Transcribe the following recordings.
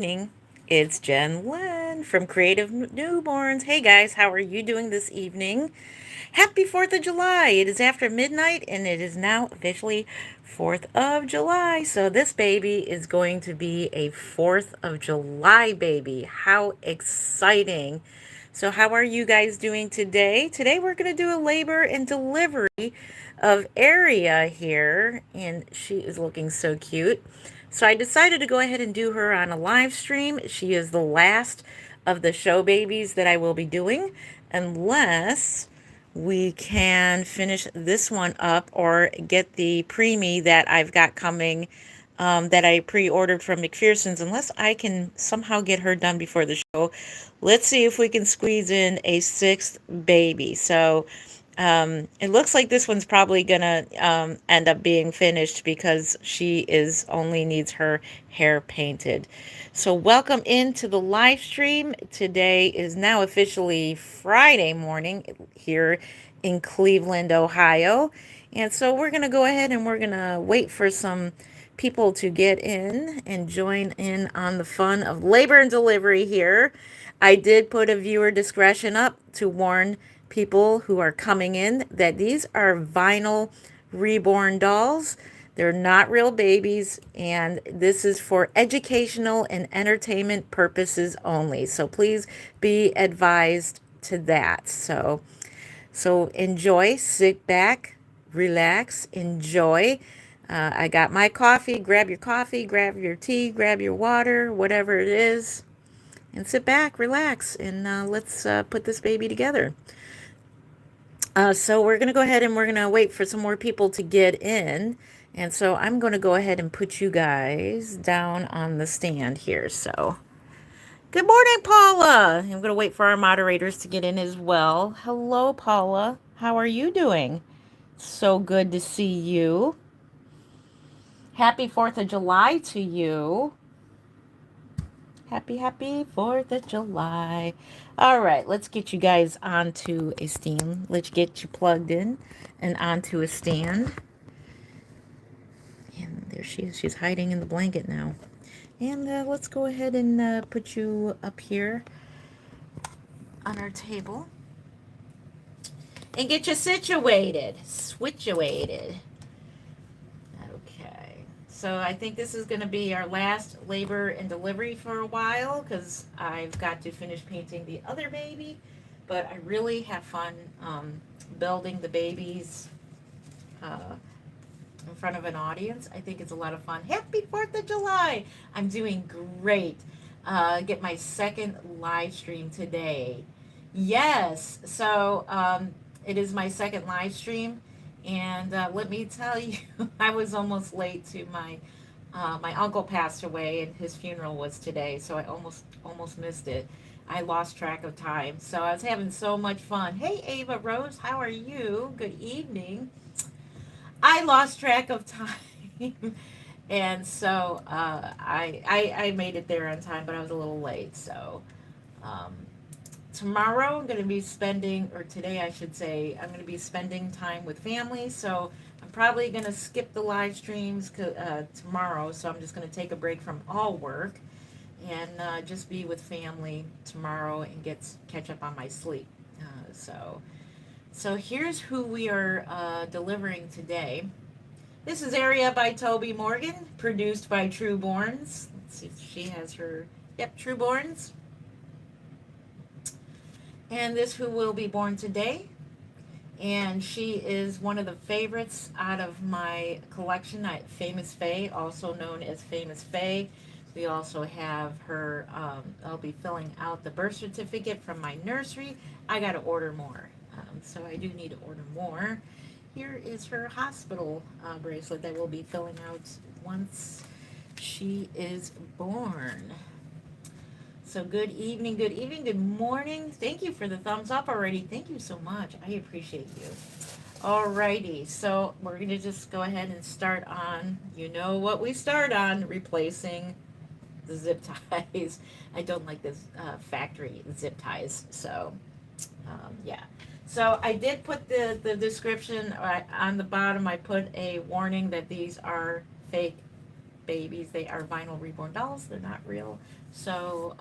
Evening. It's Jen Lynn from Creative Newborns. Hey guys, how are you doing this evening? Happy 4th of July. It is after midnight and it is now officially 4th of July. So this baby is going to be a 4th of July baby. How exciting. So how are you guys doing today? Today we're going to do a labor and delivery of Area here, and she is looking so cute. So I decided to go ahead and do her on a live stream. She is the last of the show babies that I will be doing, unless we can finish this one up or get the preemie that I've got coming, that I pre-ordered from McPherson's. Unless I can somehow get her done before the show, let's see if we can squeeze in a sixth baby. So it looks like this one's probably gonna end up being finished because she is only needs her hair painted. So welcome into the live stream. Today is now officially Friday morning here in Cleveland, Ohio. And so we're gonna go ahead and we're gonna wait for some people to get in and join in on the fun of labor and delivery here. I did put a viewer discretion up to warn people who are coming in that these are vinyl reborn dolls. They're not real babies, and this is for educational and entertainment purposes only. So please be advised to that. So enjoy, sit back, relax, enjoy. I got my coffee, grab your tea, grab your water, whatever it is, and sit back, relax, and let's put this baby together. So we're going to go ahead and we're going to wait for some more people to get in. And so I'm going to go ahead and put you guys down on the stand here. So good morning, Paula. I'm going to wait for our moderators to get in as well. Hello, Paula. How are you doing? So good to see you. Happy 4th of July to you. Happy 4th of July. All right, let's get you guys onto a stand. Let's get you plugged in and onto a stand. And there she is. She's hiding in the blanket now. And let's go ahead and put you up here on our table and get you situated. Okay. So I think this is going to be our last labor and delivery for a while because I've got to finish painting the other baby. But I really have fun building the babies in front of an audience. I think it's a lot of fun. Happy 4th of July! I'm doing great. Get my second live stream today. Yes, so it is my second live stream, and let me tell you, I was almost late to my uncle passed away, and his funeral was today, so I almost missed it. I lost track of time, so I was having so much fun. Hey, Ava Rose, how are you? Good evening. I lost track of time. And so I made it there on time, but I was a little late. So um, tomorrow I'm going to be spending, or today I should say, I'm going to be spending time with family. So I'm probably going to skip the live streams tomorrow. So I'm just going to take a break from all work and just be with family tomorrow and catch up on my sleep. So here's who we are delivering today. This is Area by Toby Morgan, produced by Trueborns. Let's see if she has her. Yep, Trueborns. And this who will be born today. And she is one of the favorites out of my collection, Famous Faye, also known as Famous Faye. We also have her, I'll be filling out the birth certificate from my nursery. I got to order more. So I do need to order more. Here is her hospital bracelet that we'll be filling out once she is born. So good evening, good morning. Thank you for the thumbs up already. Thank you so much. I appreciate you. Alrighty, so we're going to just go ahead and start on, you know what we start on, replacing the zip ties. I don't like this factory zip ties, so yeah. So I did put the description on the bottom. I put a warning that these are fake babies. They are vinyl reborn dolls. They're not real. So,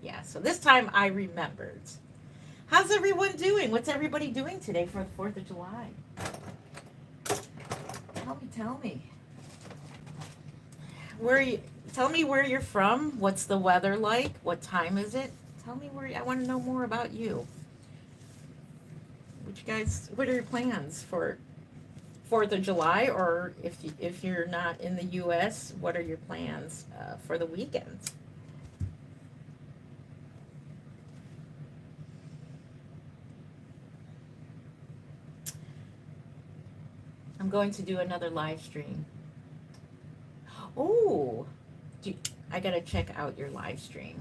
yeah, so this time I remembered. How's everyone doing? What's everybody doing today for the 4th of July? Tell me. Where you, tell me where you're from. What's the weather like? What time is it? Tell me where, I want to know more about you. What are your plans for 4th of July? Or if you're not in the U.S., what are your plans for the weekend? I'm going to do another live stream. Oh, I gotta check out your live stream.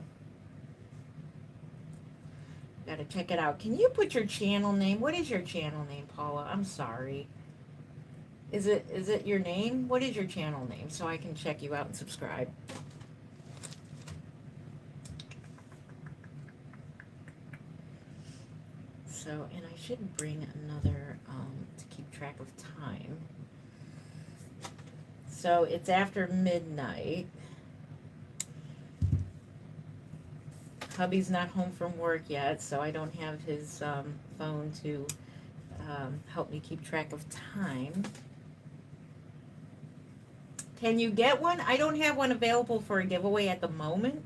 Gotta check it out. Can you put your channel name? What is your channel name, Paula? I'm sorry. Is it your name? What is your channel name so I can check you out and subscribe? So, and I should bring another to keep track of time. So it's after midnight. Hubby's not home from work yet, so I don't have his phone to help me keep track of time. Can you get one? I don't have one available for a giveaway at the moment,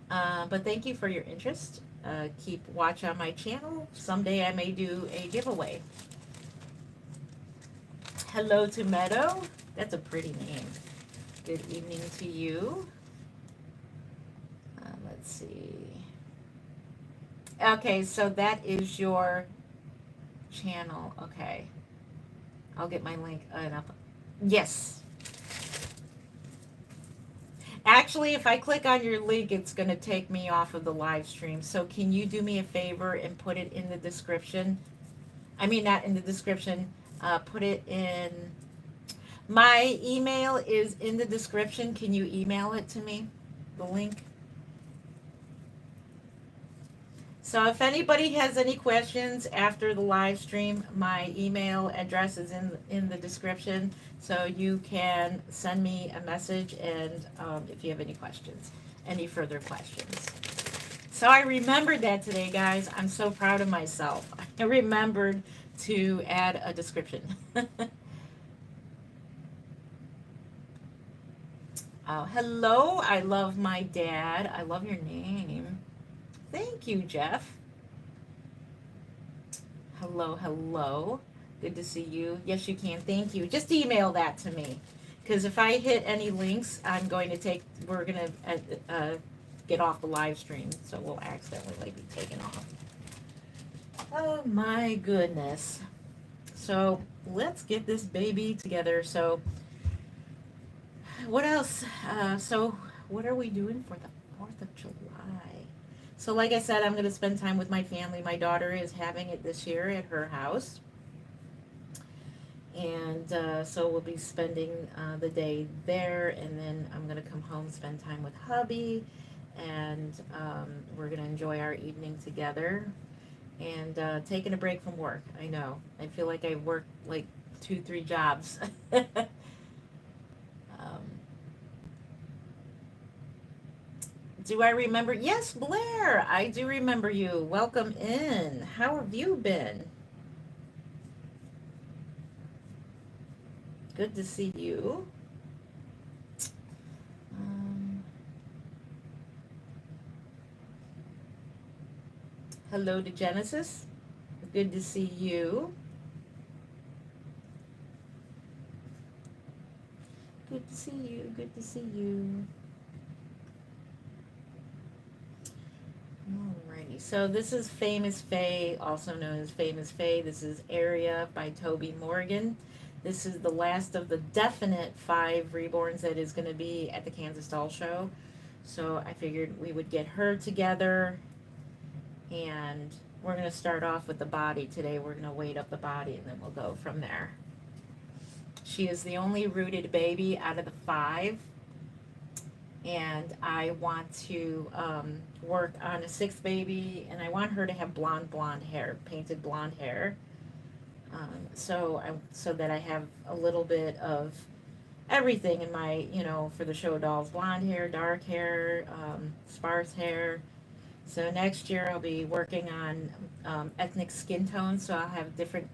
but thank you for your interest. Keep watch on my channel. Someday I may do a giveaway. Hello to Meadow. That's a pretty name. Good evening to you. Let's see. Okay, so that is your channel. Okay. I'll get my link up. Yes. Actually, if I click on your link, it's going to take me off of the live stream. So can you do me a favor and put it in the description? I mean, not in the description. Put it in. My email is in the description. Can you email it to me? The link? So if anybody has any questions after the live stream, my email address is in the description, so you can send me a message, and if you have any questions, any further questions. So I remembered that today, guys. I'm so proud of myself. I remembered to add a description. Hello, I love my dad. I love your name. Thank you, Jeff. Hello, hello. Good to see you. Yes, you can. Thank you. Just email that to me. Because if I hit any links, we're going to get off the live stream. So we'll accidentally be taken off. Oh my goodness. So let's get this baby together. So what else? So what are we doing for the 4th of July? So like I said, I'm going to spend time with my family. My daughter is having it this year at her house. And so we'll be spending the day there. And then I'm going to come home, spend time with hubby. And we're going to enjoy our evening together. And taking a break from work. I know. I feel like I work like 2-3 jobs. Do I remember? Yes, Blair, I do remember you. Welcome in. How have you been? Good to see you. Hello to Genesis. Good to see you. Good to see you. Good to see you. Alrighty, so this is Famous Faye, also known as Famous Faye. This is Area by Toby Morgan. This is the last of the definite 5 reborns that is going to be at the Kansas Doll Show. So I figured we would get her together, and we're going to start off with the body today. We're going to weight up the body, and then we'll go from there. She is the only rooted baby out of the 5. And I want to work on a 6th baby, and I want her to have blonde hair, painted blonde hair, so that I have a little bit of everything in my, for the show dolls: blonde hair, dark hair, sparse hair. So next year I'll be working on ethnic skin tones, so I'll have different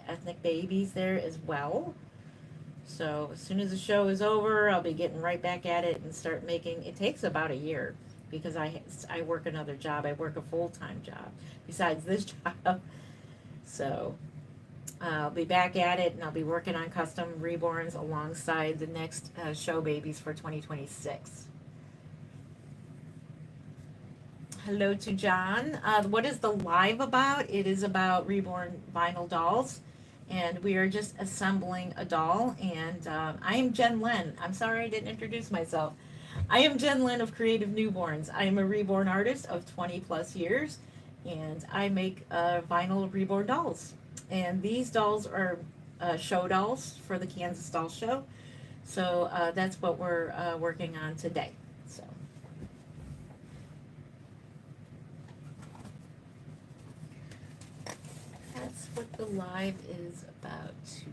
ethnic babies there as well. So as soon as the show is over, I'll be getting right back at it and start making. It takes about a year because I work another job. I work a full-time job besides this job. So I'll be back at it, and I'll be working on custom reborns alongside the next show babies for 2026. Hello to John. What is the live about? It is about reborn vinyl dolls, and we are just assembling a doll. And I am Jen Len. I'm sorry I didn't introduce myself. I am Jen Len of Creative Newborns. I am a reborn artist of 20 plus years, and I make vinyl reborn dolls. And these dolls are show dolls for the Kansas Doll Show. So that's what we're working on today. So that's what the live is about today.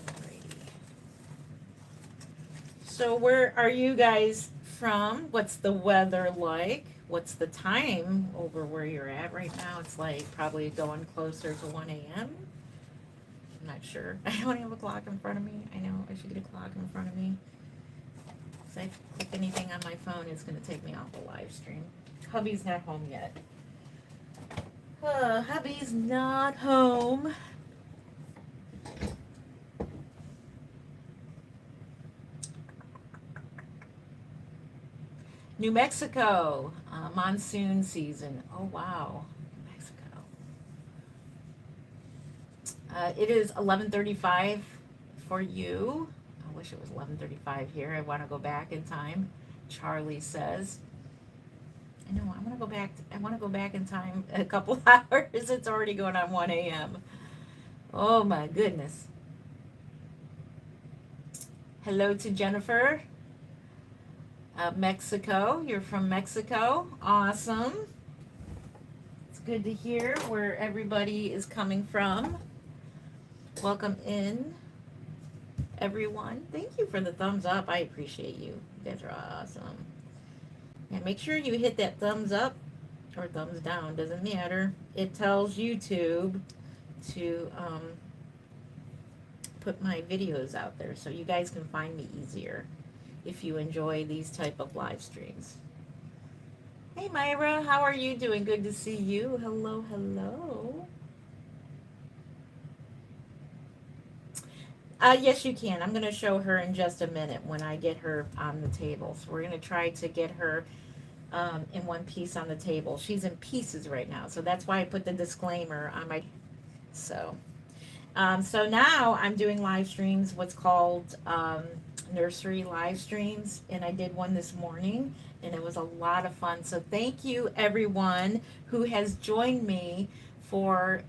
Alrighty. So where are you guys from? What's the weather like? What's the time over where you're at right now? It's like probably going closer to 1 a.m. I'm not sure. I don't have a clock in front of me. I know I should get a clock in front of me. If I click anything on my phone, it's going to take me off the live stream. Hubby's not home yet. Hubby's not home. New Mexico, monsoon season. Oh, wow. New Mexico. It is 11:35 for you. I wish it was 11:35 here. I want to go back in time. Charlie says. I know. I want to go back in time a couple hours. It's already going on 1 a.m. Oh my goodness. Hello to Jennifer. Mexico. You're from Mexico. Awesome. It's good to hear where everybody is coming from. Welcome in, everyone. Thank you for the thumbs up. I appreciate you. You guys are awesome. And make sure you hit that thumbs up or thumbs down. Doesn't matter. It tells YouTube to put my videos out there so you guys can find me easier if you enjoy these type of live streams. Hey Myra, how are you doing? Good to see you. Hello, hello. Yes, you can. I'm going to show her in just a minute when I get her on the table. So we're going to try to get her in one piece on the table. She's in pieces right now, so that's why I put the disclaimer on my. So now I'm doing live streams, what's called nursery live streams, and I did one this morning, and it was a lot of fun. So thank you everyone who has joined me for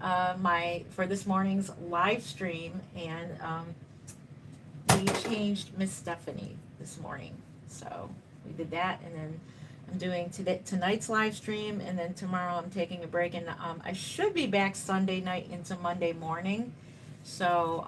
for this morning's live stream, and we changed Miss Stephanie this morning, so we did that, and then I'm doing tonight's live stream, and then tomorrow I'm taking a break, and I should be back Sunday night into Monday morning. So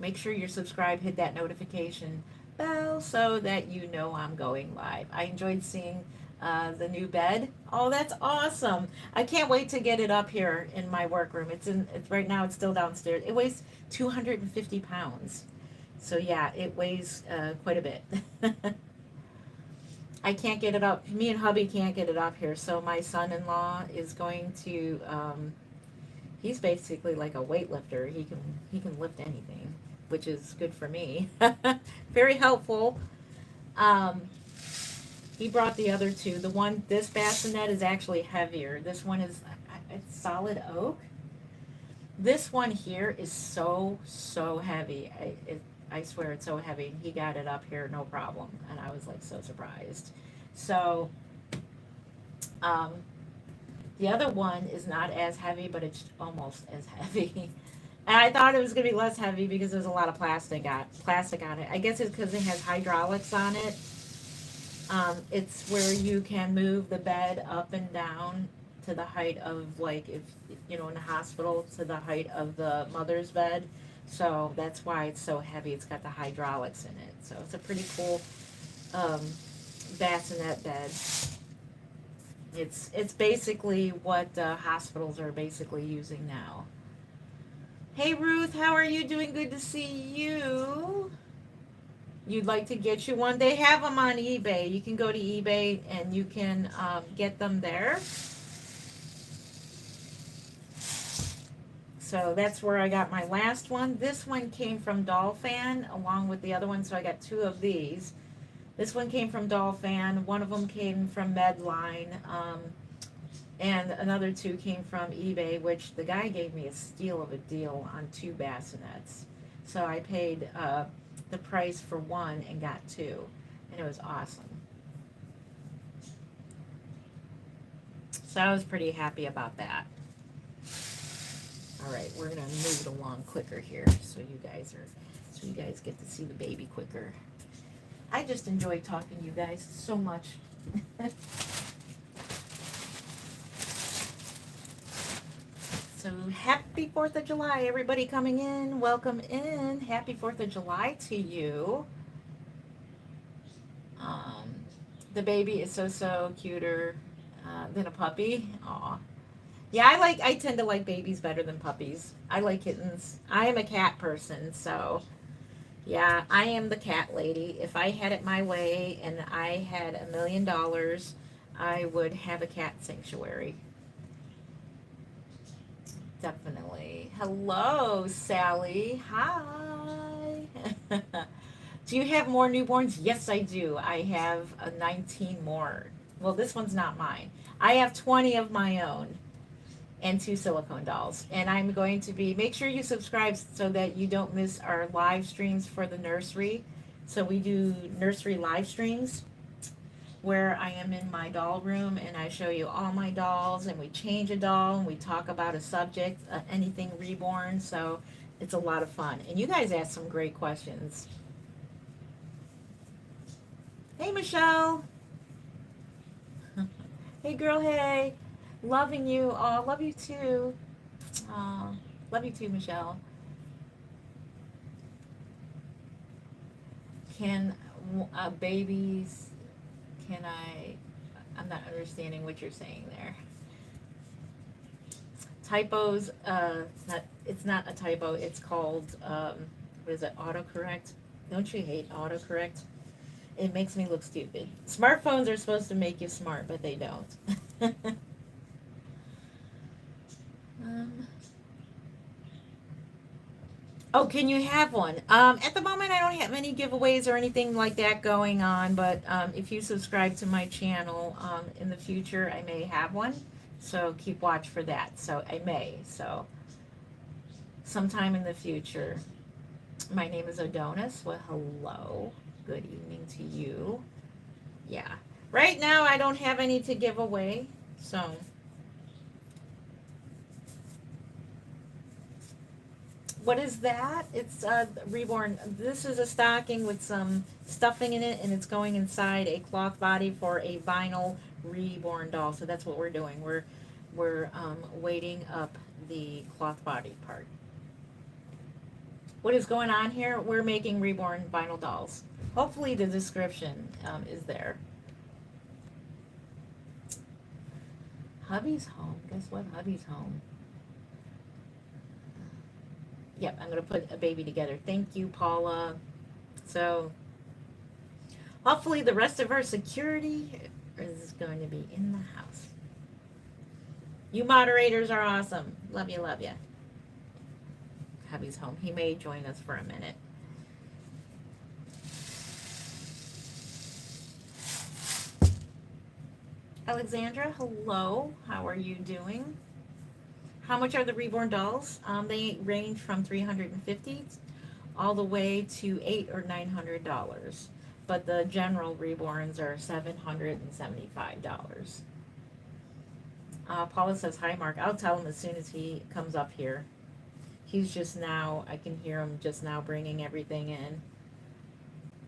make sure you're subscribed, hit that notification bell so that you know I'm going live. I enjoyed seeing the new bed. Oh, that's awesome. I can't wait to get it up here in my workroom. It's right now, it's still downstairs. It weighs 250 pounds. So yeah, it weighs quite a bit. I can't get it up. Me and hubby can't get it up here. So my son-in-law is going to he's basically like a weightlifter. He can lift anything, which is good for me. Very helpful. He brought the other two. This bassinet is actually heavier. This one is it's solid oak. This one here is so heavy. I swear it's so heavy. He got it up here no problem, and I was like so surprised. So the other one is not as heavy, but it's almost as heavy. And I thought it was going to be less heavy because there's a lot of plastic on it. I guess it's because it has hydraulics on it. It's where you can move the bed up and down to the height of, like, if, you know, in the hospital, to the height of the mother's bed. So that's why it's so heavy. It's got the hydraulics in it. So it's a pretty cool um, bassinet bed. It's basically what hospitals are basically using now. Hey Ruth, how are you doing? Good to see you. You'd like to get you one? They have them on eBay. You can go to eBay and you can get them there. So that's where I got my last one. This one came from Dolphin along with the other one, so I got two of these. This one came from Dolphin. One of them came from Medline. And another two came from eBay, which the guy gave me a steal of a deal on two bassinets. So I paid the price for one and got two, and it was awesome. So I was pretty happy about that. All right, we're gonna move it along quicker here, so you guys get to see the baby quicker. I just enjoy talking to you guys so much. So happy 4th of July, everybody coming in. Welcome in. Happy 4th of July to you. The baby is so cuter than a puppy. Aw. Yeah, I tend to like babies better than puppies. I like kittens. I am a cat person, so yeah, I am the cat lady. If I had it my way and I had $1,000,000, I would have a cat sanctuary. Definitely. Hello, Sally. Hi. Do you have more newborns? Yes, I do. I have 19 more. Well, this one's not mine. I have 20 of my own and two silicone dolls. And I'm going to make sure you subscribe so that you don't miss our live streams for the nursery. So we do nursery live streams where I am in my doll room and I show you all my dolls and we change a doll and we talk about a subject, anything reborn. So it's a lot of fun. And you guys ask some great questions. Hey, Michelle. Hey, girl, hey. Loving you. Oh, love you too. Oh, love you too, Michelle. Can babies, can I'm not understanding what you're saying there. Typos, it's not a typo, it's called, what is it, autocorrect? Don't you hate autocorrect? It makes me look stupid. Smartphones are supposed to make you smart, but they don't. Oh, can you have one? At the moment, I don't have any giveaways or anything like that going on, but if you subscribe to my channel, in the future, I may have one. So keep watch for that. So I may. So sometime in the future. My name is Adonis. Well, hello. Good evening to you. Yeah. Right now, I don't have any to give away. So what is that? It's reborn. This is a stocking with some stuffing in it, and it's going inside a cloth body for a vinyl reborn doll. So that's what we're doing. We're weighting up the cloth body part. What is going on here? We're making reborn vinyl dolls. Hopefully the description is there. Hubby's home. Guess what? Hubby's home. Yep, I'm going to put a baby together. Thank you, Paula. So, hopefully the rest of our security is going to be in the house. You moderators are awesome. Love you, love you. Hubby's home. He may join us for a minute. Alexandra, hello. How are you doing? How much are the reborn dolls? They range from $350 all the way to $800 or $900, but the general reborns are $775. Paula says, hi, Mark. I'll tell him as soon as he comes up here. He's just now, I can hear him just now bringing everything in.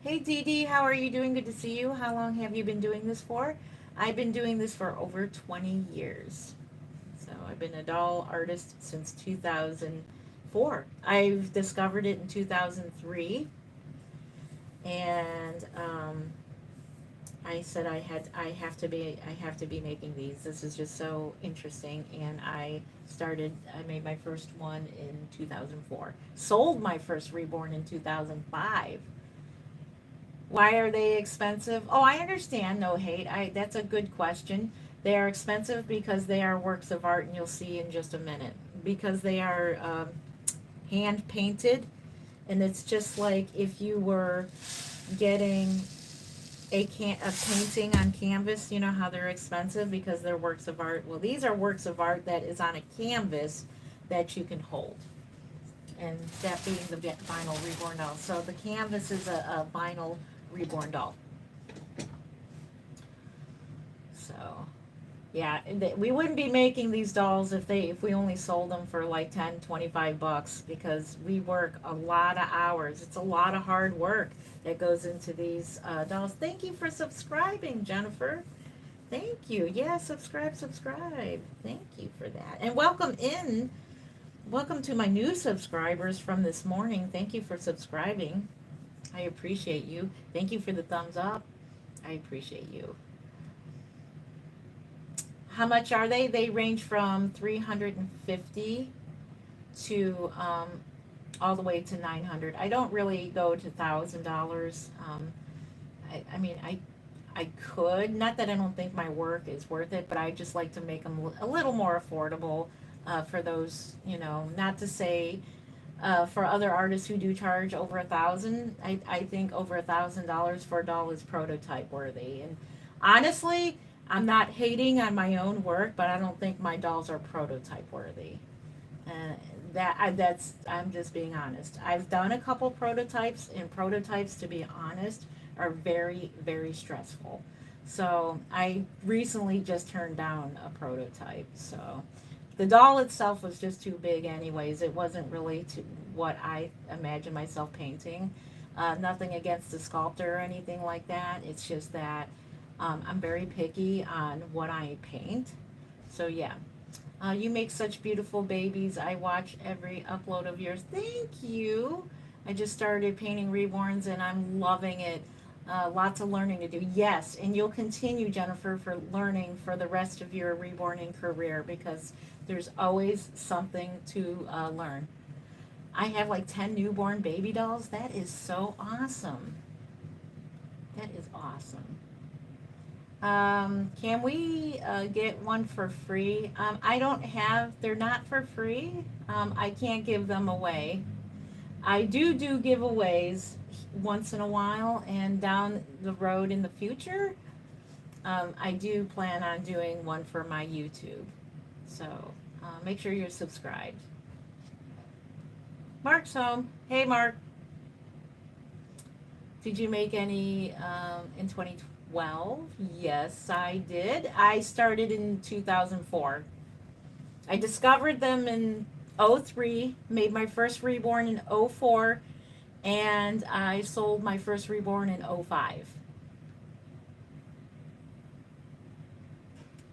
Hey Dee Dee, how are you doing? Good to see you. How long have you been doing this for? I've been doing this for over 20 years. So I've been a doll artist since 2004. I've discovered it in 2003, and I said I have to be making these. This is just so interesting, and I made my first one in 2004. Sold my first reborn in 2005. Why are they expensive? Oh, I understand. No hate. That's a good question. They are expensive because they are works of art, and you'll see in just a minute. Because they are hand painted, and it's just like if you were getting a painting on canvas. You know how they're expensive because they're works of art. Well, these are works of art that is on a canvas that you can hold, and that being the vinyl reborn doll. So the canvas is a vinyl reborn doll. So yeah, we wouldn't be making these dolls if we only sold them for like 10, 25 bucks, because we work a lot of hours. It's a lot of hard work that goes into these dolls. Thank you for subscribing, Jennifer. Thank you. Yeah, subscribe, subscribe. Thank you for that. And welcome in. Welcome to my new subscribers from this morning. Thank you for subscribing. I appreciate you. Thank you for the thumbs up. I appreciate you. How much are they? They range from 350 to all the way to 900. I don't really go to $1,000. I mean, I could. Not that I don't think my work is worth it, but I just like to make them a little more affordable for those, not to say for other artists who do charge over 1,000. I think over $1,000 for a doll is prototype worthy. And honestly, I'm not hating on my own work, but I don't think my dolls are prototype worthy. Uh, I'm just being honest. I've done a couple prototypes, and prototypes, to be honest, are very, very stressful. So I recently just turned down a prototype. So the doll itself was just too big, anyways. It wasn't really to what I imagined myself painting. Nothing against the sculptor or anything like that. It's just that I'm very picky on what I paint. So yeah, you make such beautiful babies. I watch every upload of yours. Thank you. I just started painting reborns and I'm loving it. Lots of learning to do. Yes, and you'll continue, Jennifer, for learning for the rest of your reborning career, because there's always something to learn. I have like 10 newborn baby dolls. That is so awesome. That is awesome. Can we get one for free? I don't have, they're not for free. I can't give them away. I do giveaways once in a while, and down the road in the future, I do plan on doing one for my YouTube. So make sure you're subscribed. Mark's home. Hey, Mark. Did you make any in 2012? Yes, I did. I started in 2004. I discovered them in 03, made my first reborn in 04, and I sold my first reborn in 05.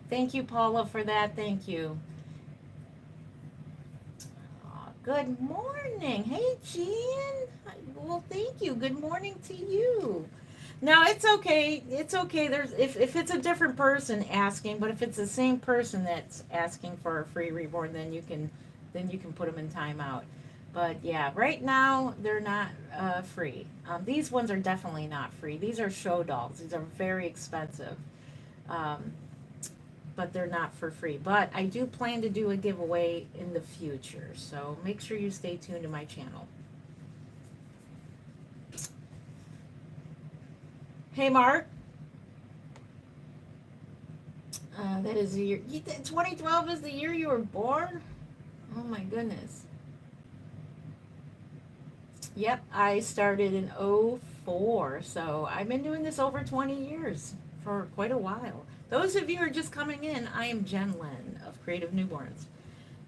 Thank you, Paula, for that. Thank you. Good morning. Hey, Jean. Well, thank you. Good morning to you. Now, it's okay. It's okay. There's if it's a different person asking, but if it's the same person that's asking for a free reborn, then you can put them in timeout. But yeah, right now they're not free. These ones are definitely not free. These are show dolls. These are very expensive. Um, but they're not for free. But I do plan to do a giveaway in the future, so make sure you stay tuned to my channel. Hey, Mark. That is the year. 2012 is the year you were born? Oh my goodness. Yep, I started in 04, so I've been doing this over 20 years, for quite a while. Those of you who are just coming in, I am Jen Lynn of Creative Newborns.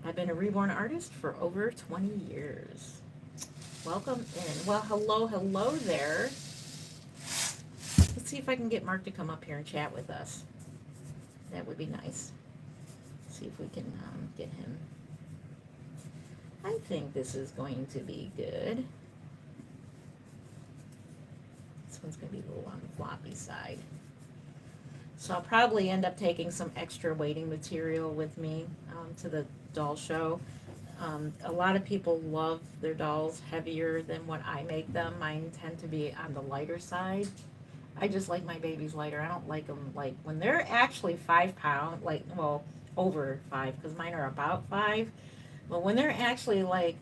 I've been a reborn artist for over 20 years. Welcome in. Well, hello, hello there. Let's see if I can get Mark to come up here and chat with us. That would be nice. See if we can get him. I think this is going to be good. This one's going to be a little on the floppy side. So I'll probably end up taking some extra weighting material with me to the doll show. A lot of people love their dolls heavier than what I make them. Mine tend to be on the lighter side. I just like my babies lighter. I don't like them like when they're actually 5 pounds, like, well, over 5, because mine are about 5. But when they're actually like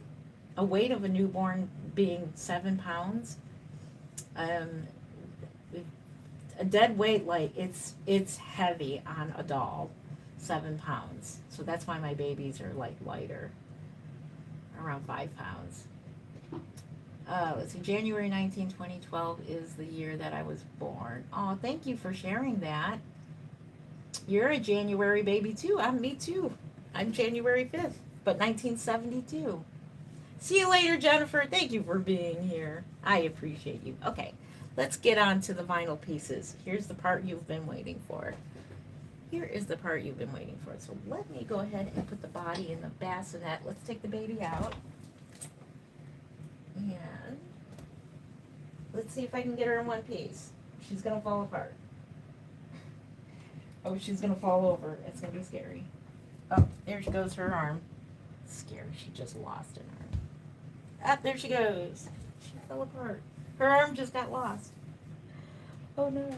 a weight of a newborn being 7 pounds, um, a dead weight, like it's heavy on a doll, 7 pounds. So that's why my babies are like lighter, around 5 pounds. Let's see, January 19, 2012 is the year that I was born. Oh, thank you for sharing that. You're a January baby too. Me too. I'm January 5th, but 1972. See you later, Jennifer. Thank you for being here. I appreciate you. Okay, let's get on to the vinyl pieces. Here's the part you've been waiting for. Here is the part you've been waiting for. So let me go ahead and put the body in the bassinet. Let's take the baby out. And let's see if I can get her in one piece. She's going to fall apart. Oh, she's going to fall over. It's going to be scary. Oh, there she goes, her arm. Scary. She just lost an arm. Ah, there she goes. She fell apart. Her arm just got lost. Oh, no.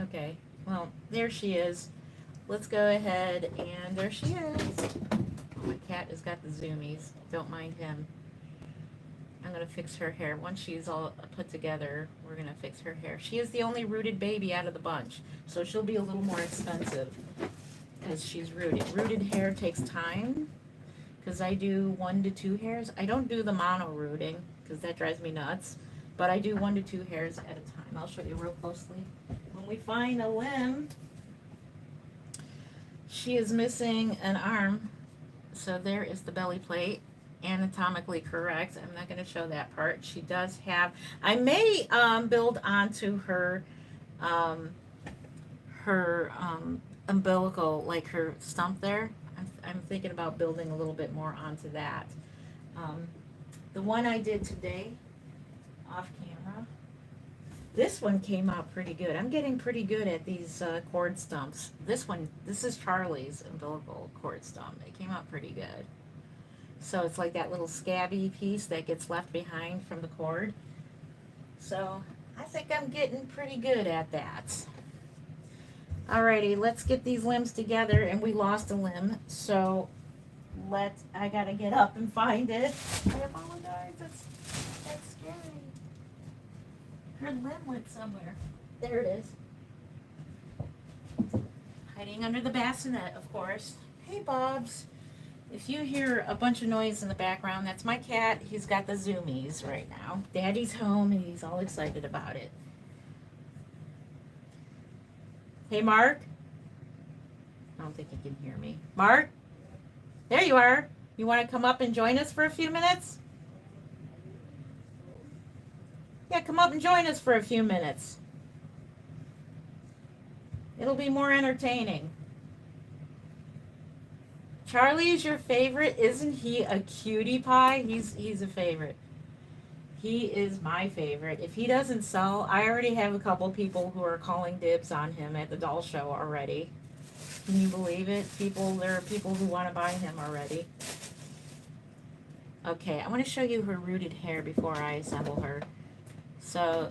Okay, well, there she is. Let's go ahead, and there she is. Oh, my cat has got the zoomies. Don't mind him. I'm going to fix her hair. Once she's all put together, we're going to fix her hair. She is the only rooted baby out of the bunch, so she'll be a little more expensive because she's rooted. Rooted hair takes time because I do 1 to 2 hairs. I don't do the mono rooting because that drives me nuts, but I do 1 to 2 hairs at a time. I'll show you real closely. When we find a limb, she is missing an arm, so there is the belly plate, anatomically correct. I'm not going to show that part. She does have, I may build onto her umbilical, like her stump there. I'm thinking about building a little bit more onto that. The one I did today, off camera, this one came out pretty good. I'm getting pretty good at these cord stumps. This is Charlie's umbilical cord stump. It came out pretty good. So it's like that little scabby piece that gets left behind from the cord. So I think I'm getting pretty good at that. Alrighty, let's get these limbs together, and we lost a limb. So I gotta get up and find it. I apologize. That's scary. Her limb went somewhere. There it is. Hiding under the bassinet, of course. Hey, Bobs. If you hear a bunch of noise in the background, that's my cat. He's got the zoomies right now. Daddy's home, and he's all excited about it. Hey, Mark. I don't think he can hear me. Mark? There you are. You want to come up and join us for a few minutes? Yeah, come up and join us for a few minutes. It'll be more entertaining. Charlie is your favorite. Isn't he a cutie pie? He's a favorite. He is my favorite. If he doesn't sell, I already have a couple people who are calling dibs on him at the doll show already. Can you believe it? There are people who want to buy him already. Okay, I want to show you her rooted hair before I assemble her. So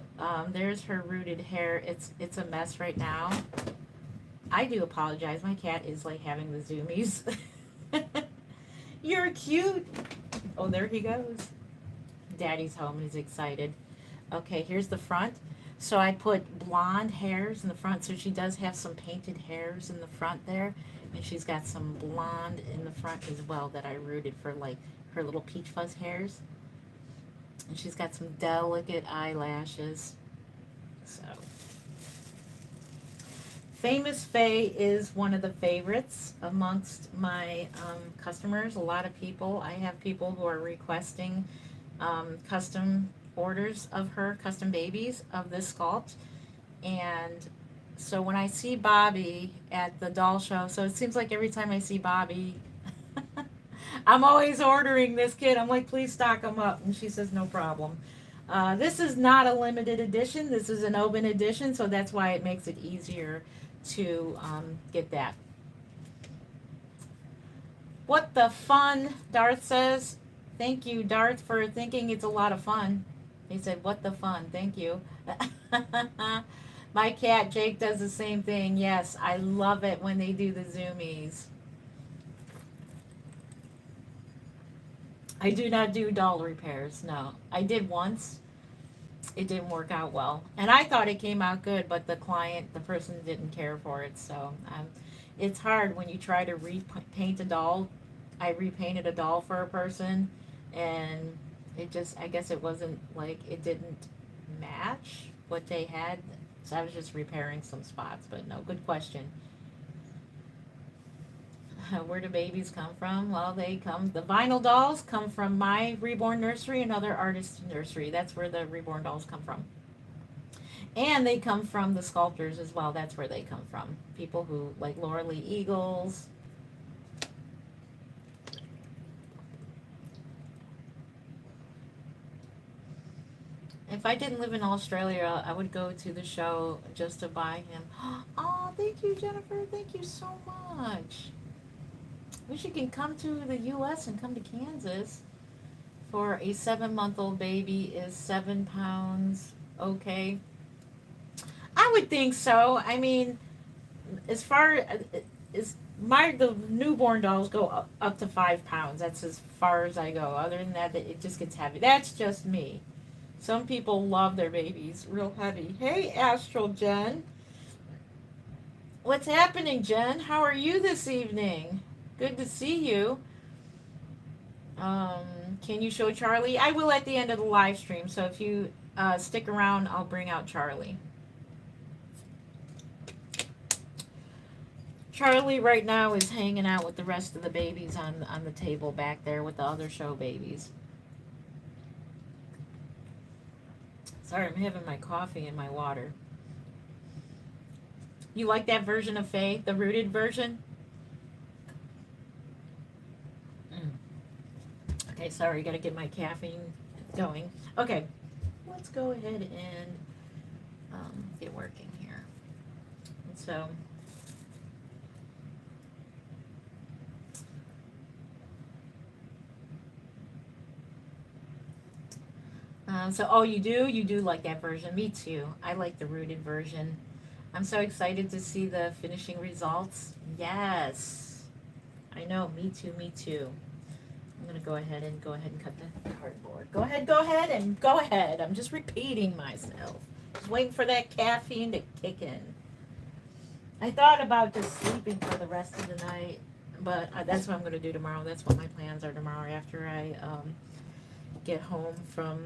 there's her rooted hair. It's a mess right now. I do apologize. My cat is like having the zoomies. You're cute. Oh, there he goes. Daddy's home. He's excited. Okay, here's the front. So I put blonde hairs in the front. So she does have some painted hairs in the front there. And she's got some blonde in the front as well that I rooted for like her little peach fuzz hairs. And she's got some delicate eyelashes. So, Famous Faye is one of the favorites amongst my customers. A lot of people. I have people who are requesting custom orders of her custom babies of this sculpt. And so when I see Bobby at the doll show, so it seems like every time I see Bobby, I'm always ordering this kit. I'm like, please stock them up. And she says, no problem. This is not a limited edition. This is an open edition, so that's why it makes it easier to get that. What the fun, Darth says. Thank you, Darth, for thinking it's a lot of fun. He said, what the fun. Thank you. My cat, Jake, does the same thing. Yes, I love it when they do the zoomies. I do not do doll repairs, no. I did once. It didn't work out well. And I thought it came out good, but the client, the person didn't care for it. So it's hard when you try to repaint a doll. I repainted a doll for a person, and it just, I guess it wasn't like, it didn't match what they had. So I was just repairing some spots, but no, good question. Where do babies come from? Well, the vinyl dolls come from my Reborn Nursery, another artist nursery. That's where the Reborn dolls come from. And they come from the sculptors as well. That's where they come from. People who, like Laura Lee Eagles. If I didn't live in Australia, I would go to the show just to buy him. Oh, thank you, Jennifer. Thank you so much. Wish you can come to the U.S. and come to Kansas. For a 7-month-old baby is 7 pounds. Okay. I would think so. I mean, as far as the newborn dolls go up to 5 pounds. That's as far as I go. Other than that, it just gets heavy. That's just me. Some people love their babies real heavy. Hey, Astral Jen. What's happening, Jen? How are you this evening? Good to see you. Can you show Charlie? I will at the end of the live stream. So if you stick around, I'll bring out Charlie. Charlie right now is hanging out with the rest of the babies on the table back there with the other show babies. Sorry, I'm having my coffee and my water. You like that version of Faye, the rooted version? Okay, sorry, gotta get my caffeine going. Okay, let's go ahead and get working here. So, oh, you do like that version. Me too. I like the rooted version. I'm so excited to see the finishing results. Yes, I know. Me too. Me too. I'm gonna go ahead and cut the cardboard. Go ahead. I'm just repeating myself. Just waiting for that caffeine to kick in. I thought about just sleeping for the rest of the night, but that's what I'm gonna do tomorrow. That's what my plans are tomorrow after I get home from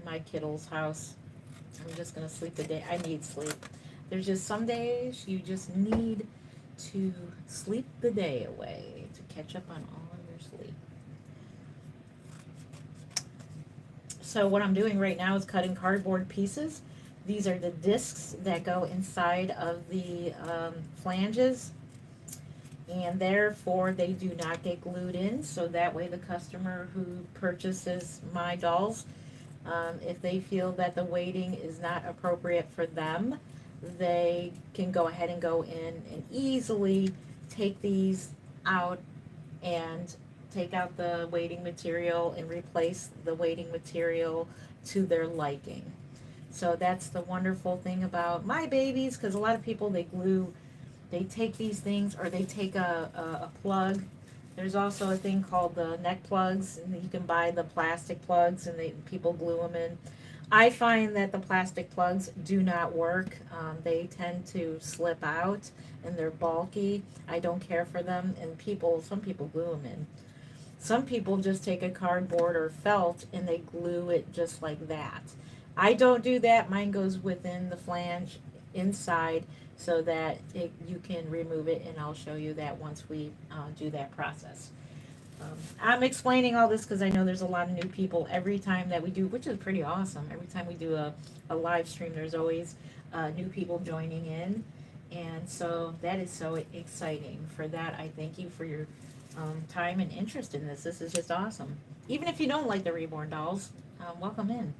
my kiddo's house. I'm just gonna sleep the day. I need sleep. There's just some days you just need to sleep the day away to catch up on all of your sleep. So what I'm doing right now is cutting cardboard pieces. These are the discs that go inside of the flanges, and therefore they do not get glued in, so that way the customer who purchases my dolls, if they feel that the weighting is not appropriate for them, they can go ahead and go in and easily take these out and take out the weighting material and replace the weighting material to their liking. So that's the wonderful thing about my babies, because a lot of people, they take these things, or they take a plug. There's also a thing called the neck plugs, and you can buy the plastic plugs, and people glue them in. I find that the plastic plugs do not work. They tend to slip out, and they're bulky. I don't care for them, and some people glue them in. Some people just take a cardboard or felt and they glue it just like that. I don't do that. Mine goes within the flange inside, so that you can remove it, and I'll show you that once we do that process. I'm explaining all this because I know there's a lot of new people every time that we do, which is pretty awesome. Every time we do a live stream, there's always new people joining in. And so that is so exciting. For that, I thank you for your time and interest in this. This is just awesome. Even if you don't like the reborn dolls, welcome in.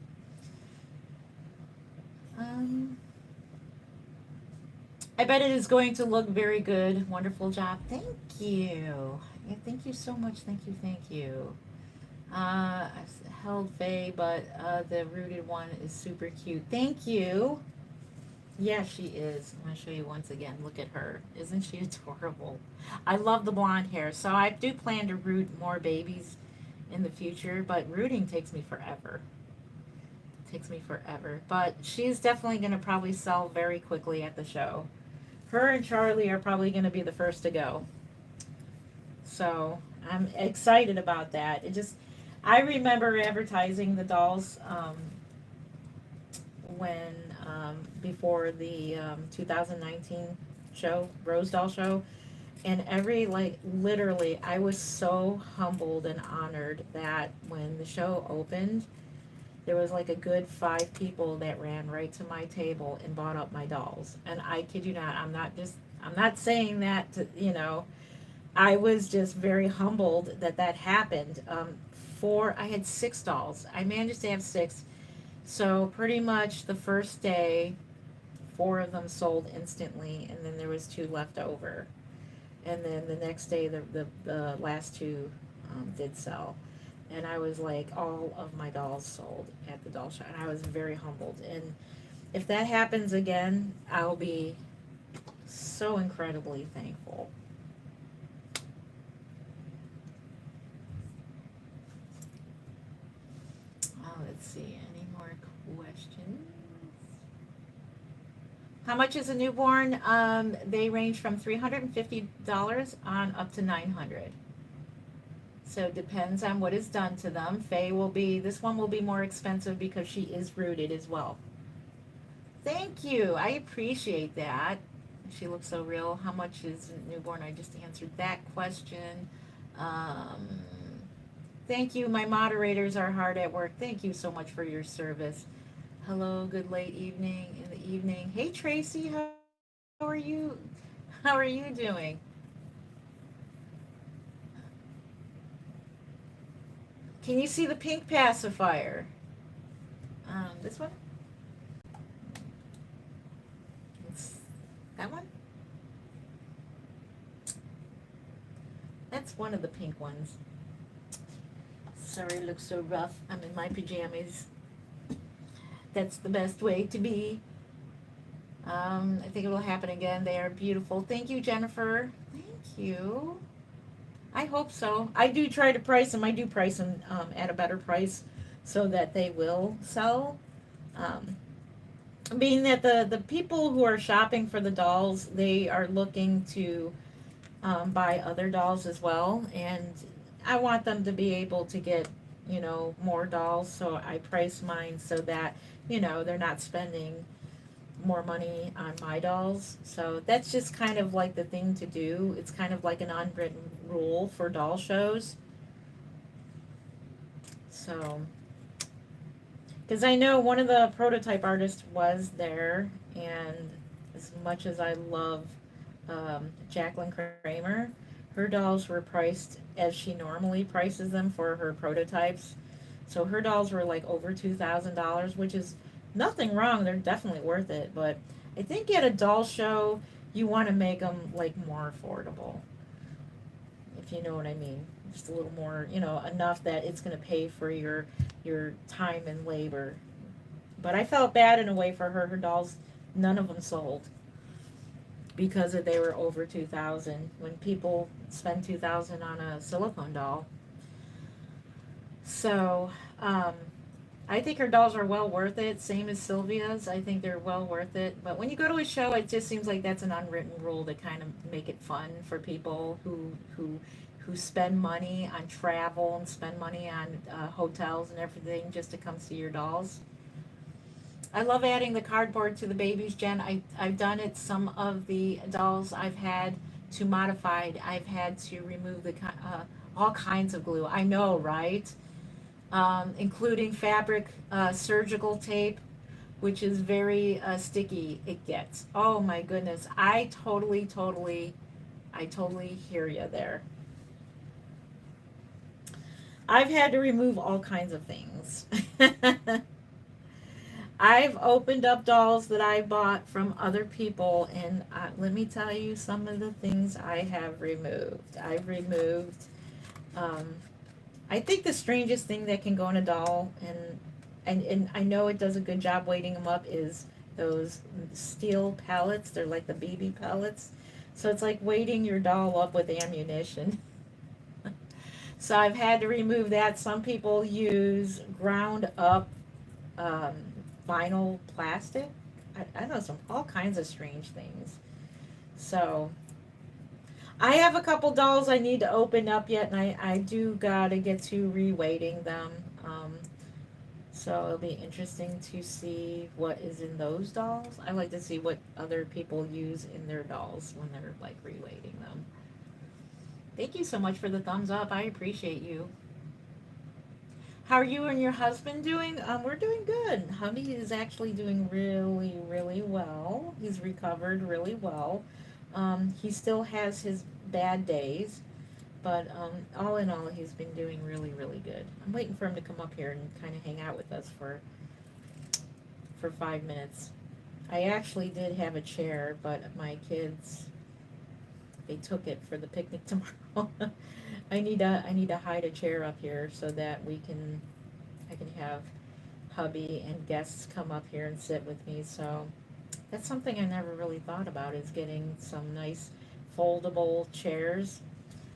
Um, I bet it is going to look very good. Wonderful job. Thank you. Yeah, thank you so much. Thank you. Thank you. I held Faye, but the rooted one is super cute. Thank you. Yeah, she is. I'm going to show you once again. Look at her. Isn't she adorable? I love the blonde hair. So I do plan to root more babies in the future, but rooting takes me forever. Takes me forever. But she's definitely going to probably sell very quickly at the show. Her and Charlie are probably going to be the first to go. So I'm excited about that. I remember advertising the dolls when, before the 2019 show, Rose Doll Show. And like, literally, I was so humbled and honored that when the show opened, there was like a good 5 people that ran right to my table and bought up my dolls. And I kid you not, I'm not saying that I was just very humbled that that happened. I had 6 dolls. I managed to have 6. So pretty much the first day, 4 of them sold instantly, and then there was 2 left over. And then the next day, the last 2 did sell. And I was like, all of my dolls sold at the doll show, and I was very humbled. And if that happens again, I'll be so incredibly thankful. Let's see, any more questions? How much is a newborn? They range from $350 on up to 900. So it depends on what is done to them. This one will be more expensive because she is rooted as well. Thank you. I appreciate that. She looks so real. How much is a newborn? I just answered that question. Um, Thank you. My moderators are hard at work. Thank you so much for your service. Hello, good late evening in the evening. Hey Tracy, how are you? How are you doing? Can you see the pink pacifier? This one? It's that one? That's one of the pink ones. Sorry, it looks so rough. I'm in my pajamas. That's the best way to be. I think it will happen again. They are beautiful. Thank you, Jennifer. Thank you. I hope so. I do try to price them. I do price them at a better price so that they will sell. Um, Being that the people who are shopping for the dolls, they are looking to buy other dolls as well. And I want them to be able to get, more dolls. So I price mine so that, they're not spending more money on my dolls. So that's just kind of like the thing to do. It's kind of like an unwritten rule for doll shows. So, because I know one of the prototype artists was there, and as much as I love Jacqueline Kramer, her dolls were priced as she normally prices them for her prototypes. So her dolls were like over $2,000, which is nothing wrong. They're definitely worth it. But I think at a doll show, you want to make them like more affordable, if you know what I mean. Just a little more, enough that it's going to pay for your time and labor. But I felt bad in a way for her. Her dolls, none of them sold because they were over 2,000. When people spend 2,000 on a silicone doll, so I think her dolls are well worth it. Same as Sylvia's. I think they're well worth it. But when you go to a show, it just seems like that's an unwritten rule to kind of make it fun for people who spend money on travel and spend money on hotels and everything just to come see your dolls. I love adding the cardboard to the babies, Jen. I've done it. Some of the dolls I've had to modified, I've had to remove all kinds of glue. I know, right? Including fabric surgical tape, which is very sticky. It gets. Oh my goodness! I totally hear you there. I've had to remove all kinds of things. I've opened up dolls that I bought from other people, and let me tell you some of the things I have removed. I've removed, um, I think the strangest thing that can go in a doll, and I know it does a good job weighting them up, is those steel pellets. They're like the BB pellets. So it's like weighting your doll up with ammunition. So I've had to remove that. Some people use ground up um, vinyl plastic. I know some all kinds of strange things. So I have a couple dolls I need to open up yet, and I do gotta get to reweighting them. So it'll be interesting to see what is in those dolls. I like to see what other people use in their dolls when they're like reweighting them. Thank you so much for the thumbs up. I appreciate you. How are you and your husband doing? We're doing good. Hubby is actually doing really, really well. He's recovered really well. He still has his bad days, but all in all, he's been doing really, really good. I'm waiting for him to come up here and kind of hang out with us for 5 minutes. I actually did have a chair, but my kids they took it for the picnic tomorrow. I need to hide a chair up here so that I can have hubby and guests come up here and sit with me. So that's something I never really thought about, is getting some nice foldable chairs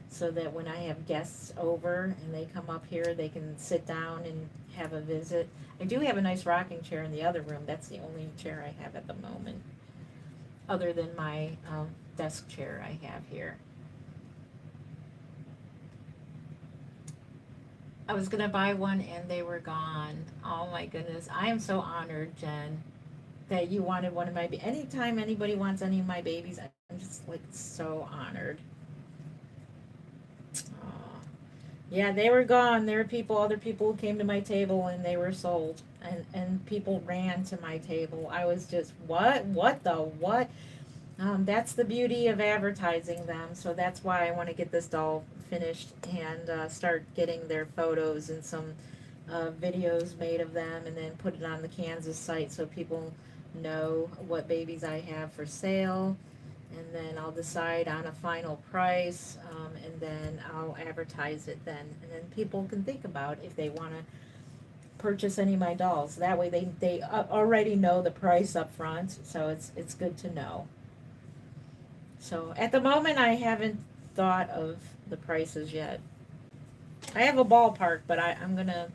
so that when I have guests over and they come up here, they can sit down and have a visit. I do have a nice rocking chair in the other room. That's the only chair I have at the moment, other than my desk chair I have here. I was gonna buy one and they were gone. Oh my goodness. I am so honored, Jen, that you wanted one of my anytime anybody wants any of my babies, I'm just like so honored. Aw. Yeah, they were gone. There were other people who came to my table and they were sold. And people ran to my table. I was just, what? What the what? That's the beauty of advertising them. So that's why I want to get this doll finished and start getting their photos and some videos made of them, and then put it on the Kansas site so people know what babies I have for sale. And then I'll decide on a final price, and then I'll advertise it then. And then people can think about if they want to purchase any of my dolls. That way they already know the price up front, so it's good to know. So at the moment, I haven't thought of the prices yet. I have a ballpark, but I'm gonna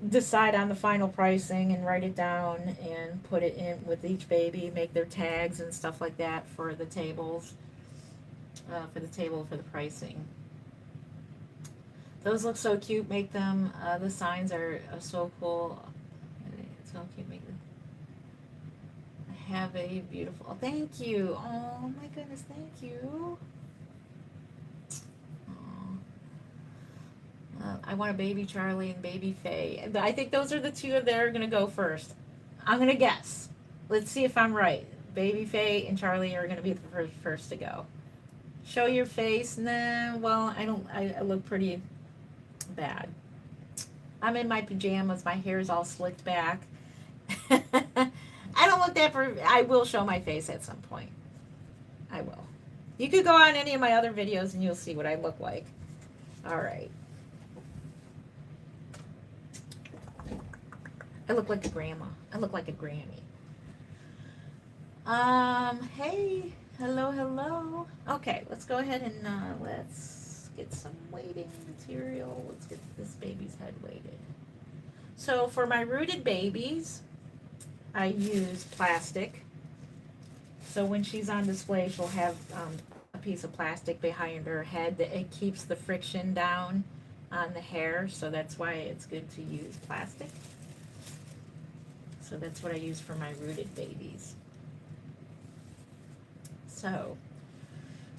decide on the final pricing and write it down and put it in with each baby, make their tags and stuff like that for the tables, for the pricing. Those look so cute. Make them. The signs are so cool. It's so cute. Make them. Have a beautiful. Oh, thank you. Oh my goodness, thank you. I want a baby Charlie and baby Faye. I think those are the two that are gonna go first. I'm gonna guess. Let's see if I'm right. Baby Faye and Charlie are gonna be the first to go. Show your face. Nah. Well, I don't. I look pretty bad. I'm in my pajamas. My hair's all slicked back. I don't look that for. I will show my face at some point. I will. You could go on any of my other videos and you'll see what I look like. All right. I look like a grandma. I look like a granny. Hey. Hello, hello. Okay, let's go ahead and let's get some weighting material. Let's get this baby's head weighted. So for my rooted babies, I use plastic. So when she's on display, she'll have a piece of plastic behind her head that it keeps the friction down on the hair. So that's why it's good to use plastic. So that's what I use for my rooted babies. So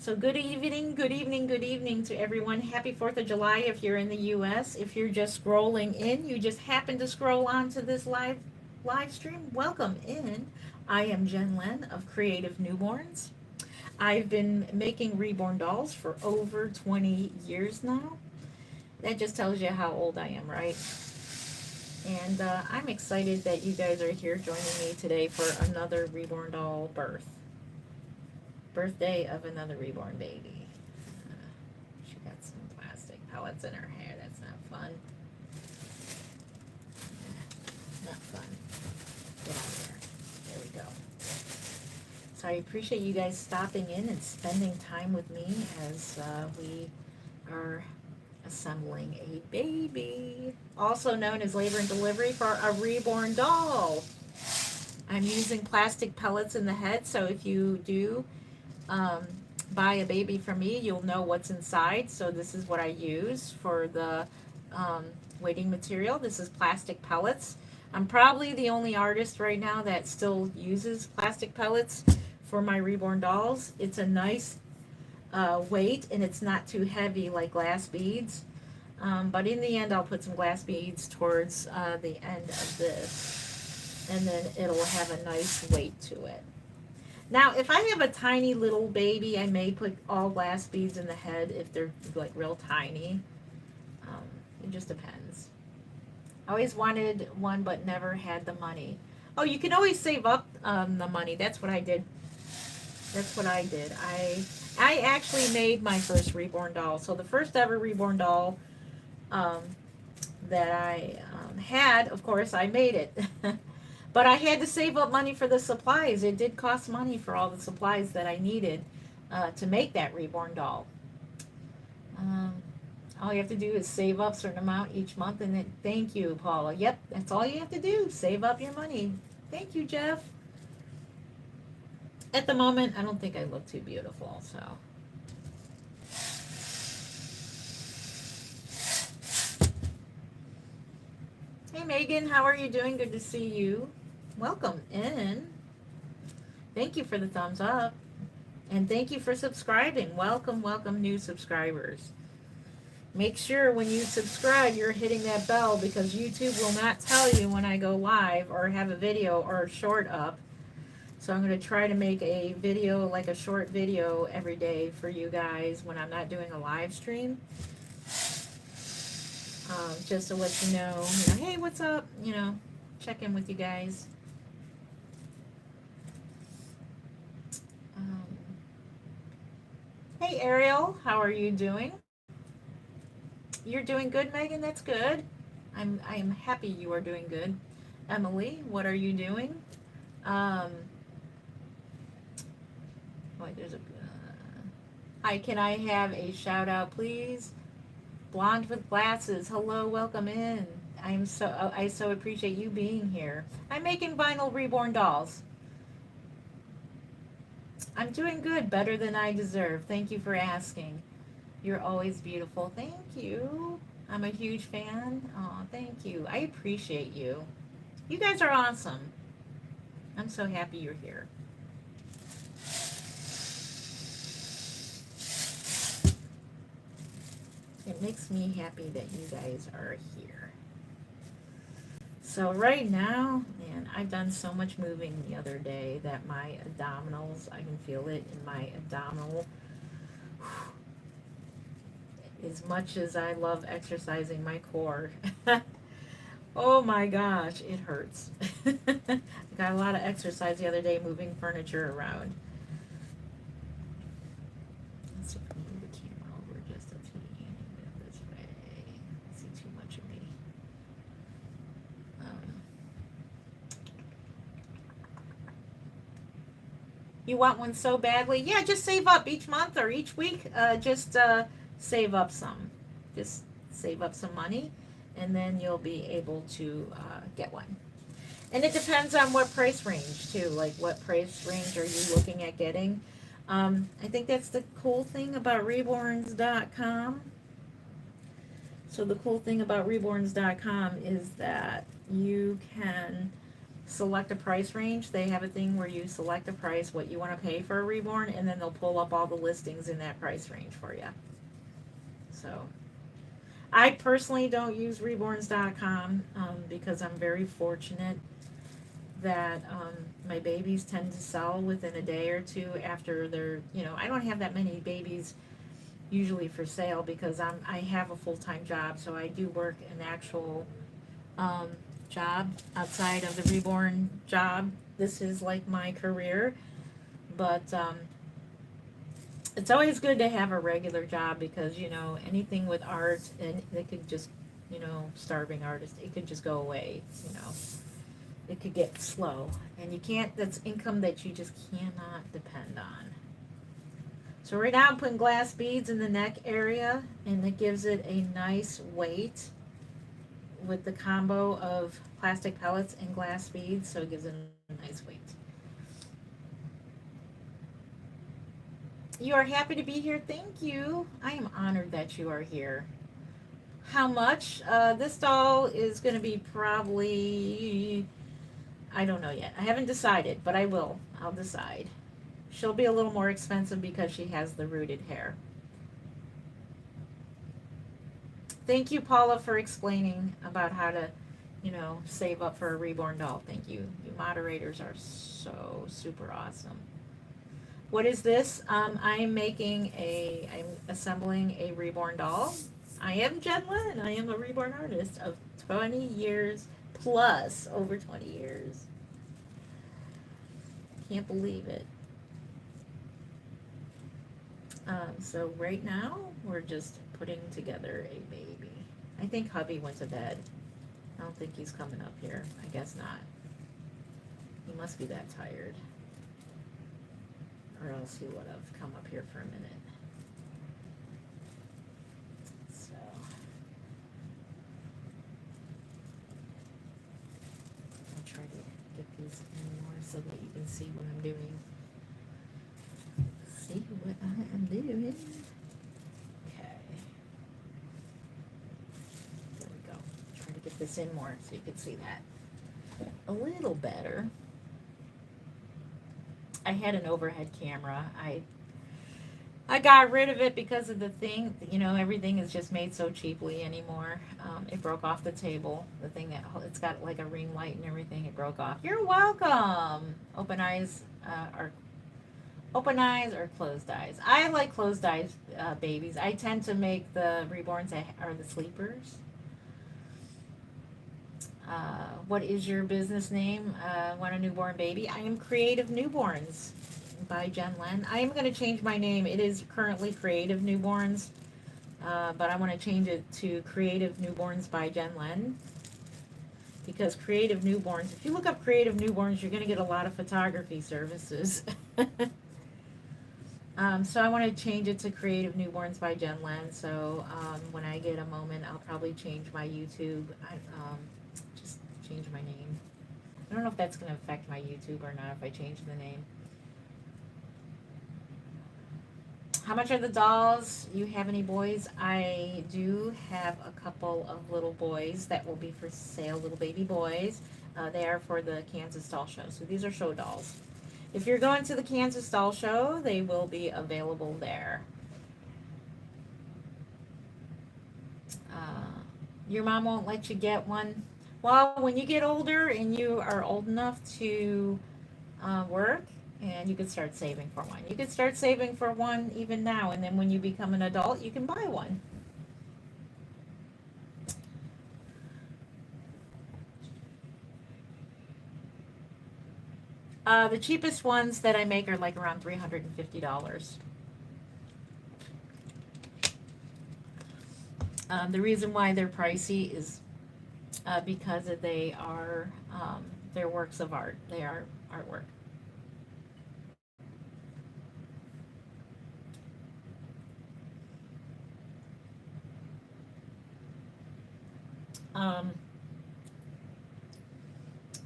So good evening, good evening, good evening to everyone. Happy 4th of July if you're in the US. If you're just scrolling in, you just happen to scroll onto this live stream, welcome in. I am Jen Len of Creative Newborns. I've been making reborn dolls for over 20 years now. That just tells you how old I am, right? And I'm excited that you guys are here joining me today for another reborn doll birthday of another reborn baby. She got some plastic pellets in her hair. That's not fun. Not fun. Get out of there. There we go. So I appreciate you guys stopping in and spending time with me as we are assembling a baby, also known as labor and delivery for a reborn doll. I'm using plastic pellets in the head, so if you do buy a baby from me, you'll know what's inside. So this is what I use for the weighting material. This is plastic pellets. I'm probably the only artist right now that still uses plastic pellets for my reborn dolls. It's a nice weight, and it's not too heavy like glass beads. But in the end, I'll put some glass beads towards the end of this, and then it'll have a nice weight to it. Now, if I have a tiny little baby, I may put all glass beads in the head if they're like real tiny. It just depends. I always wanted one, but never had the money. Oh, you can always save up the money. That's what I did. That's what I did. I actually made my first reborn doll. So the first ever reborn doll that I had, of course, I made it. But I had to save up money for the supplies. It did cost money for all the supplies that I needed to make that reborn doll. All you have to do is save up a certain amount each month, and then thank you, Paula. Yep, that's all you have to do. Save up your money. Thank you, Jeff. At the moment, I don't think I look too beautiful, so. Hey, Megan, how are you doing? Good to see you. Welcome in. Thank you for the thumbs up. And thank you for subscribing. Welcome, welcome, new subscribers. Make sure when you subscribe, you're hitting that bell, because YouTube will not tell you when I go live or have a video or a short up. So I'm going to try to make a video, like a short video every day for you guys when I'm not doing a live stream. Just to let you know, hey, what's up? Check in with you guys. Hey, Ariel, how are you doing? You're doing good, Megan? That's good. I am happy you are doing good. Emily, what are you doing? There's a. Hi, can I have a shout out, please? Blonde with glasses. Hello, welcome in. I so appreciate you being here. I'm making vinyl reborn dolls. I'm doing good, better than I deserve. Thank you for asking. You're always beautiful. Thank you. I'm a huge fan. Oh, thank you. I appreciate you. You guys are awesome. I'm so happy you're here. It makes me happy that you guys are here. So right now, man, I've done so much moving the other day that my abdominals, I can feel it in my abdominal. As much as I love exercising my core, oh my gosh, it hurts. I got a lot of exercise the other day moving furniture around. Let's see if I can move the camera over just a teeny bit this way. I see too much of me. You want one so badly? Yeah, just save up each month or each week. Just save up some. Just save up some money, and then you'll be able to get one. And it depends on what price range too. Like, what price range are you looking at getting? I think that's the cool thing about reborns.com. So the cool thing about reborns.com is that you can select a price range. They have a thing where you select a price, what you want to pay for a reborn, and then they'll pull up all the listings in that price range for you. So I personally don't use reborns.com because I'm very fortunate that my babies tend to sell within a day or two after they're, I don't have that many babies usually for sale because I have a full-time job, so I do work an actual um, job outside of the reborn job. This is like my career, but it's always good to have a regular job because anything with art, and they could just, starving artists, it could just go away. It could get slow, and you can't. That's income that you just cannot depend on. So right now I'm putting glass beads in the neck area, and it gives it a nice weight with the combo of plastic pellets and glass beads, so it gives it a nice weight. You are happy to be here. Thank you. I am honored that you are here. How much? This doll is going to be probably, I don't know yet. I haven't decided, but I will. I'll decide. She'll be a little more expensive because she has the rooted hair. Thank you, Paula, for explaining about how to, save up for a reborn doll. Thank you. You moderators are so super awesome. What is this? I'm assembling a reborn doll. I am Jen Lynn. I am a reborn artist of 20 years plus, over 20 years. Can't believe it. So right now, we're just putting together a baby. I think hubby went to bed. I don't think he's coming up here. I guess not. He must be that tired. Or else he would have come up here for a minute. So. I'll try to get these in more so that you can see what I'm doing. See what I am doing. Okay. There we go. Try to get this in more so you can see that a little better. I had an overhead camera. I got rid of it because of the thing. Everything is just made so cheaply anymore. It broke off the table. The thing that it's got like a ring light and everything. It broke off. You're welcome. Open eyes or closed eyes. I like closed eyes babies. I tend to make the reborns are the sleepers. What is your business name? Want a newborn baby? I am Creative Newborns by Jen Len. I am going to change my name. It is currently Creative Newborns, but I want to change it to Creative Newborns by Jen Len, because Creative Newborns, if you look up Creative Newborns, you're going to get a lot of photography services. So I want to change it to Creative Newborns by Jen Len. So when I get a moment, I'll probably change my YouTube. Just change my name. I don't know if that's going to affect my YouTube or not if I change the name. How much are the dolls? You have any boys? I do have a couple of little boys that will be for sale, little baby boys. They are for the Kansas Doll Show. So these are show dolls. If you're going to the Kansas Doll Show, they will be available there. Your mom won't let you get one. Well, when you get older and you are old enough to work, and you can start saving for one. You can start saving for one even now, and then when you become an adult, you can buy one. The cheapest ones that I make are like around $350. The reason why they're pricey is because they are they're works of art. They are artwork.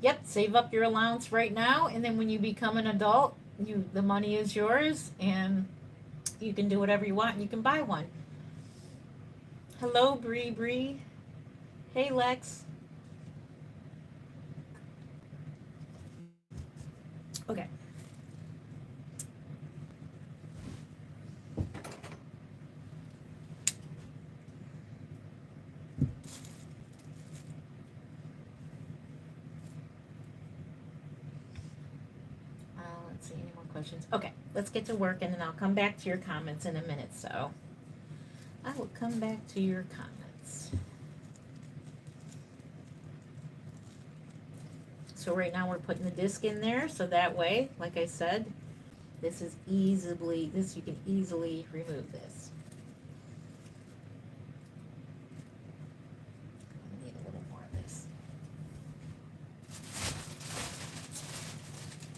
Yep, save up your allowance right now, and then when you become an adult, the money is yours, and you can do whatever you want. And you can buy one. Hello, Bree. Hey, Lex. Okay. Let's see, any more questions? Okay, let's get to work and then I'll come back to your comments in a minute. So I will come back to your comments. So right now we're putting the disc in there, so that way, like I said, you can easily remove this. I need a little more of this.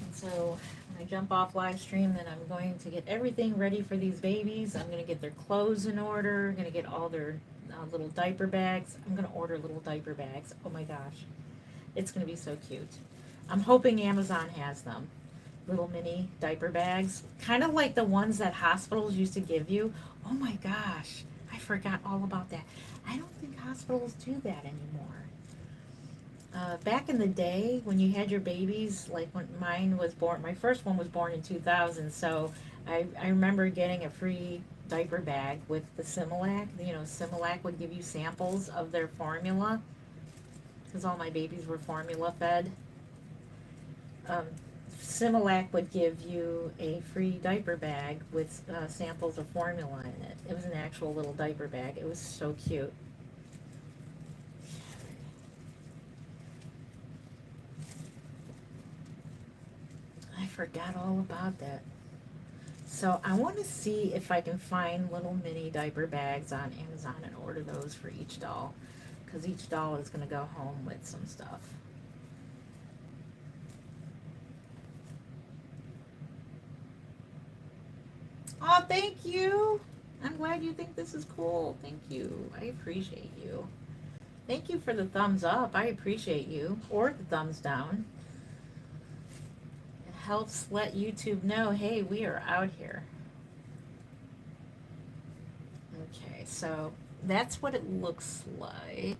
And so when I jump off live stream, then I'm going to get everything ready for these babies. I'm going to get their clothes in order. I'm going to get all their little diaper bags. I'm going to order little diaper bags. Oh my gosh. It's going to be so cute. I'm hoping Amazon has them. Little mini diaper bags. Kind of like the ones that hospitals used to give you. Oh my gosh. I forgot all about that. I don't think hospitals do that anymore. Back in the day when you had your babies, like when mine was born, my first one was born in 2000, so I remember getting a free diaper bag with the Similac. You know, Similac would give you samples of their formula because all my babies were formula fed. Um, Similac would give you a free diaper bag with samples of formula in it. It was an actual little diaper bag. It was so cute. I forgot all about that. So I want to see if I can find little mini diaper bags on Amazon and order those for each doll, because each doll is going to go home with some stuff. Oh, thank you. I'm glad you think this is cool. Thank you. I appreciate you. Thank you for the thumbs up. I appreciate you. Or the thumbs down. It helps let YouTube know, hey, we are out here. Okay, so that's what it looks like.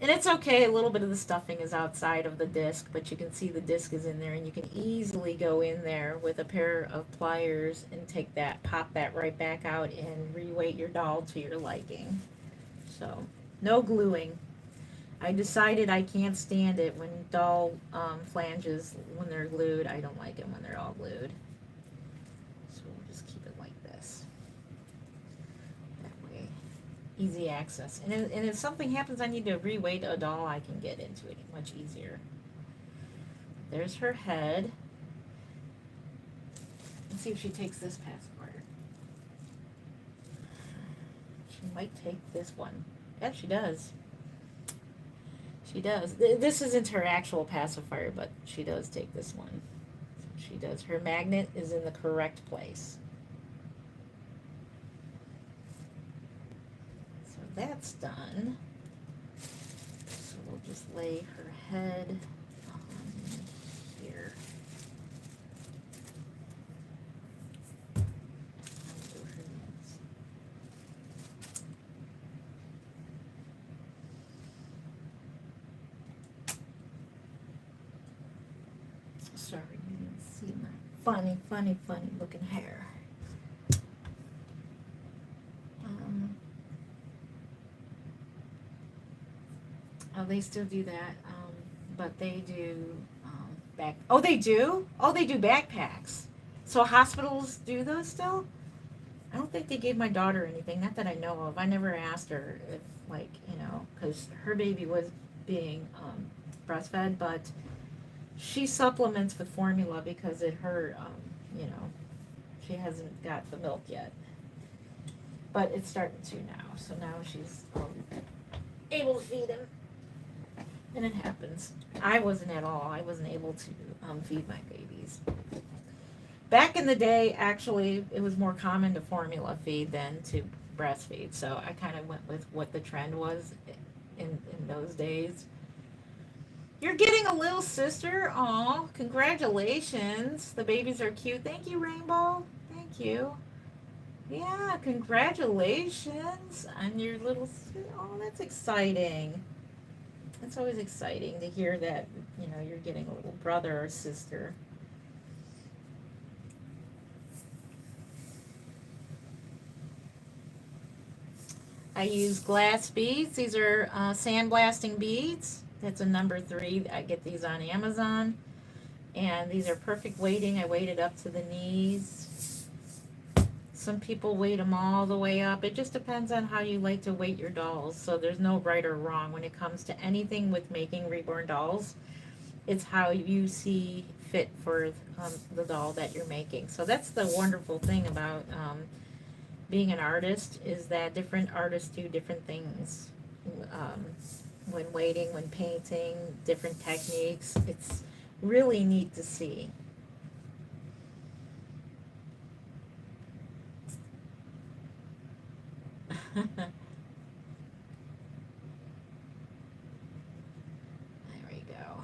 And it's okay, a little bit of the stuffing is outside of the disc, but you can see the disc is in there, and you can easily go in there with a pair of pliers and take that, pop that right back out and reweight your doll to your liking. So, no gluing. I decided I can't stand it when doll flanges, when they're glued. I don't like it when they're all glued. So we'll just keep it like this. That way, easy access. And if something happens, I need to reweight a doll, I can get into it much easier. There's her head. Let's see if she takes this pacifier. She might take this one. Yeah, she does. She does. This isn't her actual pacifier, but she does take this one. She does. Her magnet is in the correct place. So that's done. So we'll just lay her head on here. Sorry, you didn't see my funny looking hair. Oh, they still do that, but they do back. Oh, they do. Oh, they do backpacks. So hospitals do those still? I don't think they gave my daughter anything. Not that I know of. I never asked her if, like, because her baby was being breastfed, but she supplements with formula because she hasn't got the milk yet. But it's starting to now. So now she's able to feed him. And it happens. I wasn't at all. I wasn't able to feed my babies. Back in the day, actually, it was more common to formula feed than to breastfeed. So I kind of went with what the trend was in those days. You're getting a little sister. Aw, congratulations. The babies are cute. Thank you, Rainbow. Thank you. Yeah, congratulations on your little. Oh, that's exciting. It's always exciting to hear that, you know, you're getting a little brother or sister. I use glass beads. These are sandblasting beads. That's a number 3. I get these on Amazon. And these are perfect weighting. I weight it up to the knees. Some people weight them all the way up. It just depends on how you like to weight your dolls. So there's no right or wrong when it comes to anything with making reborn dolls. It's how you see fit for the doll that you're making. So that's the wonderful thing about being an artist, is that different artists do different things. Um, when weighting, when painting, different techniques. It's really neat to see. There we go.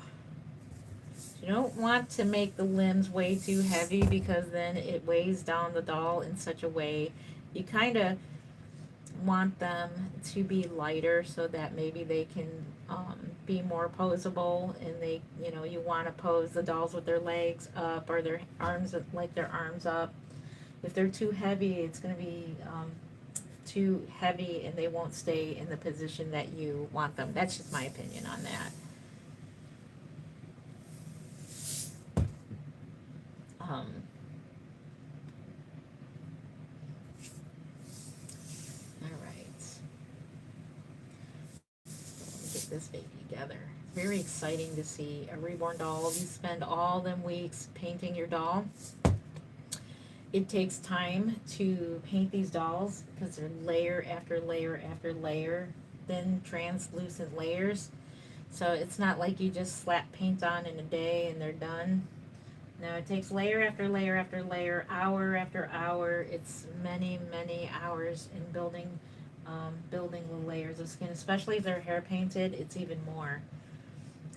You don't want to make the limbs way too heavy, because then it weighs down the doll in such a way. You kind of want them to be lighter so that maybe they can be more posable, and they, you know, you want to pose the dolls with their legs up or their arms, like their arms up. If they're too heavy, it's going to be too heavy and they won't stay in the position that you want them. That's just my opinion on that. Um, all right. Let me get this baby together. Very exciting to see a reborn doll. You spend all them weeks painting your doll. It takes time to paint these dolls because they're layer after layer after layer, thin translucent layers. So it's not like you just slap paint on in a day and they're done. No, it takes layer after layer after layer, hour after hour. It's many, many hours in building the layers of skin, especially if they're hair painted. It's even more.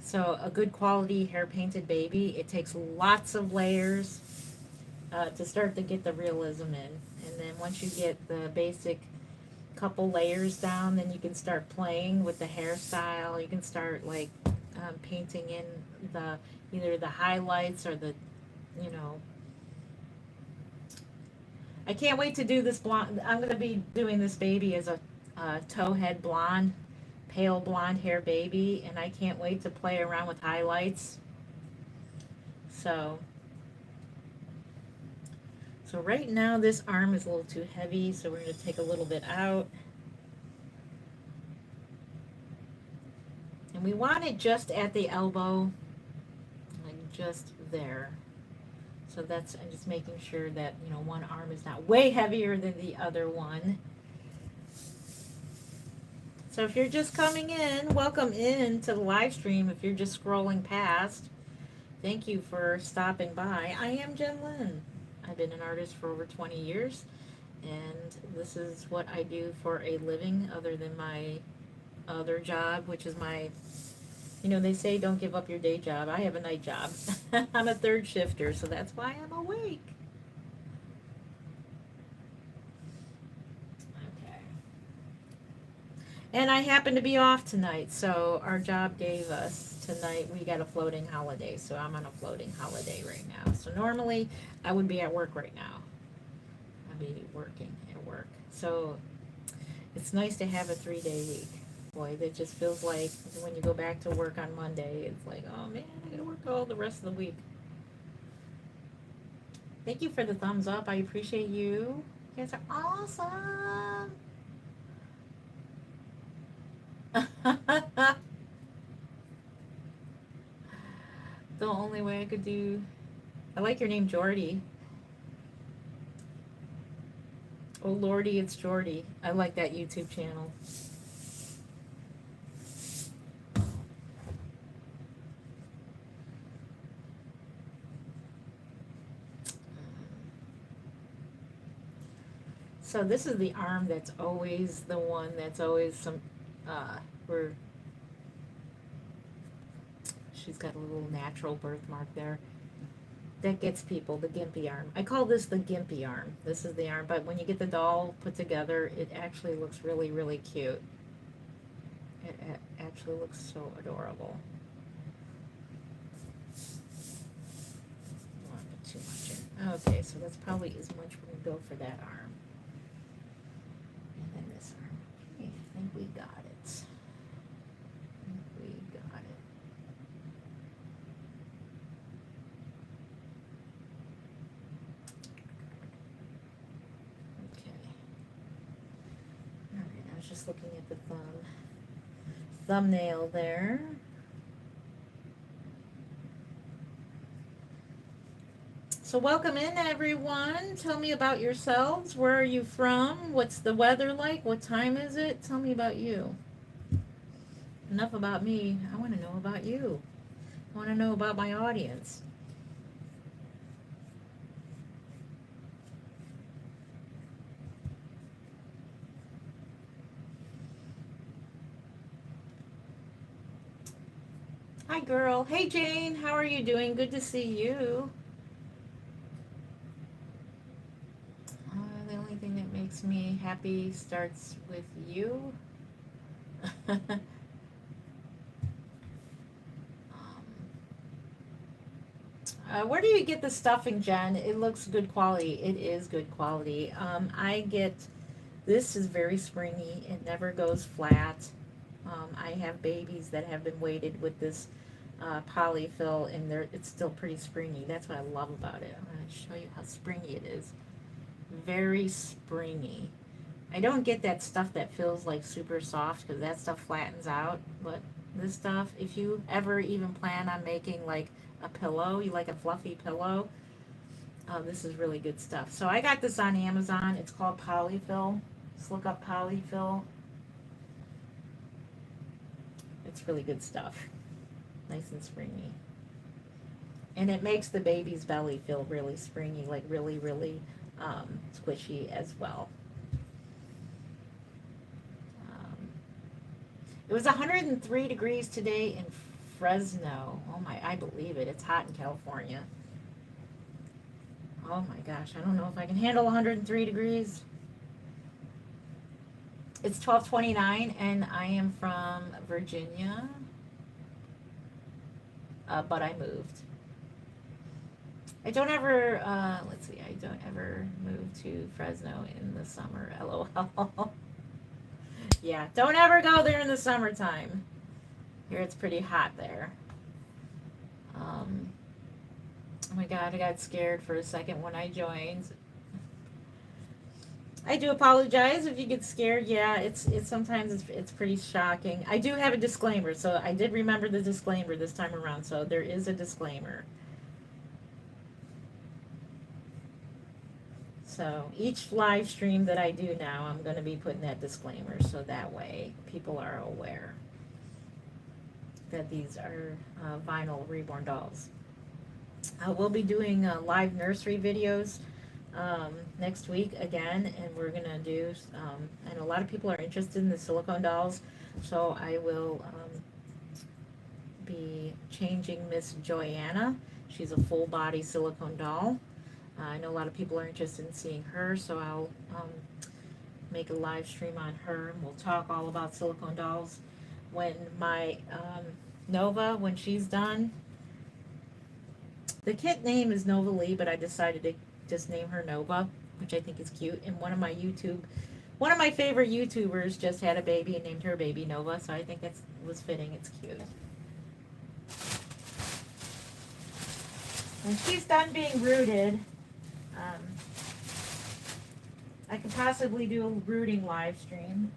So a good quality hair painted baby, it takes lots of layers to start to get the realism in, and then once you get the basic couple layers down, then you can start playing with the hairstyle. You can start like painting in the either the highlights or the, you know, I can't wait to do this blonde. I'm going to be doing this baby as a towhead blonde, pale blonde hair baby, and I can't wait to play around with highlights. So, so right now this arm is a little too heavy, so we're going to take a little bit out. And we want it just at the elbow, like just there. So that's, I'm just making sure that, you know, one arm is not way heavier than the other one. So if you're just coming in, welcome in to the live stream. If you're just scrolling past, thank you for stopping by. I am Jen Lynn. I've been an artist for over 20 years, and this is what I do for a living other than my other job, which is my, you know, they say don't give up your day job. I have a night job. I'm a third shifter, so that's why I'm awake. Okay. And I happen to be off tonight, so our job gave us tonight, we got a floating holiday, so I'm on a floating holiday right now. So normally I would be at work right now. I'd be working at work. So it's nice to have a 3-day week. Boy, that just feels like when you go back to work on Monday, it's like, oh man, I gotta work all the rest of the week. Thank you for the thumbs up. I appreciate you. You guys are awesome. The only way I could do. I like your name, Jordy. Oh, Lordy, it's Jordy. I like that YouTube channel. So this is the arm that's always the one that's always some, where she's got a little natural birthmark there. That gets people, the gimpy arm. I call this the gimpy arm. This is the arm, but when you get the doll put together, it actually looks really, really cute. It actually looks so adorable. I don't want to put too much in. Okay, so that's probably as much we're going to go for that arm. And then this arm. Okay, I think we got it. I think we got it. Okay. Alright, I was just looking at the thumbnail there. So welcome in, everyone. Tell me about yourselves. Where are you from? What's the weather like? What time is it? Tell me about you. Enough about me. I want to know about you. I want to know about my audience. Hi, girl. Hey, Jane. How are you doing? Good to see you. The only thing that makes me happy starts with you. Where do you get the stuffing, Jen? It looks good quality. It is good quality. This is very springy. It never goes flat. I have babies that have been weighted with this polyfill, and it's still pretty springy. That's what I love about it. I'm going to show you how springy it is. Very springy. I don't get that stuff that feels like super soft because that stuff flattens out. But this stuff, if you ever even plan on making like a pillow, you like a fluffy pillow, this is really good stuff. So I got this on Amazon. It's called Polyfill. Just look up Polyfill. It's really good stuff. Nice and springy. And it makes the baby's belly feel really springy, like really, really squishy as well. It was 103 degrees today in Fresno. Oh my, I believe it. It's hot in California. Oh my gosh, I don't know if I can handle 103 degrees. It's 12:29 and I am from Virginia. But I moved. I don't ever, let's see, I don't ever move to Fresno in the summer. LOL. Yeah, don't ever go there in the summertime. Here it's pretty hot there. Oh my god, I got scared for a second when I joined. I do apologize if you get scared. Yeah, it's sometimes it's pretty shocking. I do have a disclaimer, so I did remember the disclaimer this time around. So there is a disclaimer. So each live stream that I do now, I'm going to be putting that disclaimer so that way people are aware that these are vinyl reborn dolls. We'll be doing live nursery videos next week again, and we're going to do, I know a lot of people are interested in the silicone dolls, so I will be changing Miss Joanna. She's a full body silicone doll. I know a lot of people are interested in seeing her, so I'll make a live stream on her, and we'll talk all about silicone dolls. When my Nova, when she's done, the kit name is Nova Lee, but I decided to just name her Nova, which I think is cute. And one of my favorite YouTubers just had a baby and named her baby Nova, so I think that was fitting. It's cute. When she's done being rooted, I could possibly do a rooting live stream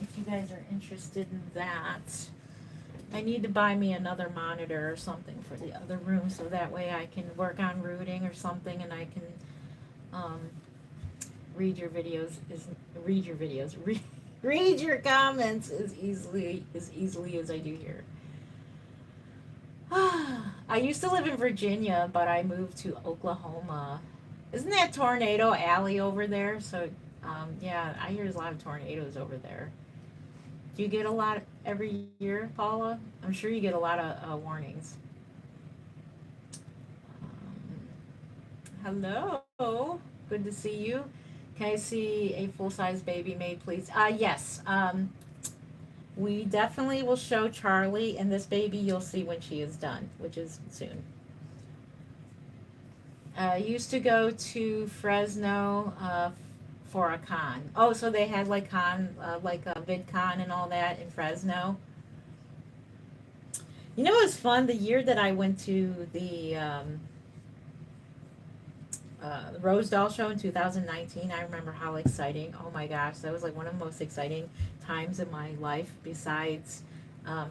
if you guys are interested in that. I need to buy me another monitor or something for the other room so that way I can work on rooting or something, and I can read your comments as easily as I do here. I used to live in Virginia, but I moved to Oklahoma. Isn't that Tornado Alley over there? So, yeah, I hear there's a lot of tornadoes over there. Do you get a lot every year, Paula? I'm sure you get a lot of warnings. Hello. Good to see you. Can I see a full-size baby maid, please? Yes. We definitely will show Charlie, and this baby you'll see when she is done, which is soon. Used to go to Fresno for a con. Oh, so they had like like a VidCon and all that in Fresno. You know, it was fun the year that I went to the Rose Doll Show in 2019. I remember how exciting. Oh my gosh, that was like one of the most exciting times in my life, besides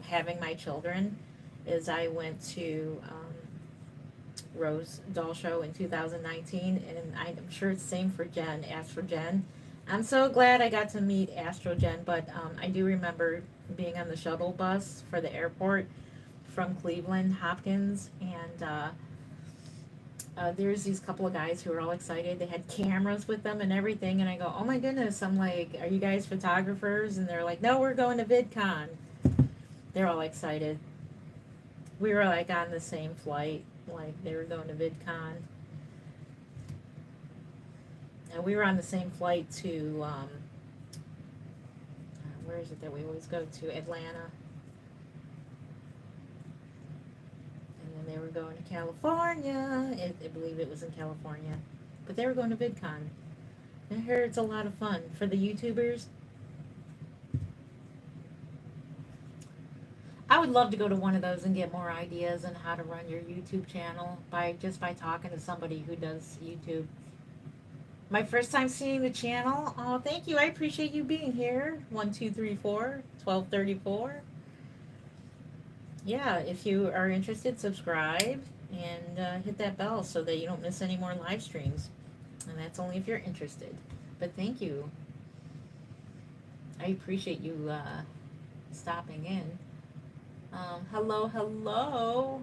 having my children. Is I went to Rose Doll Show in 2019, and I'm sure it's the same for Jen, Astro Jen. I'm so glad I got to meet Astro Jen, but I do remember being on the shuttle bus for the airport from Cleveland Hopkins, and there's these couple of guys who were all excited. They had cameras with them and everything, and I go, "Oh my goodness!" I'm like, "Are you guys photographers?" And they're like, "No, we're going to VidCon." They're all excited. We were like on the same flight, like they were going to VidCon, and we were on the same flight to where is it that we always go to? Atlanta. And then they were going to California. I believe it was in California, but they were going to VidCon. I heard it's a lot of fun for the YouTubers. I would love to go to one of those and get more ideas on how to run your YouTube channel by talking to somebody who does YouTube. My first time seeing the channel. Oh, thank you. I appreciate you being here. 1234 1234. Yeah, if you are interested, subscribe and hit that bell so that you don't miss any more live streams. And that's only if you're interested. But thank you. I appreciate you stopping in. Hello, hello.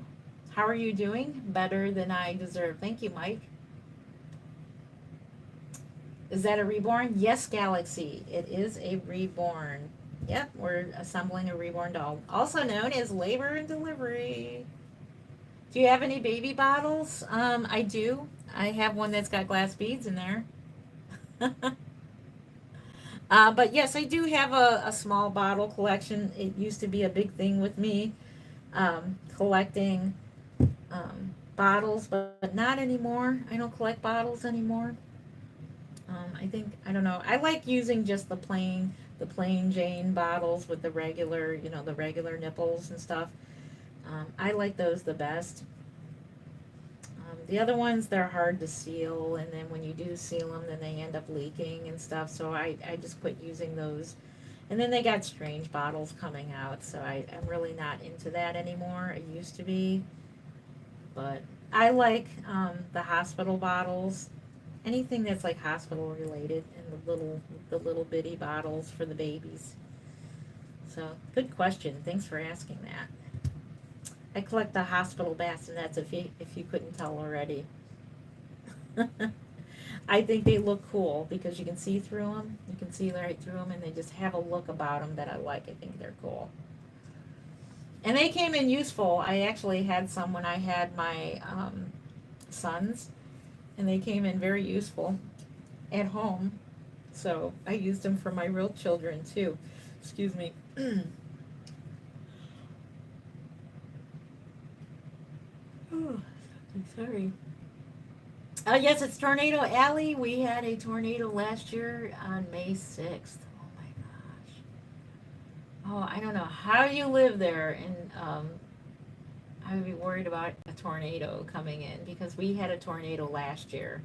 How are you doing? Better than I deserve. Thank you, Mike. Is that a reborn? Yes, Galaxy. It is a reborn. Yep, we're assembling a reborn doll, also known as labor and delivery. Do you have any baby bottles? I do. I have one that's got glass beads in there. But yes, I do have a small bottle collection. It used to be a big thing with me, collecting bottles, but not anymore. I don't collect bottles anymore. I think I don't know. I like using just the plain Jane bottles with the regular, the regular nipples and stuff. I like those the best. The other ones, they're hard to seal, and then when you do seal them, then they end up leaking and stuff. So I just quit using those. And then they got strange bottles coming out, so I'm really not into that anymore. I used to be, but I like the hospital bottles, anything that's like hospital related, and the little bitty bottles for the babies. So good question. Thanks for asking that. I collect the hospital baths, and that's if you couldn't tell already. I think they look cool because you can see through them. You can see right through them, and they just have a look about them that I like. I think they're cool. And they came in useful. I actually had some when I had my sons, and they came in very useful at home. So I used them for my real children too. Excuse me. Oh, sorry. Yes, it's Tornado Alley. We had a tornado last year on May 6th. Oh my gosh. Oh, I don't know how you live there, and I would be worried about a tornado coming in because we had a tornado last year,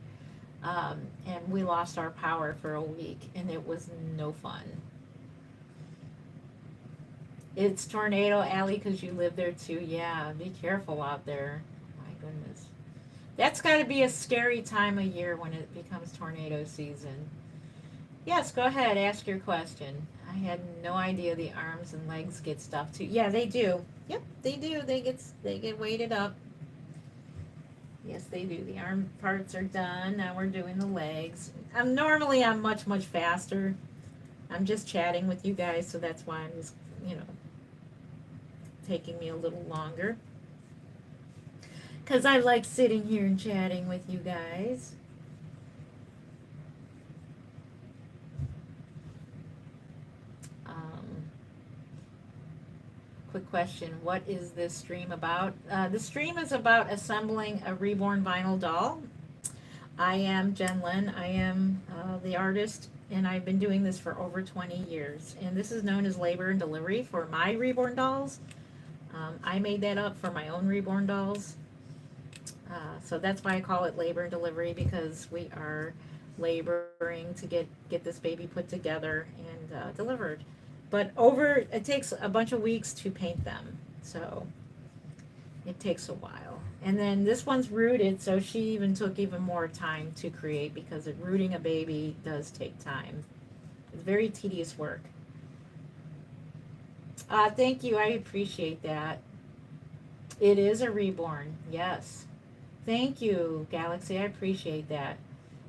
and we lost our power for a week, and it was no fun. It's Tornado Alley because you live there too. Yeah, be careful out there. My goodness. That's got to be a scary time of year when it becomes tornado season. Yes, go ahead, ask your question. I had no idea the arms and legs get stuffed too. Yeah, they do. Yep, they do. They get weighted up. Yes, they do. The arm parts are done. Now we're doing the legs. I'm much faster. I'm just chatting with you guys, so that's why I'm just, taking me a little longer. Because I like sitting here and chatting with you guys. Um, quick question. What is this stream about? The stream is about assembling a reborn vinyl doll. I am Jen Lynn. I am the artist, and I've been doing this for over 20 years. And this is known as labor and delivery for my reborn dolls. I made that up for my own reborn dolls. So that's why I call it labor and delivery, because we are laboring to get this baby put together and delivered. But it takes a bunch of weeks to paint them, so it takes a while. And then this one's rooted, so she even took even more time to create, because rooting a baby does take time. It's very tedious work. Thank you, I appreciate that. It is a reborn, yes. Thank you, Galaxy. I appreciate that.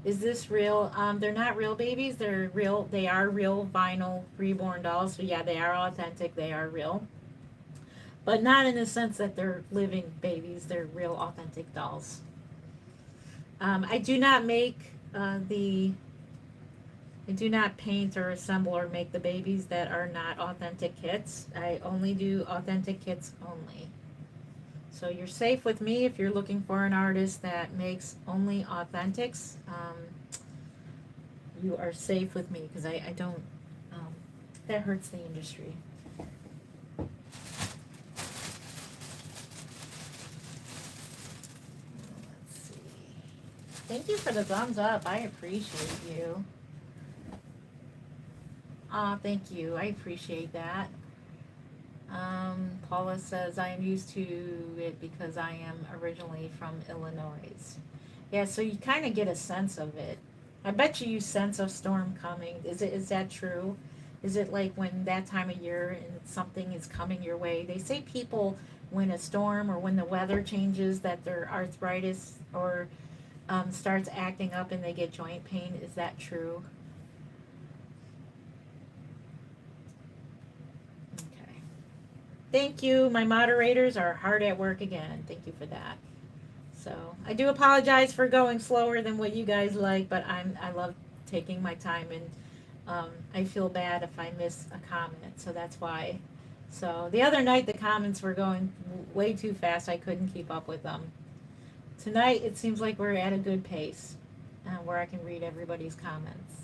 Is this real? They're not real babies. They're real. They are real vinyl reborn dolls. So yeah, they are authentic. They are real, but not in the sense that they're living babies. They're real, authentic dolls. I do not make the. I do not paint or assemble or make the babies that are not authentic kits. I only do authentic kits only. So you're safe with me if you're looking for an artist that makes only authentics. You are safe with me, because I don't, that hurts the industry. Let's see. Thank you for the thumbs up. I appreciate you. Thank you. I appreciate that. Paula says, I am used to it because I am originally from Illinois. Yeah, so you kind of get a sense of it. I bet you sense a storm coming. Is that true? Is it like when that time of year and something is coming your way? They say people, when a storm or when the weather changes, that their arthritis or starts acting up and they get joint pain. Is that true? Thank you. My moderators are hard at work again. Thank you for that. So I do apologize for going slower than what you guys like, but I love taking my time, and I feel bad if I miss a comment. So that's why. So the other night the comments were going way too fast. I couldn't keep up with them. Tonight it seems like we're at a good pace where I can read everybody's comments.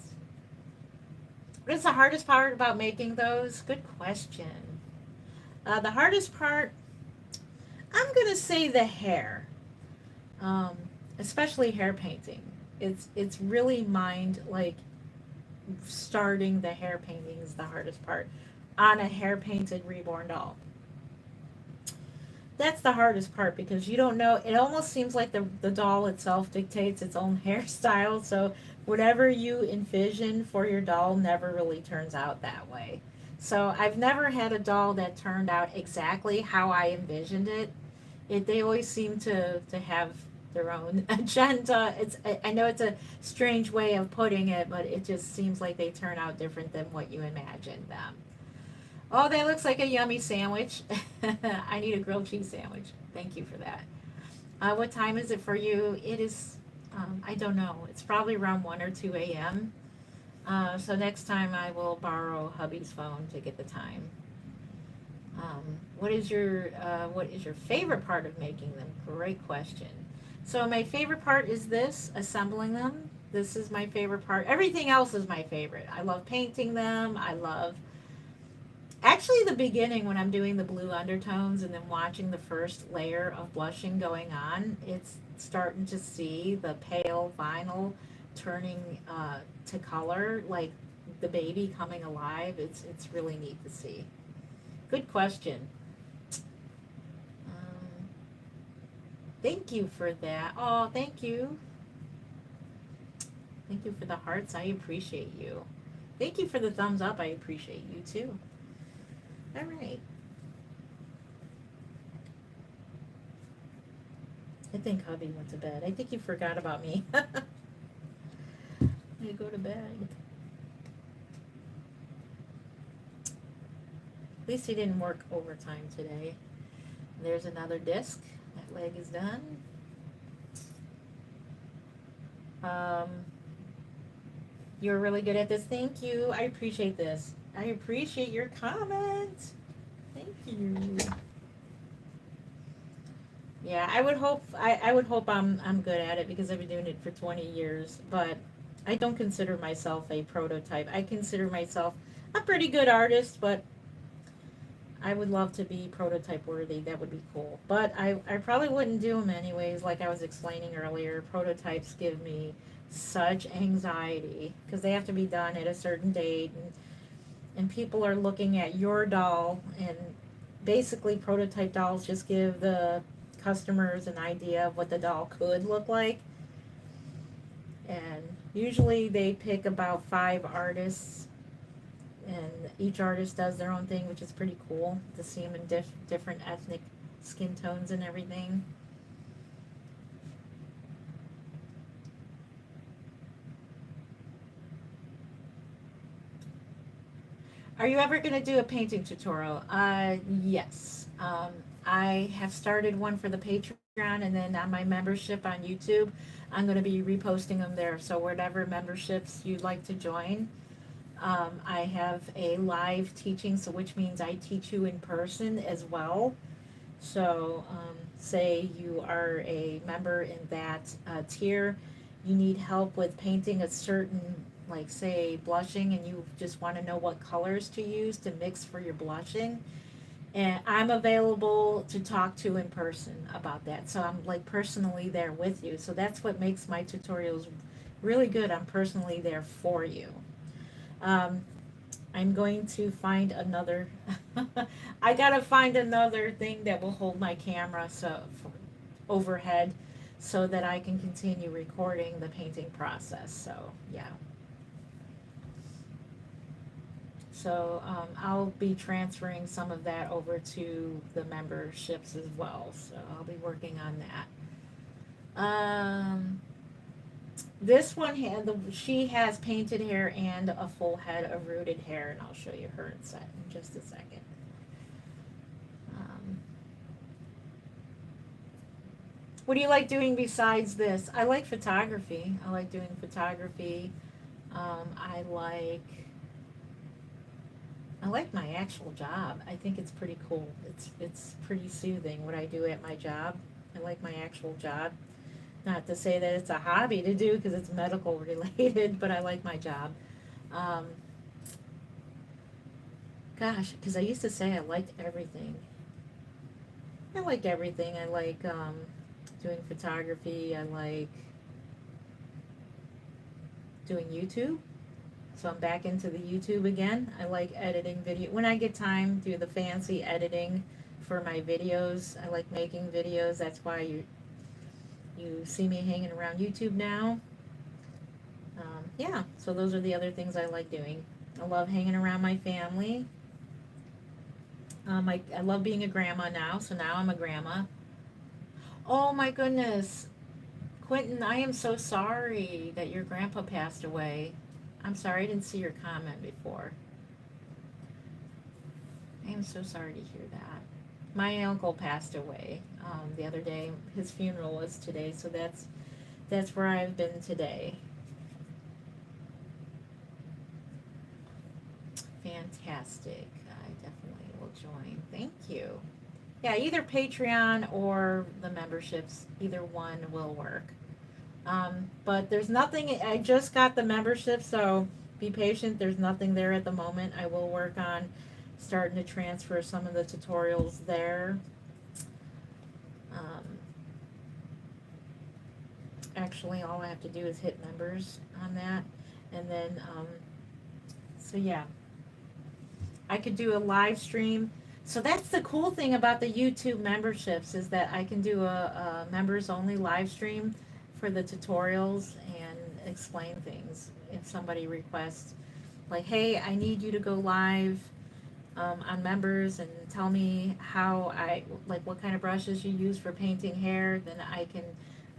What is the hardest part about making those? Good question. The hardest part, I'm gonna say the hair, um, especially hair painting. It's really mind, like, starting the hair painting is the hardest part on a hair painted reborn doll. That's the hardest part, because you don't know. It almost seems like the doll itself dictates its own hairstyle. So whatever you envision for your doll never really turns out that way. So I've never had a doll that turned out exactly how I envisioned it. They always seem to have their own agenda. I know it's a strange way of putting it, but it just seems like they turn out different than what you imagined them. Oh, that looks like a yummy sandwich. I need a grilled cheese sandwich. Thank you for that. What time is it for you? It is, I don't know. It's probably around 1 or 2 a.m. So next time I will borrow hubby's phone to get the time. What is your favorite part of making them? Great question. So my favorite part is this, assembling them. This is my favorite part. Everything else is my favorite. I love painting them. I love actually the beginning when I'm doing the blue undertones and then watching the first layer of blushing going on. It's starting to see the pale vinyl turning to color, like the baby coming alive. It's really neat to see. Good question. Thank you for that. Oh, thank you. Thank you for the hearts. I appreciate you. Thank you for the thumbs up. I appreciate you too. All right. I think hubby went to bed. I think you forgot about me. I go to bed. At least he didn't work overtime today. There's another disc. That leg is done. You're really good at this. Thank you. I appreciate this. I appreciate your comment. Thank you. Yeah, I would hope I'm good at it because I've been doing it for 20 years, but I don't consider myself a prototype. I consider myself a pretty good artist, but I would love to be prototype worthy. That would be cool. But I probably wouldn't do them anyways, like I was explaining earlier. Prototypes give me such anxiety because they have to be done at a certain date, and people are looking at your doll, and basically prototype dolls just give the customers an idea of what the doll could look like. And usually they pick about 5 artists, and each artist does their own thing, which is pretty cool to see them in different ethnic skin tones and everything. Are you ever going to do a painting tutorial? Yes. I have started one for the Patreon, and then on my membership on YouTube, I'm going to be reposting them there. So whatever memberships you'd like to join, I have a live teaching, so which means I teach you in person as well. So, say you are a member in that tier, you need help with painting a certain, like say blushing, and you just want to know what colors to use to mix for your blushing. And I'm available to talk to in person about that. So I'm like personally there with you. So that's what makes my tutorials really good. I'm personally there for you. Um, I'm going to find another. I gotta find another thing that will hold my camera overhead, so that I can continue recording the painting process. So yeah. So I'll be transferring some of that over to the memberships as well. So I'll be working on that. This one she has painted hair and a full head of rooted hair, and I'll show you her in just a second. Um, what do you like doing besides this? I like photography. I like doing photography. I like my actual job. I think it's pretty cool. It's pretty soothing what I do at my job. I like my actual job. Not to say that it's a hobby to do because it's medical related, but I like my job. Um, Gosh, because I used to say I liked everything. I like everything. I like doing photography. I like doing YouTube. So I'm back into the YouTube again. I like editing video. When I get time, do the fancy editing for my videos. I like making videos. That's why you see me hanging around YouTube now. Yeah, so those are the other things I like doing. I love hanging around my family. I love being a grandma now, so now I'm a grandma. Oh my goodness. Quentin, I am so sorry that your grandpa passed away. I'm sorry, I didn't see your comment before. I am so sorry to hear that. My uncle passed away the other day. His funeral was today, so that's where I've been today. Fantastic. I definitely will join. Thank you. Yeah, either Patreon or the memberships, either one will work. But there's nothing, I just got the membership, so be patient. There's nothing there at the moment. I will work on starting to transfer some of the tutorials there. Um, Actually, all I have to do is hit members on that. And then, so yeah, I could do a live stream. So that's the cool thing about the YouTube memberships, is that I can do a members only live stream for the tutorials and explain things if somebody requests, like, hey, I need you to go live on members and tell me how like what kind of brushes you use for painting hair, then I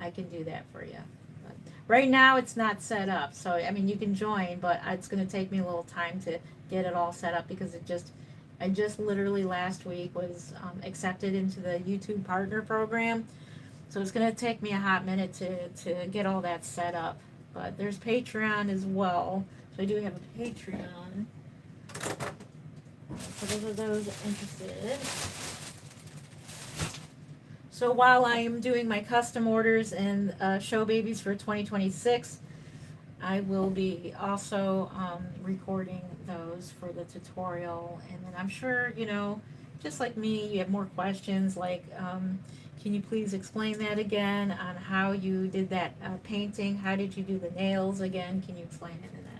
can do that for you. But right now it's not set up, so I mean you can join, but it's going to take me a little time to get it all set up because I just literally last week was accepted into the YouTube partner program, so it's going to take me a hot minute to get all that set up. But there's Patreon as well, so I do have a Patreon. For those of those interested. So while I am doing my custom orders and show babies for 2026, I will be also recording those for the tutorial. And then I'm sure, you know, just like me, you have more questions like, can you please explain that again on how you did that painting? How did you do the nails again? Can you explain it? And then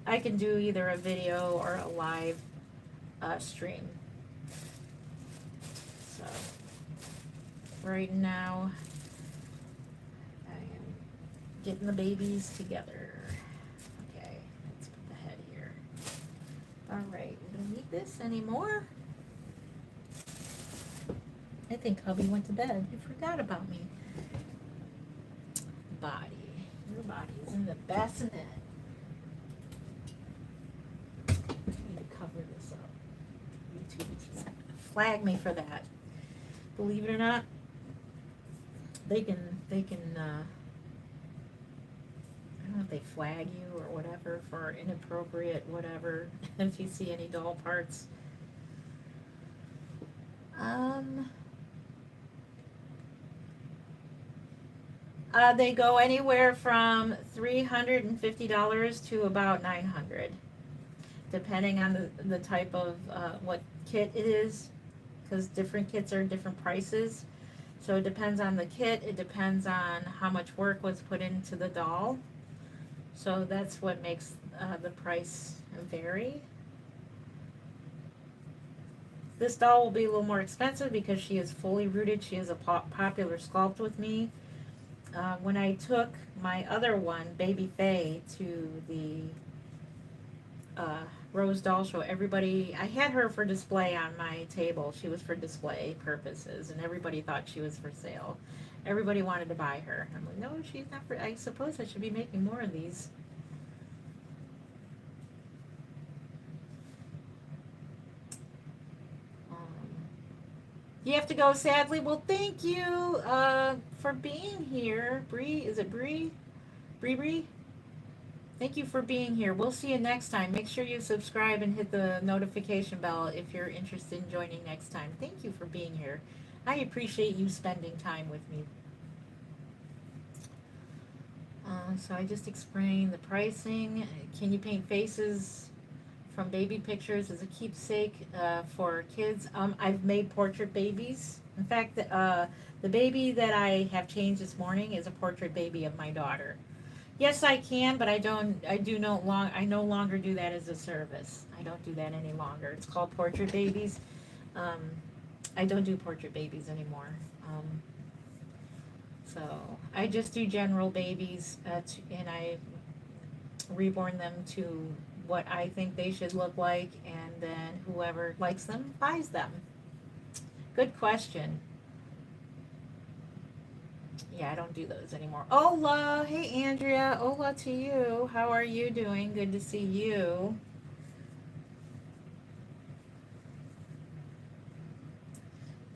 I can do either a video or a live stream. So right now I am getting the babies together. Okay, let's put the head here. All right, we don't need this anymore. I think hubby went to bed. He forgot about me. Body. Your body is in the bassinet. I need to cover this up. YouTube flag me for that. Believe it or not, they can I don't know if they flag you or whatever for inappropriate whatever if you see any doll parts. They go anywhere from $350 to about $900, depending on the type of what kit it is, because different kits are different prices. So it depends on the kit. It depends on how much work was put into the doll. So that's what makes the price vary. This doll will be a little more expensive because she is fully rooted. She is a popular sculpt with me. When I took my other one, Baby Faye, to the Rose Doll Show, I had her for display on my table. She was for display purposes, and everybody thought she was for sale. Everybody wanted to buy her. I'm like, no, she's not for, I suppose I should be making more of these. You have to go, sadly. Well, thank you for being here. Bree, is it Bree? Bree? Thank you for being here. We'll see you next time. Make sure you subscribe and hit the notification bell if you're interested in joining next time. Thank you for being here. I appreciate you spending time with me. So I just explained the pricing. Can you paint faces from baby pictures as a keepsake for kids? I've made portrait babies. In fact, the baby that I have changed this morning is a portrait baby of my daughter. Yes, I can, but I no longer do that as a service. I don't do that any longer. It's called portrait babies. I don't do portrait babies anymore. So I just do general babies, and I reborn them to what I think they should look like, and then whoever likes them buys them. Good question. Yeah, I don't do those anymore. Hola, hey Andrea, hola to you. How are you doing? Good to see you.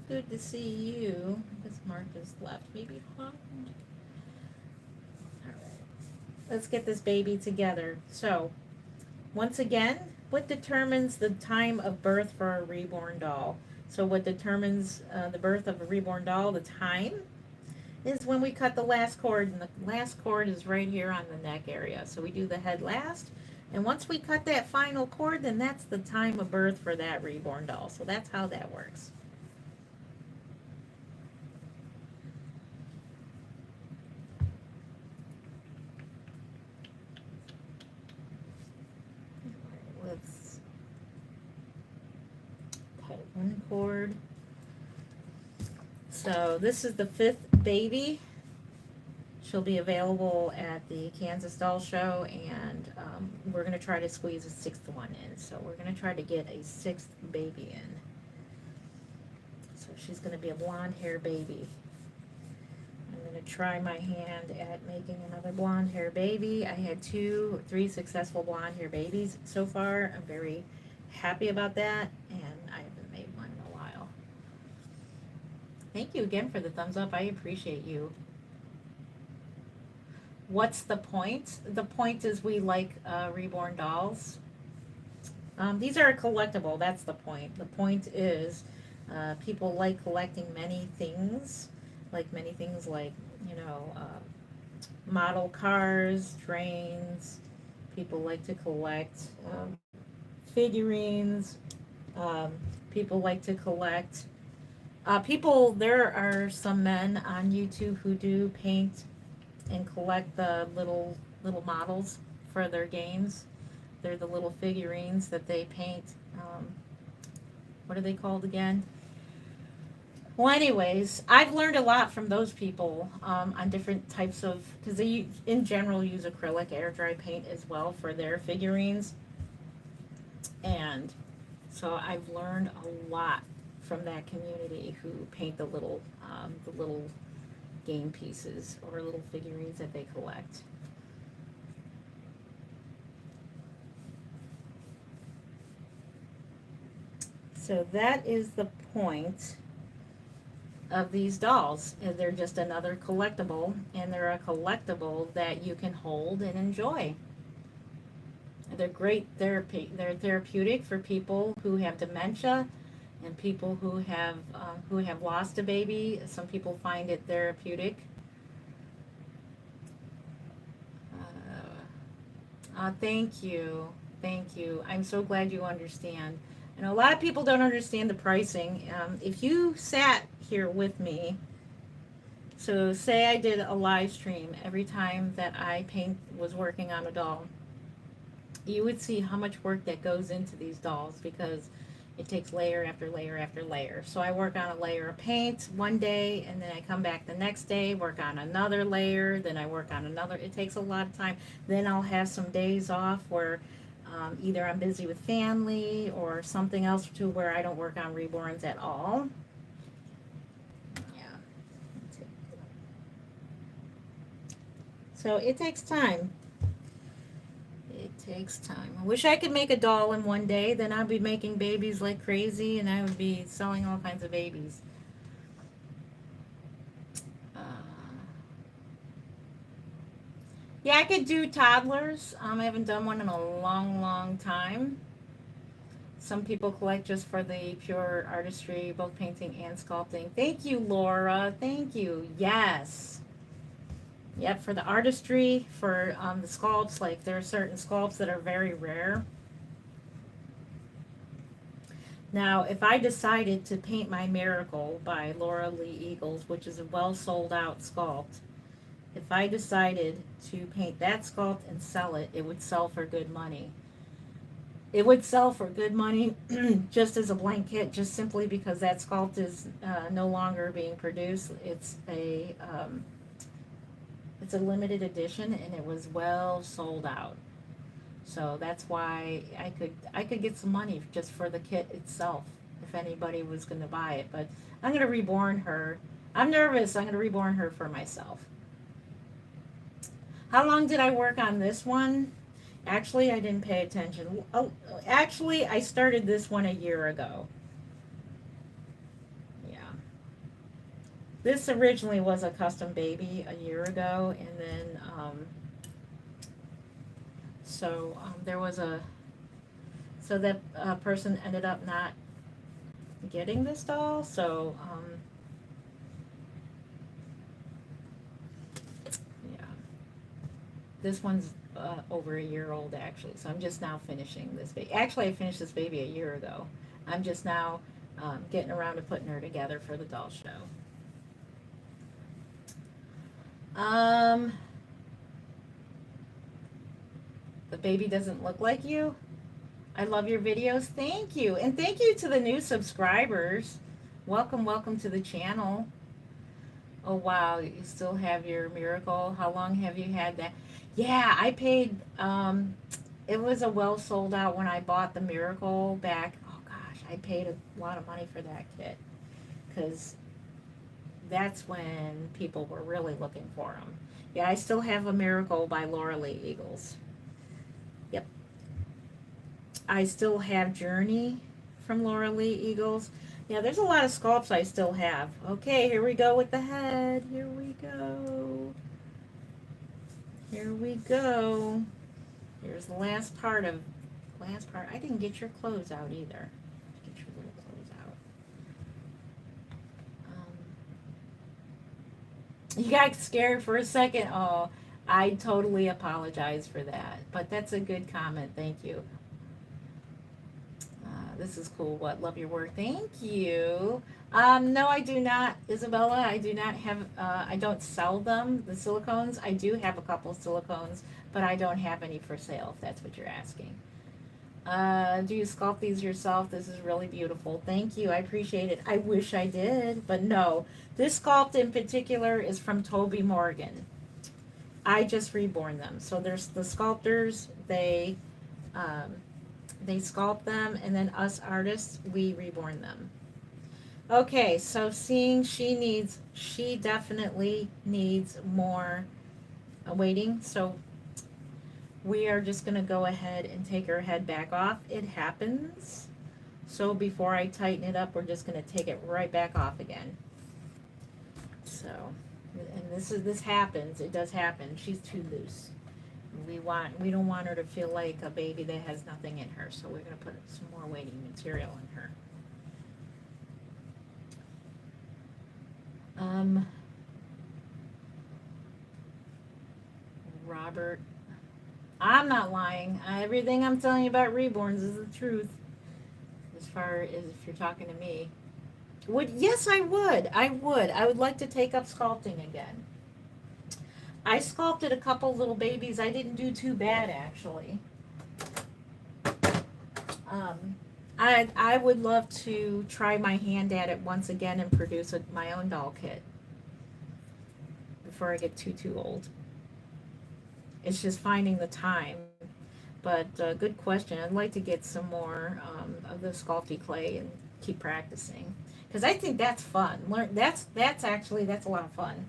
Good to see you. This Mark is left. Maybe hot. All right. Let's get this baby together. So, once again, what determines the time of birth for a reborn doll? So what determines the birth of a reborn doll, the time, is when we cut the last cord, and the last cord is right here on the neck area. So we do the head last, and once we cut that final cord, then that's the time of birth for that reborn doll. So that's how that works. Let's cut one cord. So this is the 5th baby. She'll be available at the Kansas Doll Show, and we're going to try to squeeze a 6th one in. So we're going to try to get a 6th baby in. So she's going to be a blonde hair baby. I'm going to try my hand at making another blonde hair baby. I had 2 or 3 successful blonde hair babies so far. I'm very happy about that, and I haven't made one in a while. Thank you again for the thumbs up. I appreciate you. What's the point? The point is we like reborn dolls. These are collectible. That's the point. The point is, people like collecting many things like, you know, model cars, trains. People like to collect figurines. Um, People like to collect. There are some men on YouTube who do paint and collect the little models for their games. They're the little figurines that they paint. Um, what are they called again? Well, anyways, I've learned a lot from those people on different types of, because they in general use acrylic air dry paint as well for their figurines, and so I've learned a lot from that community who paint the little game pieces or little figurines that they collect. So that is the point of these dolls. And they're just another collectible, and they're a collectible that you can hold and enjoy. They're great therapy. They're therapeutic for people who have dementia and people who have lost a baby. Some people find it therapeutic. Thank you, thank you. I'm so glad you understand. And a lot of people don't understand the pricing. If you sat here with me, so say I did a live stream every time that I was working on a doll, you would see how much work that goes into these dolls because it takes layer after layer after layer. So I work on a layer of paint one day, and then I come back the next day, work on another layer, then I work on another. It takes a lot of time. Then I'll have some days off where either I'm busy with family or something else to where I don't work on reborns at all. Yeah. So it takes time. It takes time. I wish I could make a doll in one day. Then I'd be making babies like crazy, and I would be selling all kinds of babies. Uh, yeah, I could do toddlers. I haven't done one in a long, long time. Some people collect just for the pure artistry, both painting and sculpting. Thank you, Laura. Thank you. Yes. Yep, for the artistry, for the sculpts, like there are certain sculpts that are very rare. Now, if I decided to paint my Miracle by Laura Lee Eagles, which is a well sold out sculpt, if I decided to paint that sculpt and sell it, it would sell for good money. It would sell for good money just as a blank kit, just simply because that sculpt is no longer being produced. It's a limited edition, and it was well sold out. So that's why I could get some money just for the kit itself if anybody was going to buy it. But I'm going to reborn her. I'm nervous. I'm going to reborn her for myself. How long did I work on this one? Actually, I didn't pay attention. Oh, actually, I started this one a year ago. Yeah. This originally was a custom baby a year ago, and then there was so that person ended up not getting this doll. So yeah, this one's over a year old actually. So I'm just now finishing this baby. Actually, I finished this baby a year ago. I'm just now getting around to putting her together for the doll show. Um, the baby doesn't look like you. I love your videos. Thank you. And thank you to the new subscribers. Welcome, welcome to the channel. Oh, wow. You still have your Miracle. How long have you had that? Yeah, I paid, it was a well sold out when I bought the Miracle back. Oh, gosh, I paid a lot of money for that kit because that's when people were really looking for them. Yeah, I still have a Miracle by Laura Lee Eagles. Yep. I still have Journey from Laura Lee Eagles. Yeah, there's a lot of sculpts I still have. Okay, here we go with the head. Here we go. Here we go. Here's the last part of last part. I didn't get your clothes out either. Get your little clothes out. You got scared for a second. Oh, I totally apologize for that. But that's a good comment. Thank you. This is cool. What? Love your work. Thank you. No, I do not, Isabella. I do not have, I don't sell them, the silicones. I do have a couple silicones, but I don't have any for sale, if that's what you're asking. Do you sculpt these yourself? This is really beautiful. Thank you. I appreciate it. I wish I did, but no. This sculpt in particular is from Toby Morgan. I just reborn them. So there's the sculptors, um, they sculpt them, and then us artists, we reborn them. Okay, so seeing she definitely needs more weighting. So we are just going to go ahead and take her head back off. It happens. So before I tighten it up, we're just going to take it right back off again. So, and this happens. It does happen. She's too loose. We don't want her to feel like a baby that has nothing in her. So we're going to put some more weighting material in her. Robert, I'm not lying. Everything I'm telling you about reborns is the truth. As far as if you're talking to me. Yes, I would. I would like to take up sculpting again. I sculpted a couple little babies. I didn't do too bad actually. I would love to try my hand at it once again and produce my own doll kit before I get too old. It's just finding the time. But good question. I'd like to get some more of the sculpty clay and keep practicing because I think that's fun. That's a lot of fun.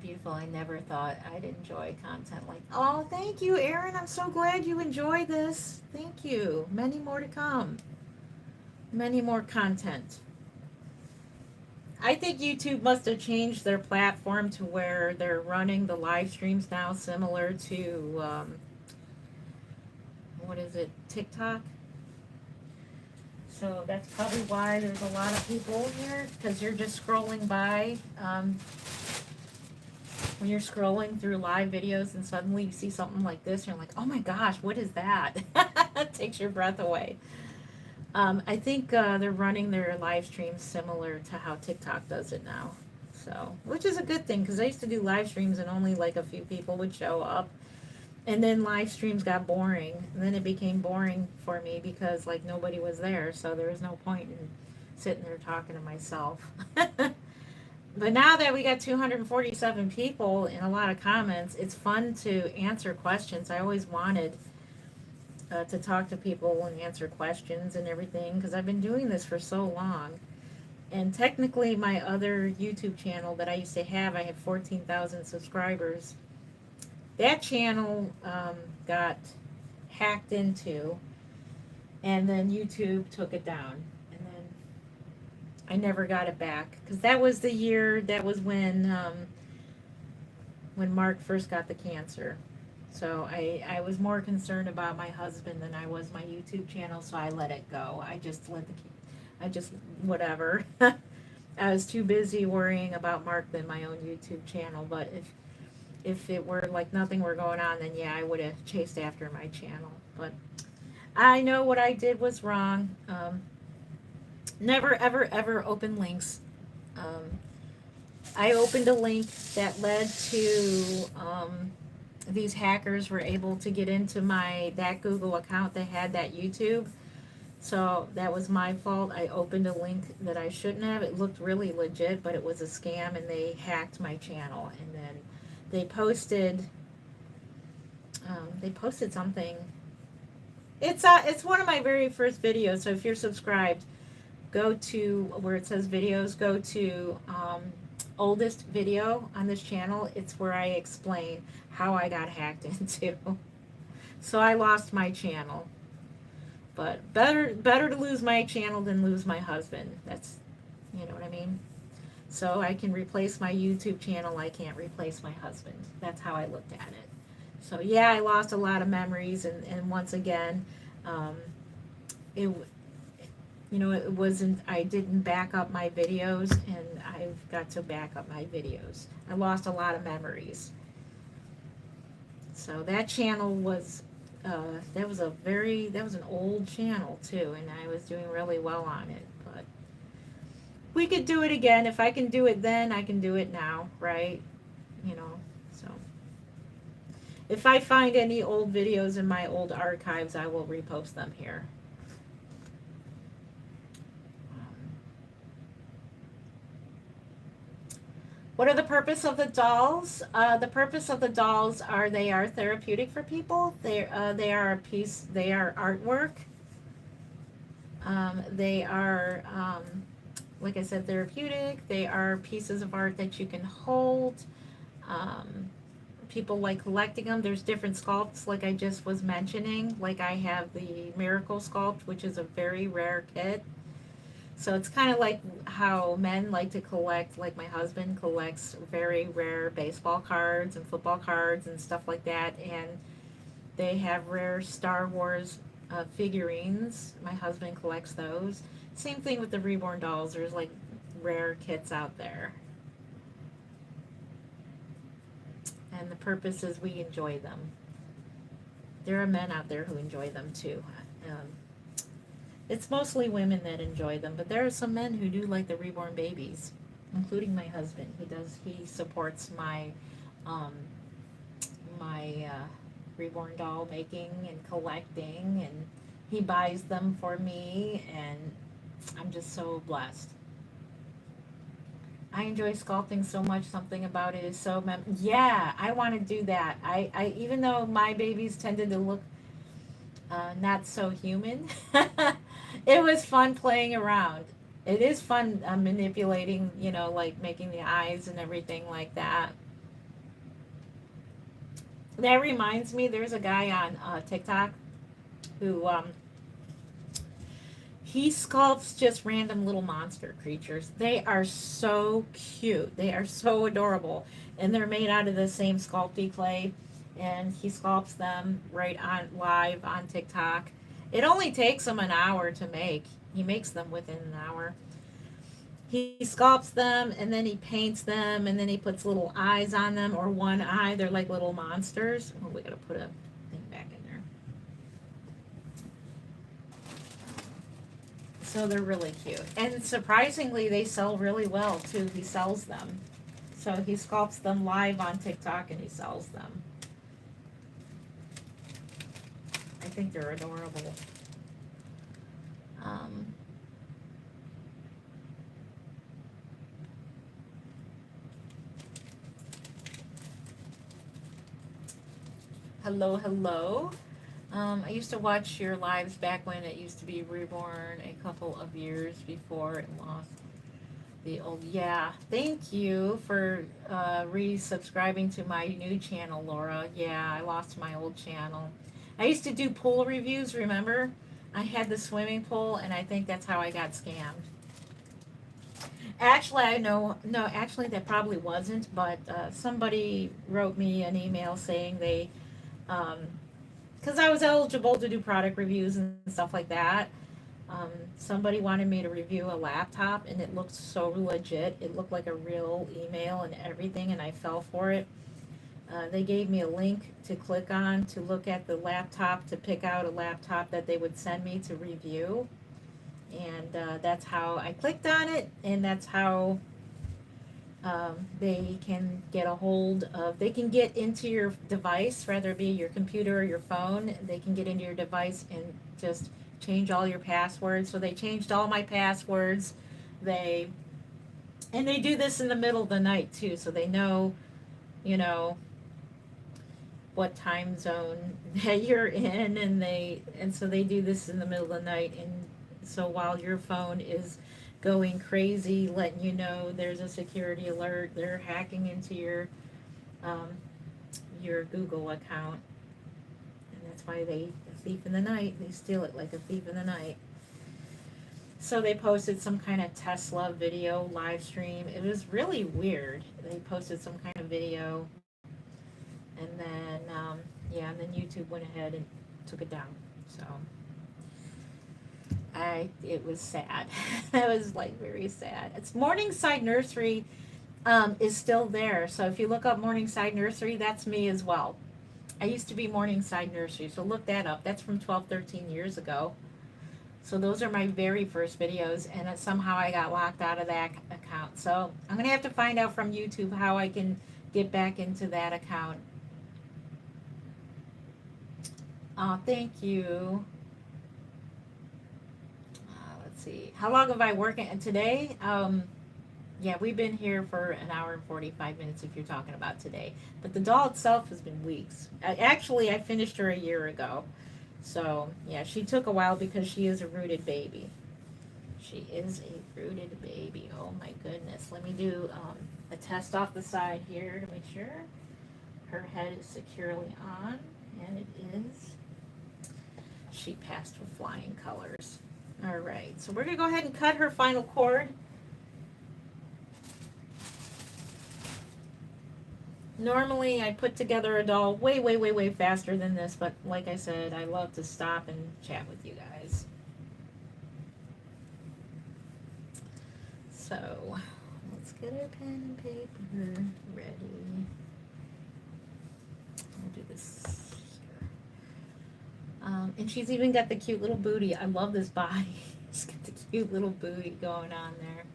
Beautiful. I never thought I'd enjoy content like. Oh, thank you, Erin. I'm so glad you enjoy this. Thank you. Many more to come. Many more content. I think YouTube must have changed their platform to where they're running the live streams now similar to, what is it, TikTok? So that's probably why there's a lot of people here, because you're just scrolling by. When you're scrolling through live videos and suddenly you see something like this, you're like, oh my gosh, what is that? It takes your breath away. I think they're running their live streams similar to how TikTok does it now. So, which is a good thing because I used to do live streams and only like a few people would show up. And then live streams got boring. And then it became boring for me because like nobody was there. So there was no point in sitting there talking to myself. But now that we got 247 people and a lot of comments, it's fun to answer questions. I always wanted to talk to people and answer questions and everything because I've been doing this for so long. And technically, my other YouTube channel that I used to have, I had 14,000 subscribers. That channel got hacked into, and then YouTube took it down. And then I never got it back because that was the year, that was when Mark first got the cancer. So I was more concerned about my husband than I was my YouTube channel, so I let it go. I just, whatever. I was too busy worrying about Mark than my own YouTube channel, but if it were like nothing were going on, then yeah, I would have chased after my channel. But I know what I did was wrong. Never, ever, ever open links. I opened a link that led to these hackers were able to get into that Google account that had that YouTube. So that was my fault. I opened a link that I shouldn't have. It looked really legit, but it was a scam, and they hacked my channel. And then they posted something. It's one of my very first videos. So if you're subscribed, go to where it says videos. Go to oldest video on this channel. It's where I explain how I got hacked into. So I lost my channel. But better to lose my channel than lose my husband. That's, you know what I mean? So I can replace my YouTube channel. I can't replace my husband. That's how I looked at it. So yeah, I lost a lot of memories, and once again, um, it it wasn't. I didn't back up my videos, and I've got to back up my videos. I lost a lot of memories. So that channel was. That was an old channel too, and I was doing really well on it. But we could do it again. If I can do it then, I can do it now, right? You know, so if I find any old videos in my old archives, I will repost them here. What are the purpose of the dolls? The purpose of the dolls are they are therapeutic for people. They are a piece. They are artwork. They are like I said, therapeutic. They are pieces of art that you can hold. Um, People like collecting them. There's different sculpts, like I just was mentioning. Like I have the Miracle sculpt, which is a very rare kit. So it's kind of like how men like to collect, like my husband collects very rare baseball cards and football cards and stuff like that. And they have rare Star Wars figurines. My husband collects those. Same thing with the reborn dolls. There's like rare kits out there. And the purpose is we enjoy them. There are men out there who enjoy them too. Um, it's mostly women that enjoy them, but there are some men who do like the reborn babies, including my husband. He supports um, my reborn doll making and collecting, and he buys them for me, and I'm just so blessed. I enjoy sculpting so much. Something about it is so yeah. I want to do that. I even though my babies tended to look not so human, it was fun playing around. It is fun manipulating, like making the eyes and everything like that. That reminds me, there's a guy on TikTok who he sculpts just random little monster creatures. They are so cute. They are so adorable. And they're made out of the same sculpty clay. And he sculpts them right on live on TikTok. It only takes him an hour to make. He makes them within an hour. He sculpts them and then he paints them and then he puts little eyes on them or one eye. They're like little monsters. Oh, we gotta put a thing back in there. So they're really cute. And surprisingly, they sell really well too. He sells them. So he sculpts them live on TikTok and he sells them. I think they're adorable. Um, hello, hello. I used to watch your lives back when it used to be Reborn a couple of years before it lost the old. Yeah, thank you for resubscribing to my new channel, Laura. Yeah, I lost my old channel. I used to do pool reviews, remember? I had the swimming pool, and I think that's how I got scammed. Actually, I know, no, actually, that probably wasn't, but somebody wrote me an email saying um, because I was eligible to do product reviews and stuff like that. Somebody wanted me to review a laptop, and it looked so legit. It looked like a real email and everything, and I fell for it. They gave me a link to click on to look at the laptop to pick out a laptop that they would send me to review. And that's how I clicked on it, and that's how they can get a hold of, they can get into your device, whether it be your computer or your phone. They can get into your device and just change all your passwords. So they changed all my passwords. They and they do this in the middle of the night too, so they know, you know, what time zone that you're in, and so they do this in the middle of the night, and so while your phone is going crazy, letting you know there's a security alert, they're hacking into um, your Google account, and that's why they a thief in the night. They steal it like a thief in the night. So they posted some kind of Tesla video live stream. It was really weird. They posted some kind of video, and then yeah, and then YouTube went ahead and took it down. So it was sad. It was like very sad. It's Morningside Nursery is still there. So if you look up Morningside Nursery, that's me as well. I used to be Morningside Nursery, so look that up. That's from 12, 13 years ago. So those are my very first videos, and somehow I got locked out of that account. So I'm going to have to find out from YouTube how I can get back into that account. Thank you. Let's see. How long have I working today? Yeah, we've been here for an hour and 45 minutes if you're talking about today. But the doll itself has been weeks. Actually, I finished her a year ago. So, yeah, she took a while because she is a rooted baby. She is a rooted baby. Oh, my goodness. Let me do a test off the side here to make sure her head is securely on. And it is. She passed with flying colors. All right, so we're going to go ahead and cut her final cord. Normally, I put together a doll way, way, way, way faster than this, but like I said, I love to stop and chat with you guys. So, let's get our pen and paper ready. I'll do this here. And she's even got the cute little booty. I love this body. She's got the cute little booty going on there.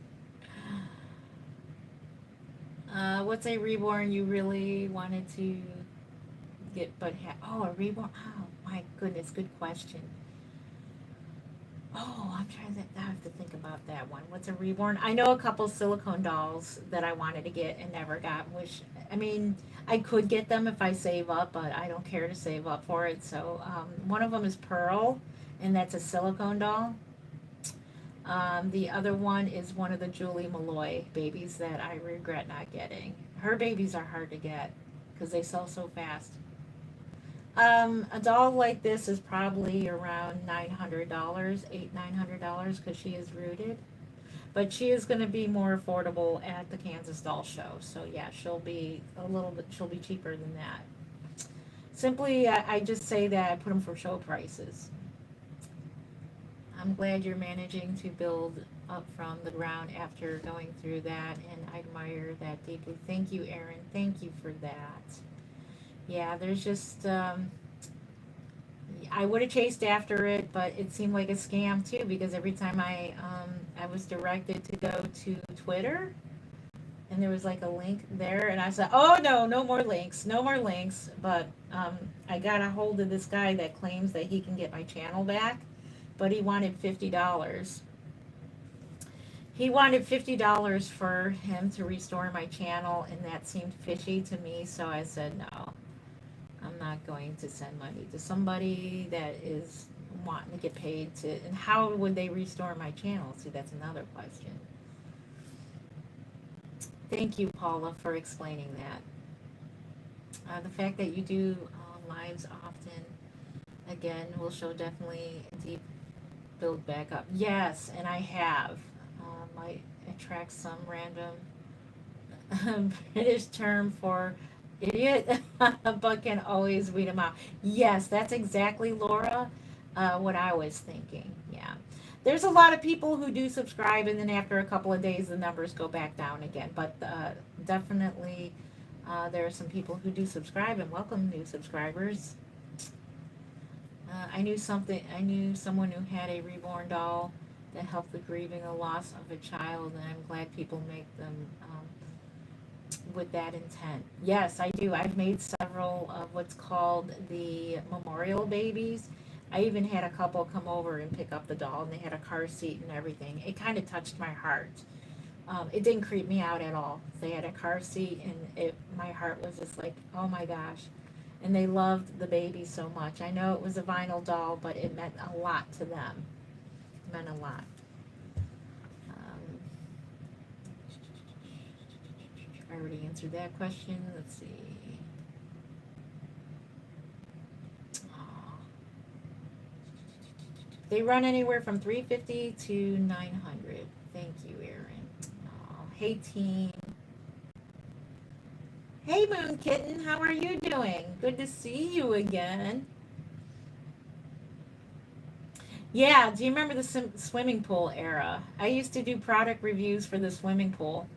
What's a reborn you really wanted to get, but a reborn? Oh my goodness, good question. Oh, I'm trying to. I have to think about that one. What's a reborn? I know a couple silicone dolls that I wanted to get and never got. Which I mean, I could get them if I save up, but I don't care to save up for it. So one of them is Pearl, and that's a silicone doll. The other one is one of the Julie Malloy babies that I regret not getting. Her babies are hard to get because they sell so fast. A doll like this is probably around $900, $900 because she is rooted. But she is going to be more affordable at the Kansas Doll Show. So yeah, she'll be she'll be cheaper than that. Simply, I just say that I put them for show prices. I'm glad you're managing to build up from the ground after going through that, and I admire that deeply. Thank you, Erin. Thank you for that. Yeah, there's just, I would have chased after it, but it seemed like a scam too, because every time I was directed to go to Twitter, and there was like a link there, and I said, oh no, no more links, no more links. But I got a hold of this guy that claims that he can get my channel back, but he wanted $50. He wanted $50 for him to restore my channel, and that seemed fishy to me, so I said no. I'm not going to send money to somebody that is wanting to get paid to, and how would they restore my channel? See, that's another question. Thank you, Paula, for explaining that. The fact that you do lives often, again, will show definitely deep build back up. Yes, and I have. I attract some random British term for idiot, but can always weed them out. Yes, that's exactly, Laura, what I was thinking. Yeah. There's a lot of people who do subscribe, and then after a couple of days, the numbers go back down again. But definitely, there are some people who do subscribe, and welcome new subscribers. I knew someone who had a reborn doll that helped with grieving the loss of a child, and I'm glad people make them with that intent. Yes, I do. I've made several of what's called the memorial babies. I even had a couple come over and pick up the doll, and they had a car seat and everything. It kind of touched my heart. It didn't creep me out at all. They had a car seat, and my heart was just like, oh my gosh. And they loved the baby so much. I know it was a vinyl doll, but it meant a lot to them. It meant a lot. I already answered that question. Let's see. They run anywhere from 350 to 900. Thank you, Erin. Oh, hey, team. Hey, Moon Kitten. How are you doing? Good to see you again. Yeah, do you remember the swimming pool era? I used to do product reviews for the swimming pool.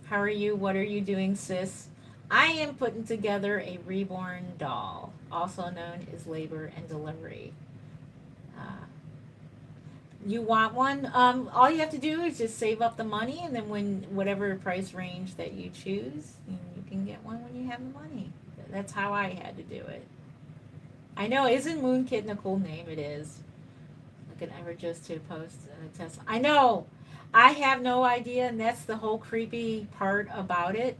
How are you? What are you doing, sis? I am putting together a reborn doll, also known as labor and delivery. Uh, you want one? All you have to do is just save up the money, and then when whatever price range that you choose, you can get one when you have the money. That's how I had to do it. I know, isn't Moon Kitten a cool name? It is. Look at Ever just to post a Tesla. I know. I have no idea, and that's the whole creepy part about it.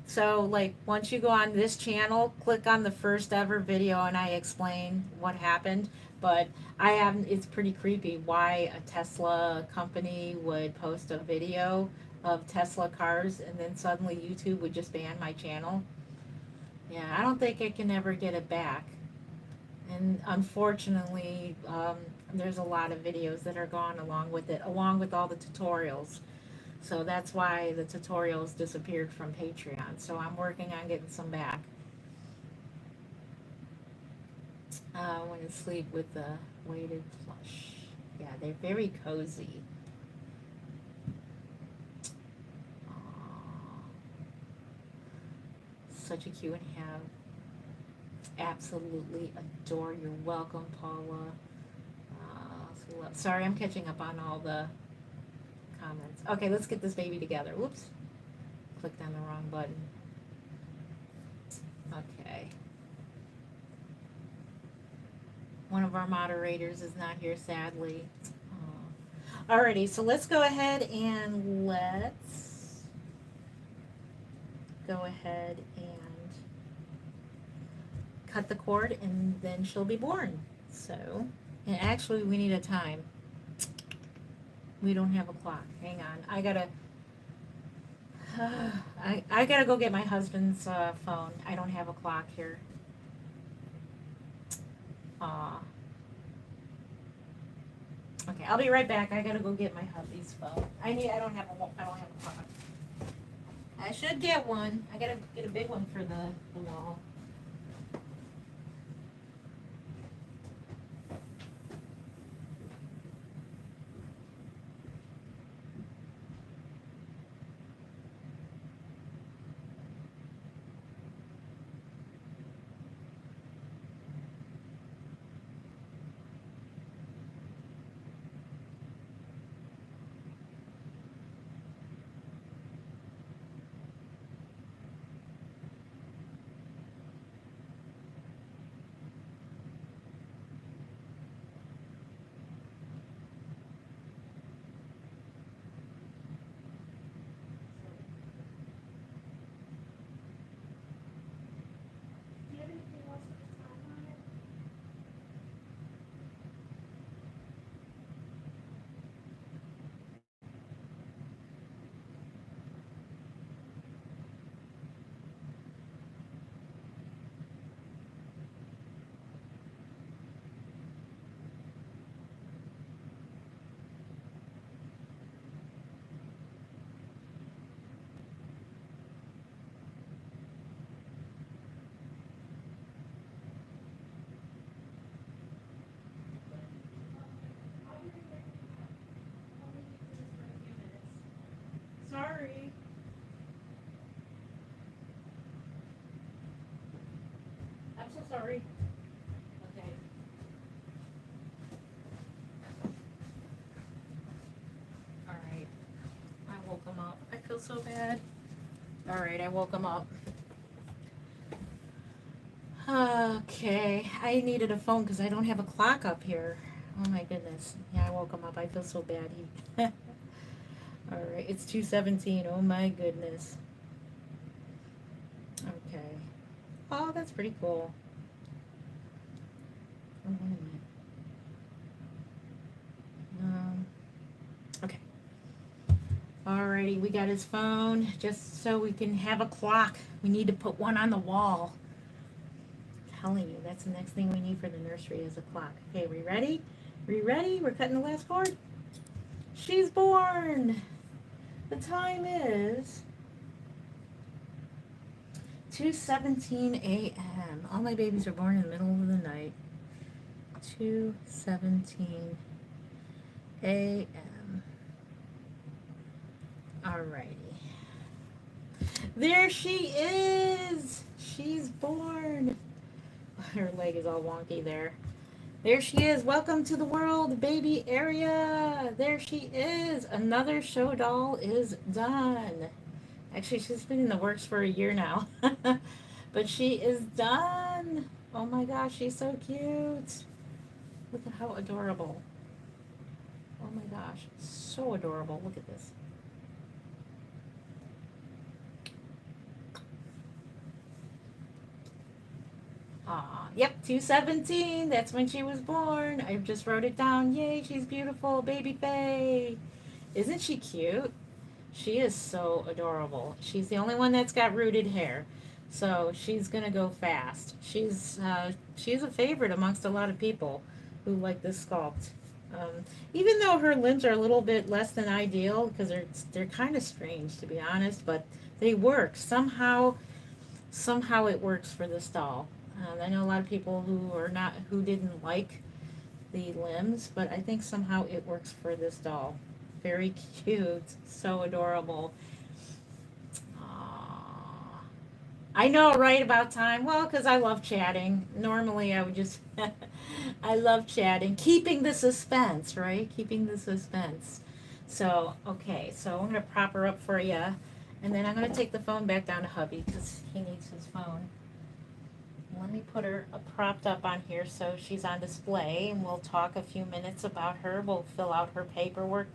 So, like, once you go on this channel, click on the first ever video, and I explain what happened. But I have, it's pretty creepy why a Tesla company would post a video of Tesla cars, and then suddenly YouTube would just ban my channel. Yeah, I don't think I can ever get it back. And unfortunately, there's a lot of videos that are gone along with it, along with all the tutorials. So that's why the tutorials disappeared from Patreon. So I'm working on getting some back. I want to sleep with the weighted plush. Yeah, they're very cozy. Aww. Such a cute and have. Absolutely adore. You're welcome, Paula. Sorry, I'm catching up on all the comments. Okay, let's get this baby together. Whoops. Clicked on the wrong button. Okay. One of our moderators is not here, sadly. Alrighty, so let's go ahead and let's go ahead and cut the cord, and then she'll be born. So, and actually we need a time. We don't have a clock. Hang on. I gotta I gotta go get my husband's phone. I don't have a clock here. Okay, I'll be right back. I gotta go get my hubby's phone. I don't have a clock. I should get one. I gotta get a big one for the wall. Sorry. I'm so sorry. Okay. All right. I woke him up. I feel so bad. All right, I woke him up. Okay, I needed a phone because I don't have a clock up here. Oh my goodness. Yeah, I woke him up. I feel so bad. All right, it's 2:17. Oh my goodness. Okay. Oh, that's pretty cool. Oh, wait a minute. Okay. Alrighty, we got his phone just so we can have a clock. We need to put one on the wall. telling you, that's the next thing we need for the nursery is a clock. Okay, we ready? We ready? We're cutting the last cord. She's born. The time is 2:17 a.m. All my babies are born in the middle of the night. 2:17 a.m. Alrighty. There she is. She's born. Her leg is all wonky there. There she is. Welcome to the world, baby area. There she is. Another show doll is done. Actually, she's been in the works for a year now. But she is done. Oh my gosh, she's so cute. Look at how adorable. Oh my gosh, so adorable. Look at this. Yep, 2:17. That's when she was born. I just wrote it down. Yay, she's beautiful. Baby Faye. Isn't she cute? She is so adorable. She's the only one that's got rooted hair. So she's going to go fast. She's a favorite amongst a lot of people who like this sculpt. Even though her limbs are a little bit less than ideal, because they're kind of strange, to be honest, but they work. Somehow it works for this doll. I know a lot of people who didn't like the limbs, but I think somehow it works for this doll. Very cute, so adorable. Aww. I know, right about time. Well, because I love chatting. Normally, I would just, I love chatting, keeping the suspense, right? Keeping the suspense. So, okay, so I'm gonna prop her up for you, and then I'm gonna take the phone back down to hubby because he needs his phone. Let me put her propped up on here so she's on display, and we'll talk a few minutes about her. We'll fill out her paperwork.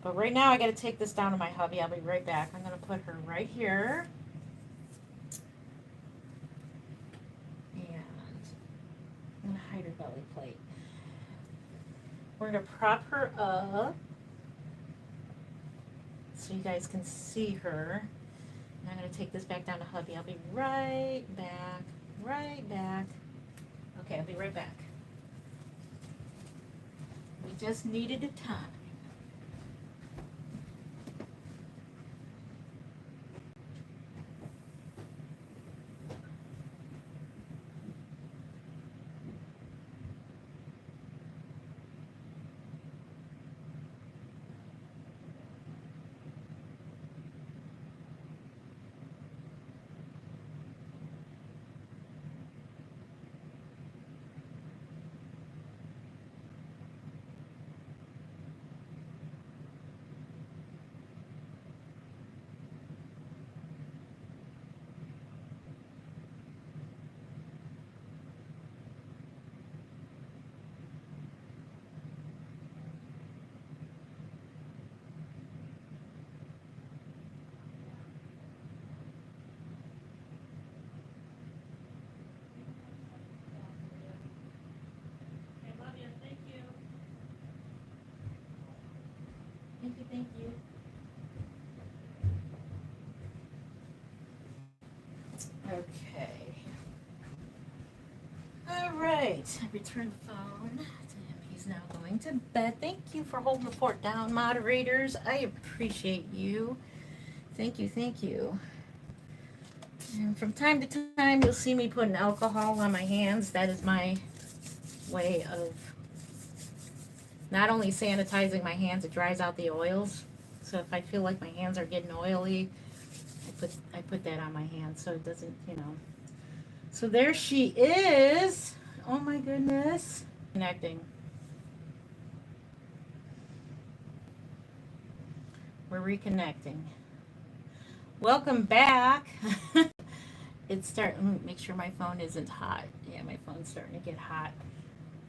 But right now I got to take this down to my hubby. I'll be right back. I'm going to put her right here. And I'm going to hide her belly plate. We're going to prop her up so you guys can see her. And I'm going to take this back down to hubby. I'll be right back. Right back. Okay, I'll be right back. We just needed a time. Thank you. Okay. All right. I return the phone to him. He's now going to bed. Thank you for holding the fort down, moderators. I appreciate you. Thank you. Thank you. And from time to time, you'll see me putting alcohol on my hands. That is my way of not only sanitizing my hands, it dries out the oils. So if I feel like my hands are getting oily, I put that on my hands so it doesn't, So there she is. Oh my goodness. Connecting. We're reconnecting. Welcome back. It's starting, make sure my phone isn't hot. Yeah, my phone's starting to get hot.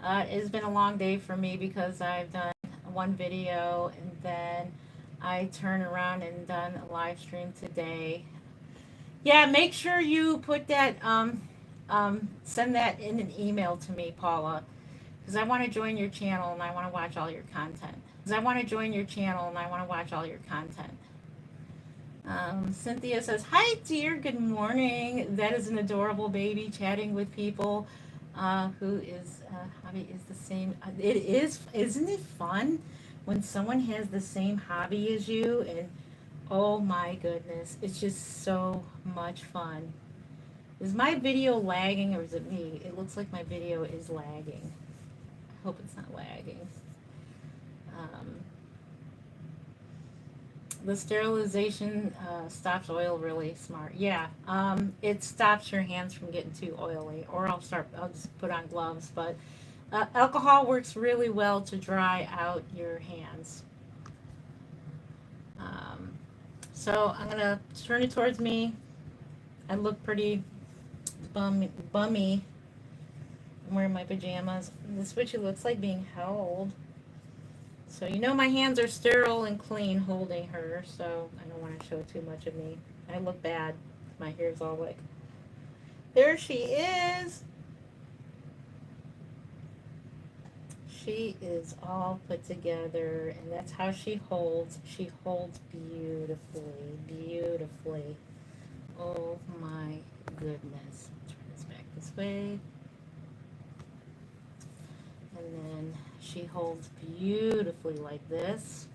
It's been a long day for me because I've done one video and then I turn around and done a live stream today. Yeah, make sure you put that, send that in an email to me, Paula, because I want to join your channel and I want to watch all your content. Cynthia says, "Hi, dear. Good morning." That is an adorable baby chatting with people who is hobby is the same. It is, isn't it fun when someone has the same hobby as you? And oh my goodness, it's just so much fun. Is my video lagging or is it me? It looks like my video is lagging. I hope it's not lagging. Um, the sterilization stops oil really smart. Yeah, it stops your hands from getting too oily. Or I'll just put on gloves. But alcohol works really well to dry out your hands. Um, so I'm gonna turn it towards me. I look pretty bummy. I'm wearing my pajamas. This is what it looks like being held. So you know my hands are sterile and clean holding her, so I don't want to show too much of me. I look bad. My hair's all like, there she is. She is all put together, and that's how she holds. She holds beautifully, beautifully. Oh my goodness. Turn this back this way. And then she holds beautifully like this.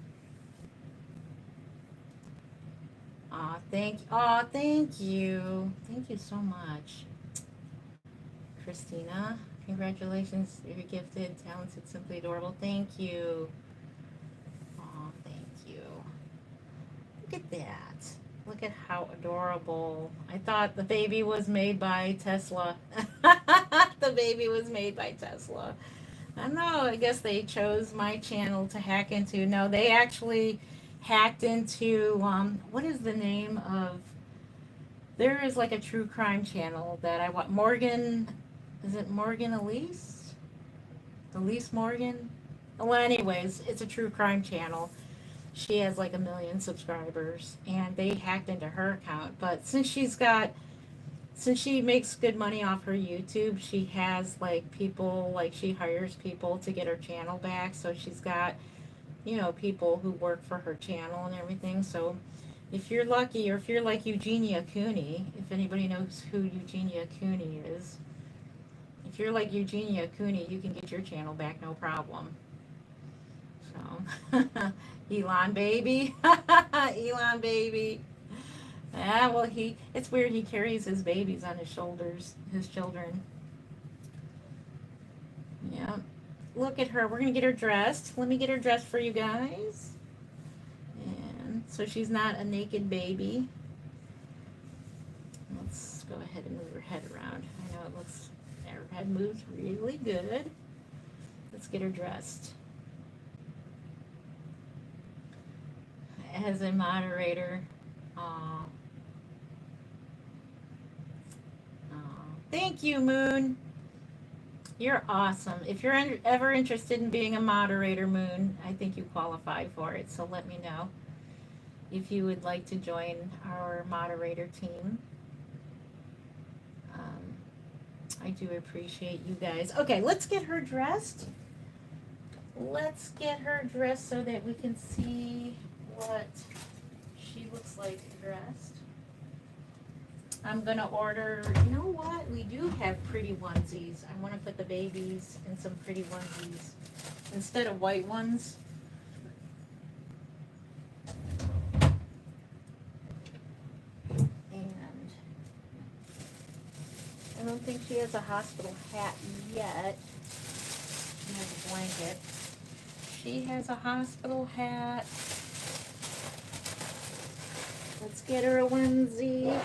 Aw, thank you. Thank you so much. Christina, congratulations. You're gifted, talented, simply adorable. Thank you. Aw, thank you. Look at that. Look at how adorable. I thought the baby was made by Tesla. The baby was made by Tesla. I don't know. I guess they chose my channel to hack into. No, they actually hacked into, what is the name of, there is like a true crime channel that I want. Morgan, is it Morgan Elise? Elise Morgan? Well, anyways, it's a true crime channel. She has like 1 million subscribers, and they hacked into her account. But since she makes good money off her YouTube, she has like people, like she hires people to get her channel back. So she's got, people who work for her channel and everything. So if you're lucky, or if you're like Eugenia Cooney, if anybody knows who Eugenia Cooney is, if you're like Eugenia Cooney, you can get your channel back, no problem. So, Elon baby, Elon baby. Yeah, well, it's weird. He carries his babies on his shoulders, his children. Yeah. Look at her. We're going to get her dressed. Let me get her dressed for you guys. And so she's not a naked baby. Let's go ahead and move her head around. I know her head moves really good. Let's get her dressed. As a moderator. Aw. Thank you, Moon. You're awesome. If you're ever interested in being a moderator, Moon, I think you qualify for it. So let me know if you would like to join our moderator team. I do appreciate you guys. Okay, let's get her dressed. Let's get her dressed so that we can see what she looks like dressed. I'm going to order, you know what? We do have pretty onesies. I want to put the babies in some pretty onesies instead of white ones. And I don't think she has a hospital hat yet. She has a blanket. She has a hospital hat. Let's get her a onesie.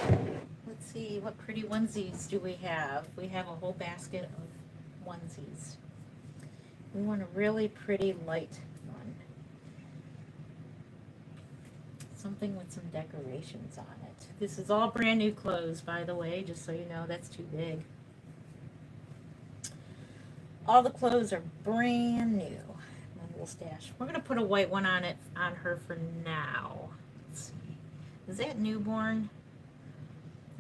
Let's see, what pretty onesies do we have? We have a whole basket of onesies. We want a really pretty light one. Something with some decorations on it. This is all brand new clothes, by the way, just so you know. That's too big. All the clothes are brand new. My little stash. We're going to put a white one on her for now. Let's see. Is that newborn?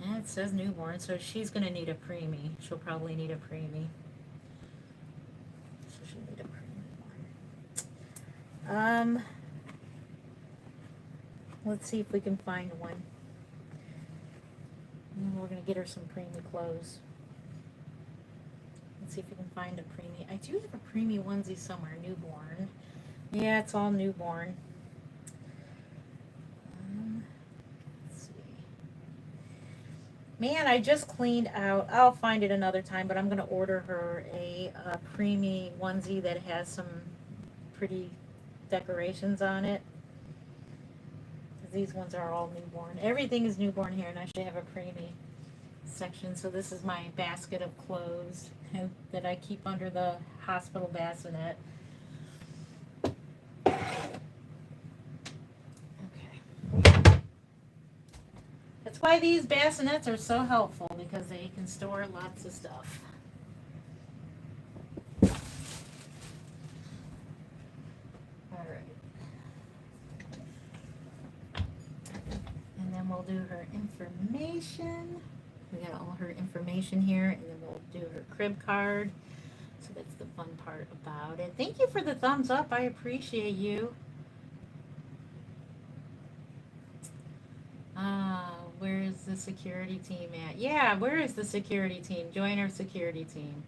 Yeah, it says newborn, so she's going to need a preemie. She'll probably need a preemie. So she'll need a preemie one. Let's see if we can find one. And we're going to get her some preemie clothes. Let's see if we can find a preemie. I do have a preemie onesie somewhere, newborn. Yeah, it's all newborn. Let's see. Man, I just cleaned out. I'll find it another time, but I'm going to order her a preemie onesie that has some pretty decorations on it. These ones are all newborn. Everything is newborn here, and I should have a preemie section. So this is my basket of clothes that I keep under the hospital bassinet. Okay. That's why these bassinets are so helpful, because they can store lots of stuff. All right. And then we'll do her information. We got all her information here, and then we'll do her crib card. So that's the fun part about it. Thank you for the thumbs up. I appreciate you. Where is the security team at? Yeah, where is the security team? Join our security team.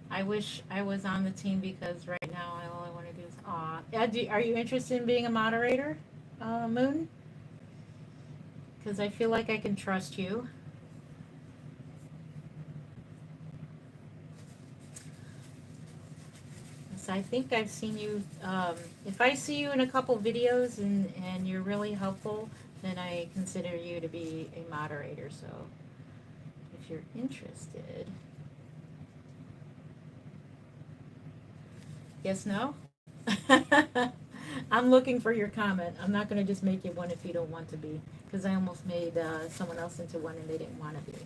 I wish I was on the team, because right now all I want to do is are you interested in being a moderator, Moon? Because I feel like I can trust you. So I think I've seen you. If I see you in a couple videos and you're really helpful, then I consider you to be a moderator. So if you're interested. Yes, no? I'm looking for your comment. I'm not going to just make you one if you don't want to be, because I almost made someone else into one and they didn't want to be.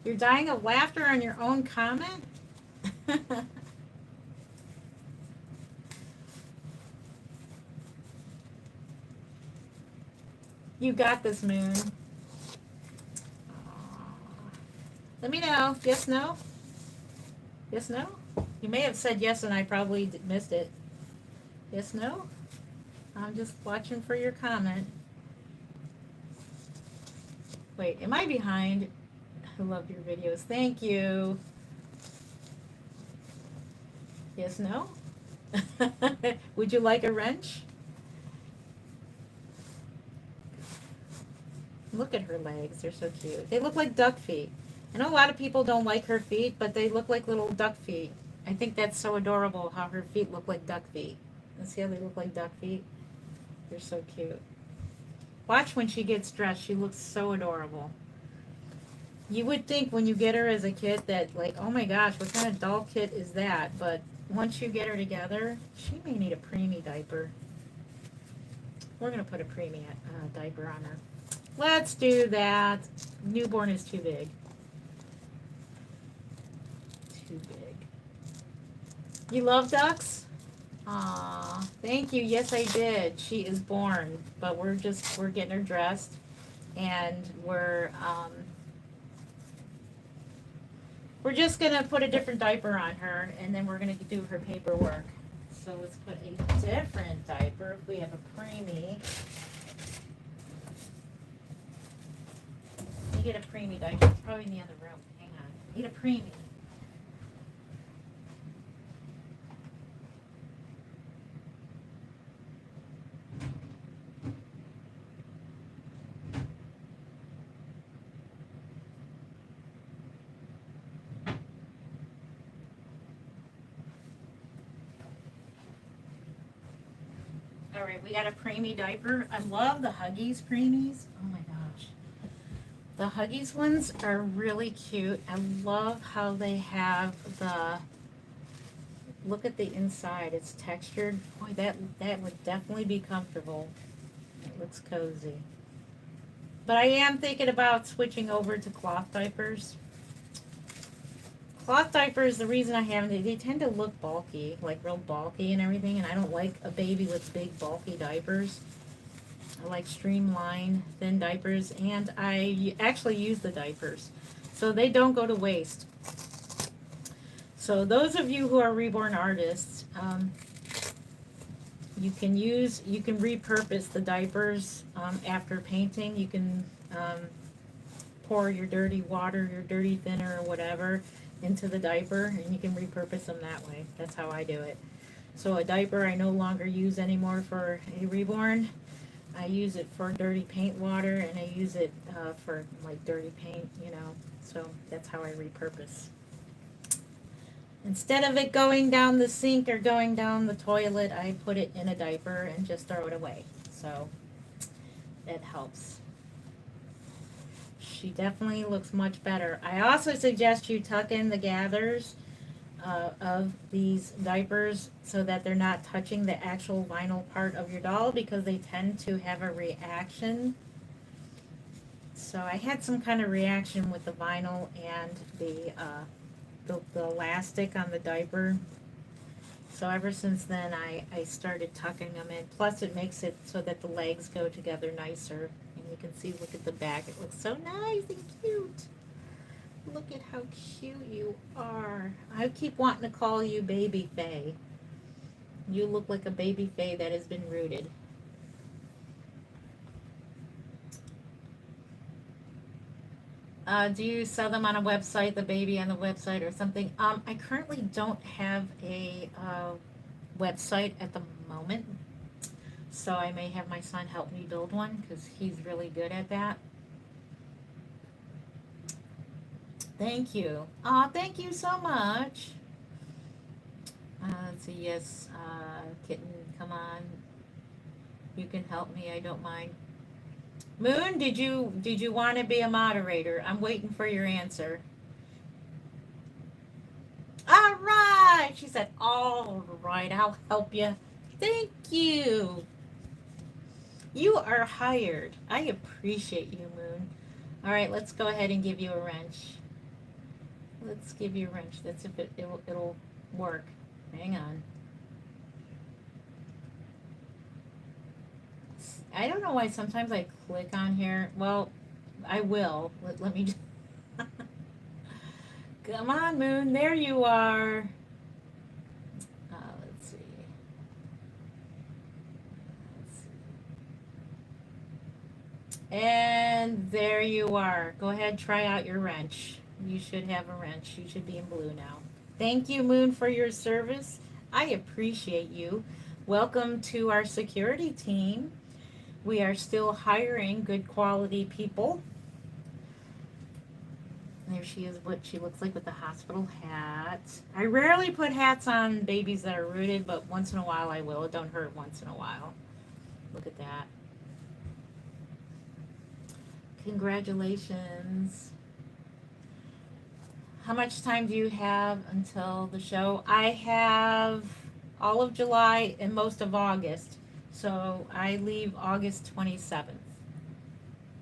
You're dying of laughter on your own comment? You got this, Moon. Let me know. Yes, no? Yes, no? You may have said yes and I probably missed it. Yes, no? I'm just watching for your comment. Wait, am I behind? I love your videos. Thank you. Yes, no? Would you like a wrench? Look at her legs. They're so cute. They look like duck feet. I know a lot of people don't like her feet, but they look like little duck feet. I think that's so adorable how her feet look like duck feet. And see how they look like duck feet? They're so cute. Watch when she gets dressed. She looks so adorable. You would think when you get her as a kid that, like, oh my gosh, what kind of doll kit is that? But once you get her together, she may need a preemie diaper. We're going to put a preemie diaper on her. Let's do that. Newborn is too big. Too big. You love ducks? Aw, thank you. Yes, I did. She is born, but we're getting her dressed, and we're just gonna put a different diaper on her, and then we're gonna do her paperwork. So let's put a different diaper. If we have a preemie, you get a preemie diaper. It's probably in the other room. Hang on. Need a preemie. All right, we got a preemie diaper. I love the Huggies preemies. Oh my gosh. The Huggies ones are really cute. I love how they have look at the inside. It's textured. Boy, that would definitely be comfortable. It looks cozy. But I am thinking about switching over to cloth diapers. Cloth diapers, the reason I haven't, they tend to look bulky, like real bulky and everything, and I don't like a baby with big bulky diapers. I like streamlined, thin diapers, and I actually use the diapers, so they don't go to waste. So those of you who are reborn artists, You can repurpose the diapers after painting. You can pour your dirty water, your dirty thinner or whatever into the diaper, and you can repurpose them that way. That's how I do it. So a diaper I no longer use anymore for a reborn. I use it for dirty paint water, and I use it for like dirty paint, you know. So that's how I repurpose. Instead of it going down the sink or going down the toilet, I put it in a diaper and just throw it away. So it helps. She definitely looks much better. I also suggest you tuck in the gathers of these diapers so that they're not touching the actual vinyl part of your doll, because they tend to have a reaction. So I had some kind of reaction with the vinyl and the elastic on the diaper. So ever since then I started tucking them in. Plus it makes it so that the legs go together nicer. And you can see, look at the back. It looks so nice and cute. Look at how cute you are. I keep wanting to call you Baby Faye. You look like a baby Faye that has been rooted. Do you sell them on a website, the baby on the website or something? I currently don't have a website at the moment, so I may have my son help me build one because he's really good at that. Thank you. Oh, thank you so much. Let's see. Yes, kitten, come on. You can help me. I don't mind. Moon, did you want to be a moderator? I'm waiting for your answer. All right. She said, all right, I'll help you. Thank you. You are hired. I appreciate you, Moon. All right, let's go ahead and give you a wrench. Let's give you a wrench. That's if it'll work. Hang on. I don't know why sometimes I click on here. Well, I will. Let me just... Come on, Moon. There you are. Let's see. And there you are. Go ahead, try out your wrench. You should have a wrench. You should be in blue now. Thank you, Moon, for your service. I appreciate you. Welcome to our security team. We are still hiring good quality people. There she is, what she looks like with the hospital hat. I rarely put hats on babies that are rooted, but once in a while I will. It don't hurt once in a while. Look at that. Congratulations. How much time do you have until the show? I have all of July and most of August. So I leave August 27th.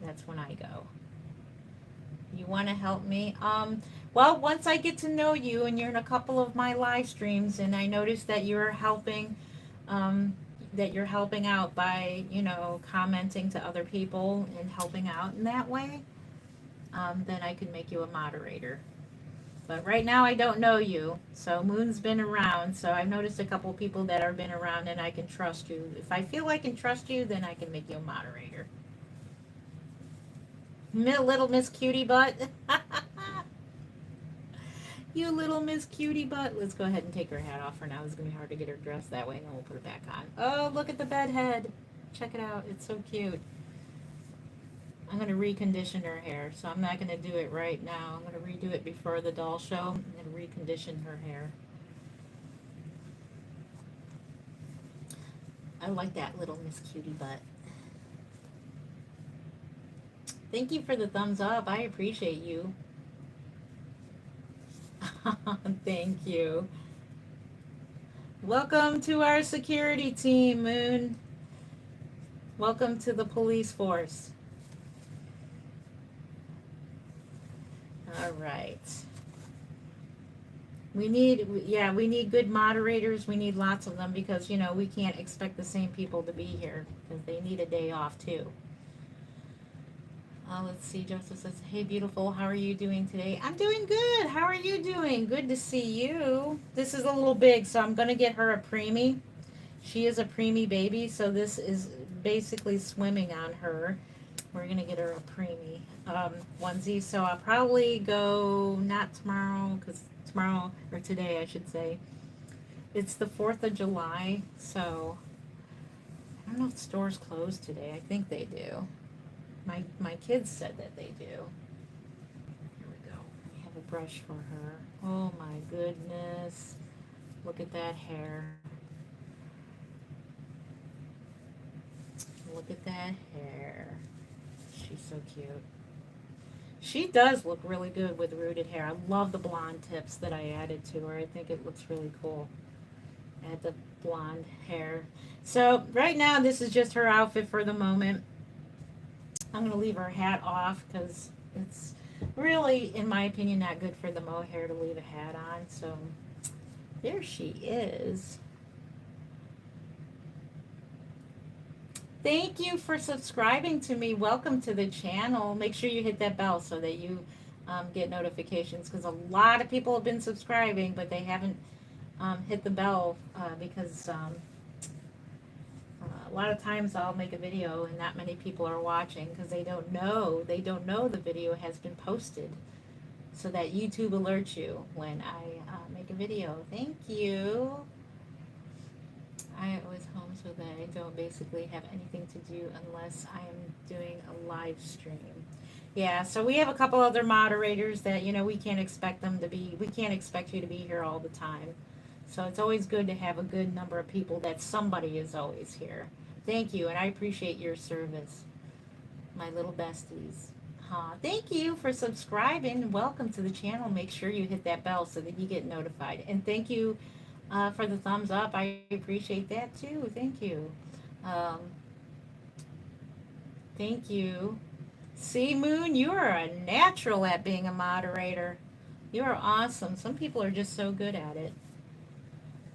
That's when I go. You want to help me? Well, once I get to know you and you're in a couple of my live streams and I notice that you're helping out by, commenting to other people and helping out in that way, then I can make you a moderator. But right now I don't know you. So Moon's been around. So I've noticed a couple people that have been around and I can trust you. If I feel I can trust you, then I can make you a moderator. Little Miss Cutie Butt. You little Miss Cutie Butt. Let's go ahead and take her hat off for now. It's going to be hard to get her dressed that way, and then we'll put it back on. Oh, look at the bed head. Check it out. It's so cute. I'm going to recondition her hair, so I'm not going to do it right now. I'm going to redo it before the doll show and recondition her hair. I like that little Miss Cutie Butt. Thank you for the thumbs up. I appreciate you. Thank you. Welcome to our security team, Moon. Welcome to the police force. All right. We need good moderators. We need lots of them because, we can't expect the same people to be here because they need a day off too. Let's see. Joseph says, hey, beautiful. How are you doing today? I'm doing good. How are you doing? Good to see you. This is a little big, so I'm going to get her a preemie. She is a preemie baby, so this is basically swimming on her. We're gonna get her a preemie onesie. So I'll probably go not tomorrow, because tomorrow, or today I should say, it's the 4th of July. So I don't know if stores close today. I think they do. My kids said that they do. Here we go. We have a brush for her. Oh my goodness. Look at that hair. Look at that hair. She's so cute. She does look really good with rooted hair. I love the blonde tips that I added to her. I think it looks really cool. Add the blonde hair. So right now this is just her outfit for the moment. I'm going to leave her hat off because it's really, in my opinion, not good for the mohair to leave a hat on. So there she is. Thank you for subscribing to me. Welcome to the channel. Make sure you hit that bell so that you get notifications, because a lot of people have been subscribing, but they haven't hit the bell because a lot of times I'll make a video and not many people are watching because they don't know the video has been posted, so that YouTube alerts you when I make a video. Thank you. I always home so that I don't basically have anything to do unless I am doing a live stream. Yeah, so we have a couple other moderators that, we can't expect you to be here all the time. So it's always good to have a good number of people that somebody is always here. Thank you, and I appreciate your service, my little besties. Thank you for subscribing. Welcome to the channel. Make sure you hit that bell so that you get notified. And thank you for the thumbs up. I appreciate that too. Thank you. Thank you. See, Moon, you are a natural at being a moderator. You are awesome. Some people are just so good at it.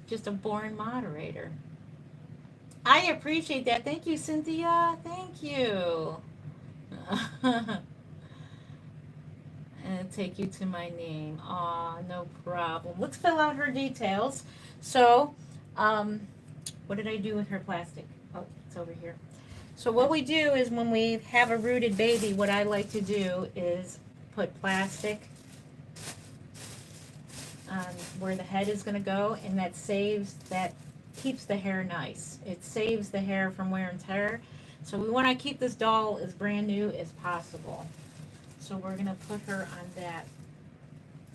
Just a born moderator. I appreciate that. Thank you, Cynthia. Thank you. And take you to my name. Aw, no problem. Let's fill out her details. So, what did I do with her plastic? Oh, it's over here. So what we do is when we have a rooted baby, what I like to do is put plastic on where the head is going to go, and that keeps the hair nice. It saves the hair from wear and tear. So we want to keep this doll as brand new as possible. So we're going to put her on that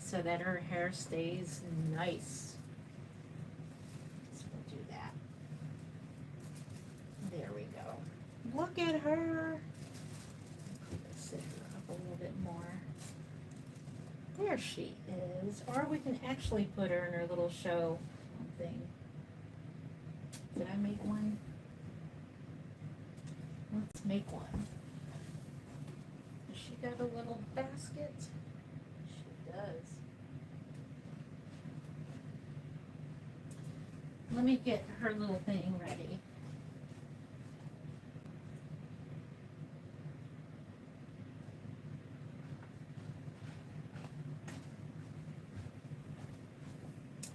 so that her hair stays nice. So we'll do that. There we go. Look at her. Sit her up a little bit more. There she is. Or we can actually put her in her little show thing. Did I make one? Let's make one. Has she got a little basket? She does. Let me get her little thing ready.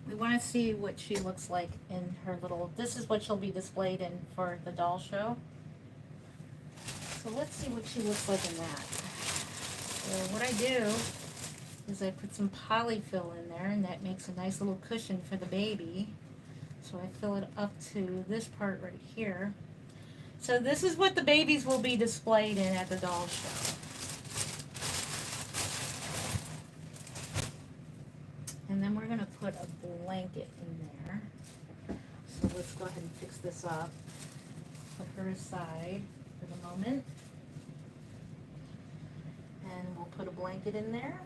We want to see what she looks like in her little, this is what she'll be displayed in for the doll show. So let's see what she looks like in that. So what I do is I put some polyfill in there, and that makes a nice little cushion for the baby. So I fill it up to this part right here. So this is what the babies will be displayed in at the doll show. And then we're going to put a blanket in there. So let's go ahead and fix this up. Put her aside for the moment. And we'll put a blanket in there.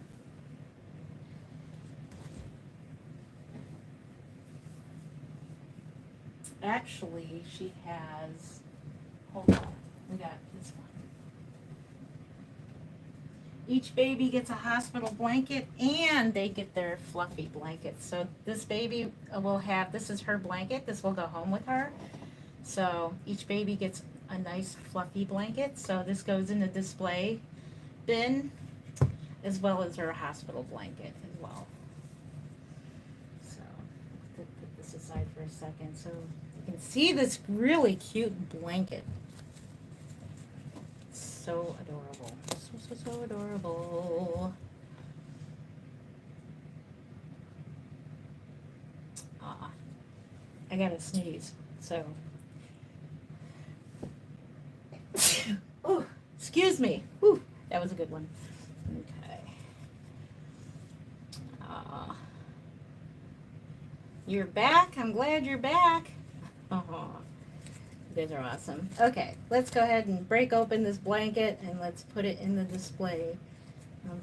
Actually, she has, hold on, we got this one. Each baby gets a hospital blanket, and they get their fluffy blanket. So this baby will have, this is her blanket. This will go home with her. So each baby gets a nice fluffy blanket. So this goes in the display bin, as well as her hospital blanket as well. So let's put this aside for a second so you can see this really cute blanket. So adorable. So adorable. Ah, I gotta sneeze. So. Oh, excuse me. Whew, that was a good one. Okay. Uh, you're back. I'm glad you're back. Oh, you guys are awesome. Okay, let's go ahead and break open this blanket and let's put it in the display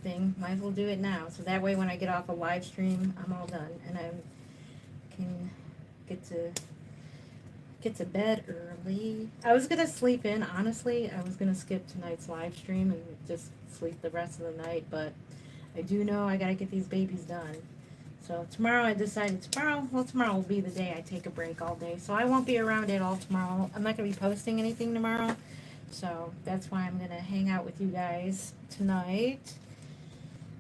thing. Might as well do it now. So that way when I get off a live stream, I'm all done and I can get to bed early. I was gonna sleep in, honestly. I was gonna skip tonight's live stream and just sleep the rest of the night, but I do know I gotta get these babies done. So tomorrow I decided tomorrow will be the day I take a break all day. So I won't be around at all tomorrow. I'm not gonna be posting anything tomorrow. So that's why I'm gonna hang out with you guys tonight.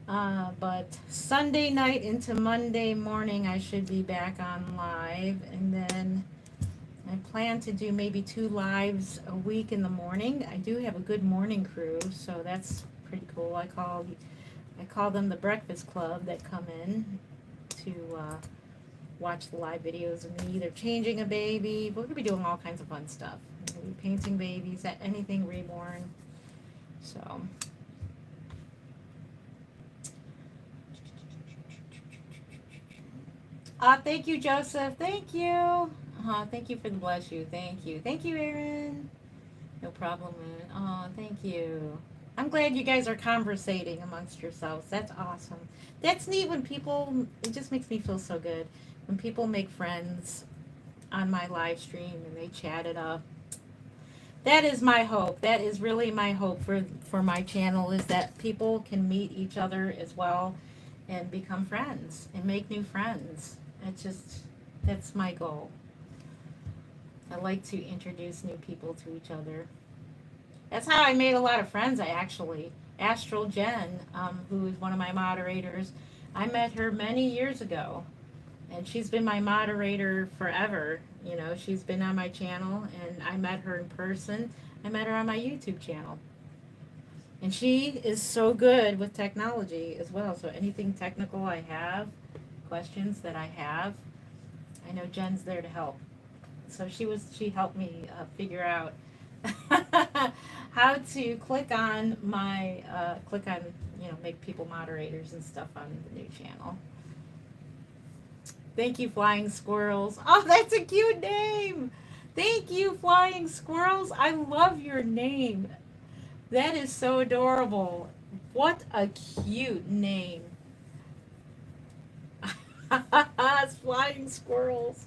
But Sunday night into Monday morning I should be back on live, and then I plan to do maybe 2 lives a week in the morning. I do have a good morning crew, so that's pretty cool. I call them the Breakfast Club that come in to watch the live videos of me either changing a baby. We're gonna be doing all kinds of fun stuff. We'll be painting babies, anything reborn. So. Thank you, Joseph. Thank you. Thank you for the bless you. Thank you. Thank you, Aaron. No problem, man. Thank you. I'm glad you guys are conversating amongst yourselves. That's awesome. That's neat when people, it just makes me feel so good. When people make friends on my live stream and they chat it up. That is my hope. That is really my hope for my channel, is that people can meet each other as well and become friends and make new friends. That's my goal. I like to introduce new people to each other. That's how I made a lot of friends, Astral Jen, who is one of my moderators. I met her many years ago, and she's been my moderator forever. You know, she's been on my channel, and I met her in person. I met her on my YouTube channel. And she is so good with technology as well. So anything technical I have, questions that I have, I know Jen's there to help. So she helped me figure out how to click on make people moderators and stuff on the new channel. Thank you, Flying Squirrels. Oh, that's a cute name. Thank you, Flying Squirrels. I love your name. That is so adorable. What a cute name. It's Flying Squirrels.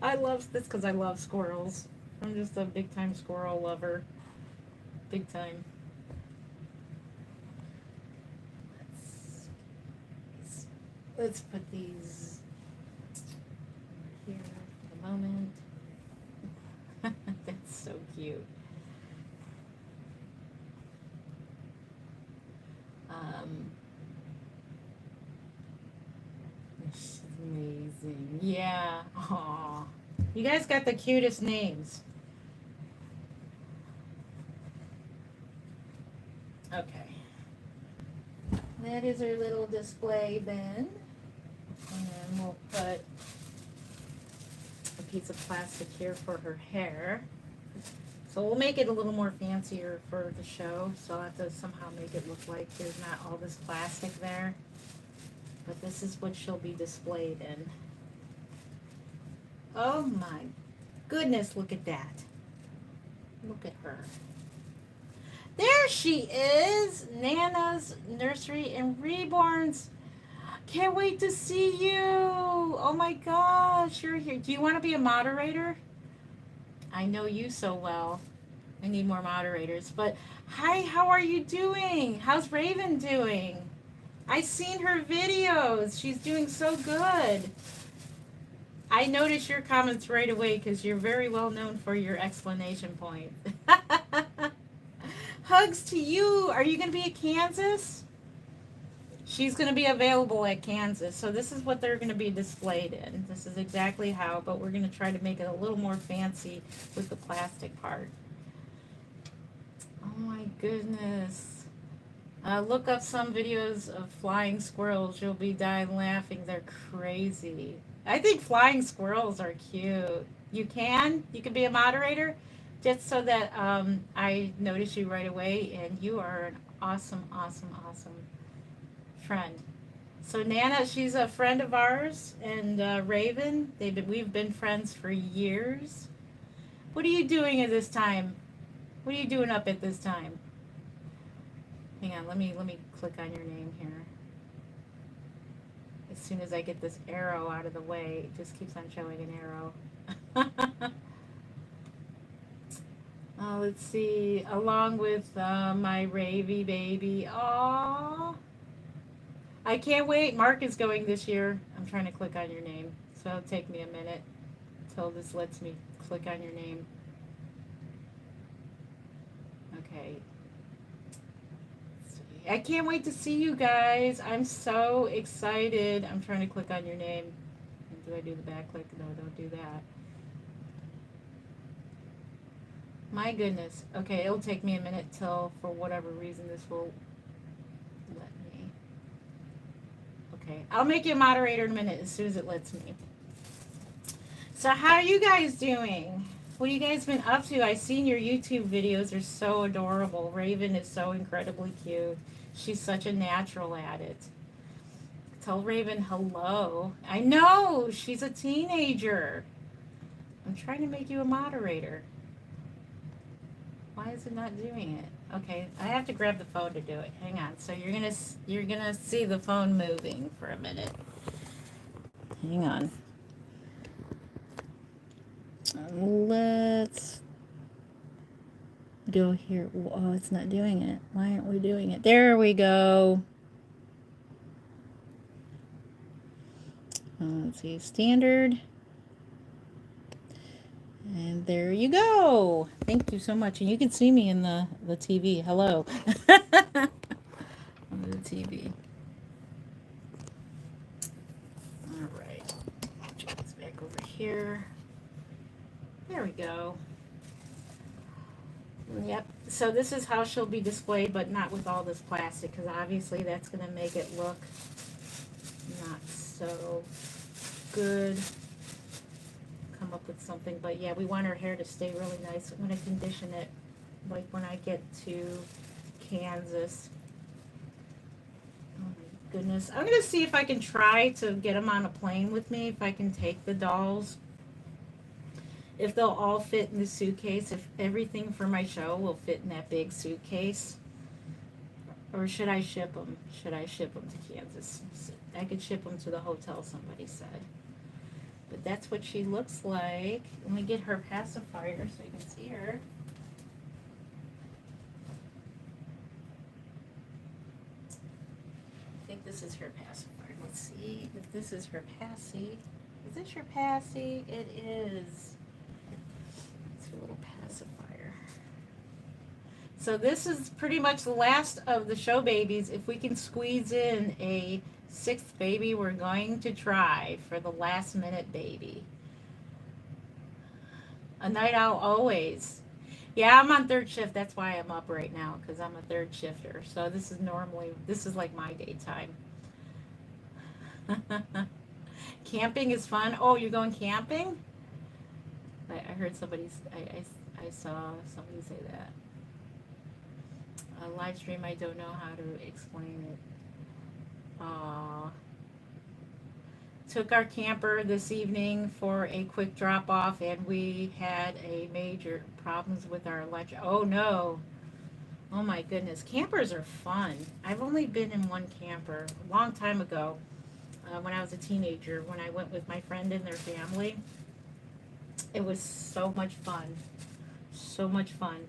I love this because I love squirrels. I'm just a big time squirrel lover. Big time. Let's put these here for the moment. That's so cute. It's amazing. Yeah. Aww. You guys got the cutest names. Okay. That is our little display bin. And then we'll put a piece of plastic here for her hair. So we'll make it a little more fancier for the show. So I'll have to somehow make it look like there's not all this plastic there. But this is what she'll be displayed in. Oh my goodness, look at that. Look at her. There she is, Nana's Nursery and Reborns. Can't wait to see you. Oh my gosh, you're here. Do you want to be a moderator? I know you so well. I need more moderators. But hi, how are you doing? How's Raven doing? I've seen her videos. She's doing so good. I noticed your comments right away because you're very well known for your explanation point. Hugs to you. Are you going to be at Kansas? She's going to be available at Kansas. So this is what they're going to be displayed in. This is exactly how, but we're going to try to make it a little more fancy with the plastic part. Oh my goodness. Look up some videos of flying squirrels. You'll be dying laughing. They're crazy. I think flying squirrels are cute. You can? You can be a moderator? Just so that I notice you right away, and you are an awesome, awesome, awesome friend. So Nana, she's a friend of ours, and Raven, we've been friends for years. What are you doing at this time? What are you doing up at this time? Hang on, let me click on your name here. As soon as I get this arrow out of the way, it just keeps on showing an arrow. Let's see. Along with my Ravy baby. Aww. I can't wait. Mark is going this year. I'm trying to click on your name. So it'll take me a minute until this lets me click on your name. Okay. I can't wait to see you guys. I'm so excited. I'm trying to click on your name. Do I do the back click? No, don't do that. My goodness. Okay, it'll take me a minute till, for whatever reason, this will let me. Okay, I'll make you a moderator in a minute as soon as it lets me. So how are you guys doing? What have you guys been up to? I've seen your YouTube videos. They're so adorable. Raven is so incredibly cute. She's such a natural at it. Tell Raven hello. I know, she's a teenager. I'm trying to make you a moderator. Why is it not doing it? Okay, I have to grab the phone to do it. Hang on. So you're gonna see the phone moving for a minute. Hang on. Let's go here. Oh, it's not doing it. Why aren't we doing it? There we go. Let's see, standard. And there you go. Thank you so much. And you can see me in the TV. Hello. On the TV. All right. Check this back over here. There we go. Yep. So this is how she'll be displayed, but not with all this plastic, because obviously that's going to make it look not so good. Come up with something, but yeah, we want her hair to stay really nice. I'm going to condition it like when I get to Kansas. Oh my goodness. I'm going to see if I can try to get them on a plane with me, if I can take the dolls. If they'll all fit in the suitcase, if everything for my show will fit in that big suitcase. Or should I ship them? Should I ship them to Kansas? I could ship them to the hotel, somebody said. But that's what she looks like. Let me get her pacifier so you can see her. I think this is her pacifier. Let's see if this is her passy. Is this your passy? It is. It's a little pacifier. So this is pretty much the last of the show babies. If we can squeeze in a sixth baby, we're going to try for the last minute baby. A night owl always. Yeah, I'm on third shift. That's why I'm up right now, because I'm a third shifter. So this is like my daytime. Camping is fun. Oh, you're going camping? I heard I saw somebody say that. A live stream, I don't know how to explain it. Took our camper this evening for a quick drop off, and we had a major problems with our electric. Oh no. Oh my goodness. Campers are fun. I've only been in one camper a long time ago, when I was a teenager, when I went with my friend and their family. It was so much fun. So much fun.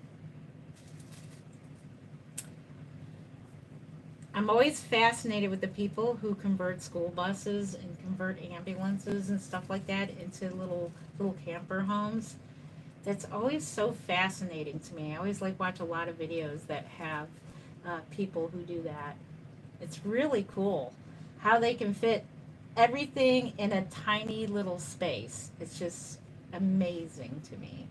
I'm always fascinated with the people who convert school buses and convert ambulances and stuff like that into little camper homes. That's always so fascinating to me. I always watch a lot of videos that have people who do that. It's really cool how they can fit everything in a tiny little space. It's just amazing to me.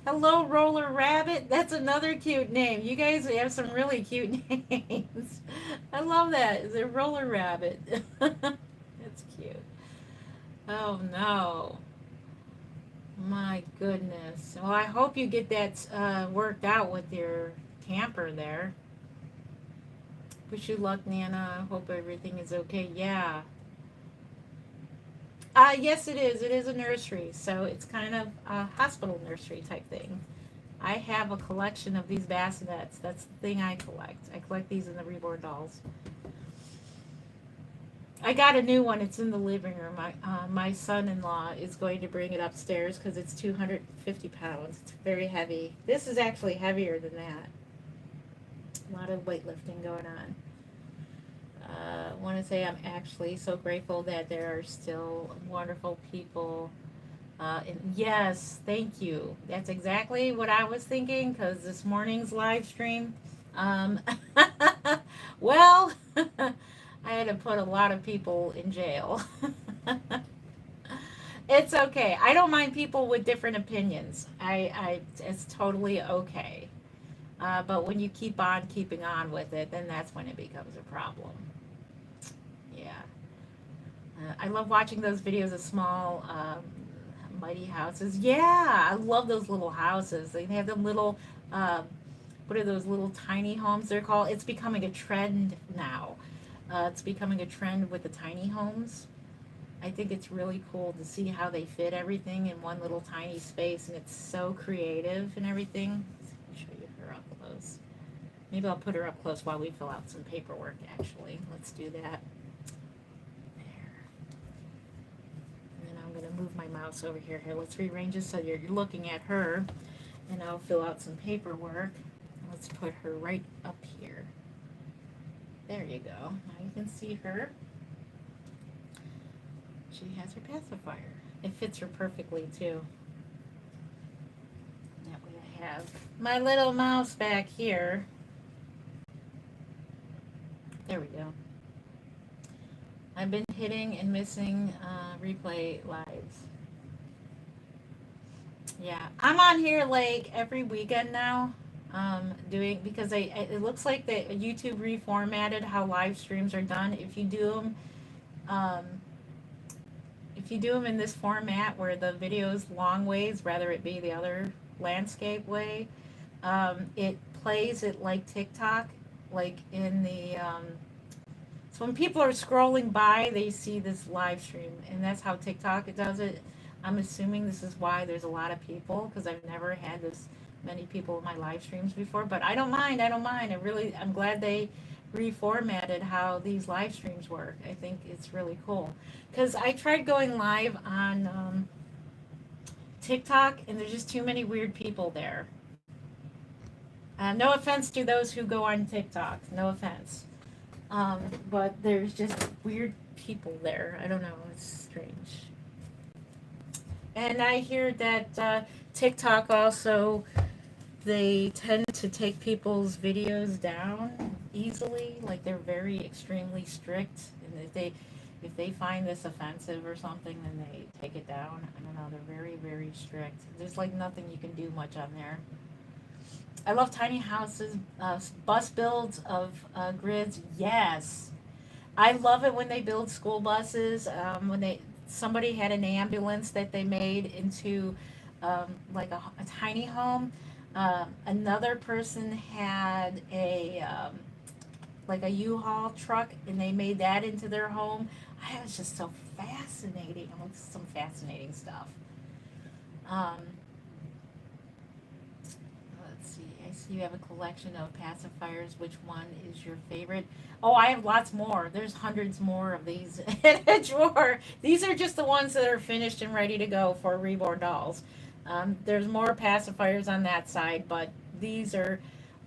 Hello, Roller Rabbit. That's another cute name. You guys have some really cute names. I love that. Is it Roller Rabbit? That's cute. Oh no. My goodness. Well, I hope you get that worked out with your camper there. Wish you luck, Nana. Hope everything is okay. Yeah. Yes, it is. It is a nursery, so it's kind of a hospital nursery type thing. I have a collection of these bassinets. That's the thing I collect. I collect these in the reborn dolls. I got a new one. It's in the living room. My son-in-law is going to bring it upstairs because it's 250 pounds. It's very heavy. This is actually heavier than that. A lot of weightlifting going on. I want to say I'm actually so grateful that there are still wonderful people. And yes, thank you. That's exactly what I was thinking because this morning's live stream. Um, well, I had to put a lot of people in jail. It's okay. I don't mind people with different opinions. It's totally okay. But when you keep on keeping on with it, then that's when it becomes a problem. Yeah. I love watching those videos of small, mighty houses. Yeah, I love those little houses. They have them little, what are those little tiny homes they're called? It's becoming a trend now. It's becoming a trend with the tiny homes. I think it's really cool to see how they fit everything in one little tiny space, and it's so creative and everything. Let me show you her up close. Maybe I'll put her up close while we fill out some paperwork, actually. Let's do that. There. And then I'm going to move my mouse over here. Here, let's rearrange it so you're looking at her, and I'll fill out some paperwork. Let's put her right up here. There you go. Now you can see her. She has her pacifier. It fits her perfectly too. That way I have my little mouse back here. There we go. I've been hitting and missing replay lives. Yeah, I'm on here like every weekend now, doing because it looks like that YouTube reformatted how live streams are done. Um, if you do them in this format where the video's long ways, rather it be the other landscape way, it plays it like TikTok, like in the so when people are scrolling by, they see this live stream, and that's how TikTok it does it. I'm assuming this is why there's a lot of people because I've never had this many people in my live streams before. But I don't mind. I don't mind. I'm glad they reformatted how these live streams work. I think it's really cool because I tried going live on TikTok, and there's just too many weird people there. No offense to those who go on TikTok. No offense. But there's just weird people there. I don't know. It's strange. And I hear that TikTok also, they tend to take people's videos down easily. Like they're very extremely strict. And if they find this offensive or something, then they take it down. I don't know. They're very, very strict. There's like nothing you can do much on there. I love tiny houses, bus builds of grids. Yes, I love it when they build school buses. When somebody had an ambulance that they made into like a tiny home. Another person had a like a U-Haul truck, and they made that into their home. It was just so fascinating. Some fascinating stuff. Um, Let's see. I see you have a collection of pacifiers. Which one is your favorite? Oh, I have lots more. There's hundreds more of these in a drawer. These are just the ones that are finished and ready to go for reborn dolls. There's more pacifiers on that side, but these are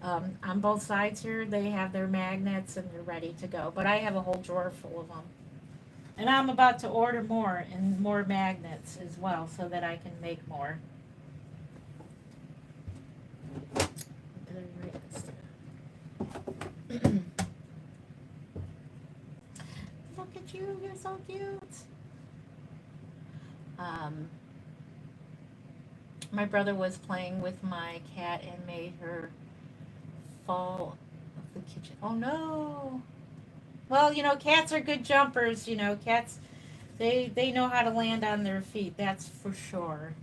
on both sides here. They have their magnets and they're ready to go. But I have a whole drawer full of them. And I'm about to order more and more magnets as well so that I can make more. Better write this down. Look at you, you're so cute. Um, my brother was playing with my cat and made her fall off the kitchen. Oh no! Well, cats are good jumpers. Cats, they know how to land on their feet. That's for sure.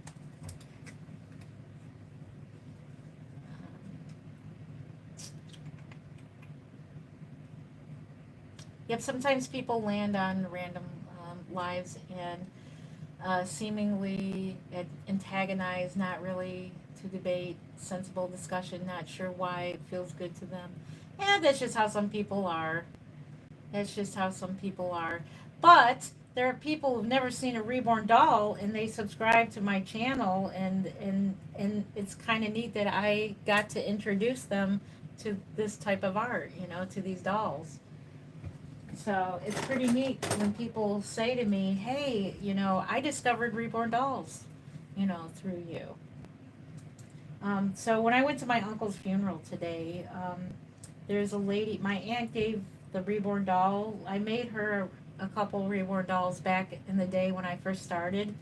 Yep. Sometimes people land on random lives and seemingly antagonize, not really to debate, sensible discussion, not sure why it feels good to them. And that's just how some people are. That's just how some people are. But there are people who've never seen a reborn doll and they subscribe to my channel, and it's kind of neat that I got to introduce them to this type of art, to these dolls. So it's pretty neat when people say to me, "Hey, I discovered reborn dolls, through you." So when I went to my uncle's funeral today, there's a lady. My aunt gave the reborn doll. I made her a couple reborn dolls back in the day when I first started.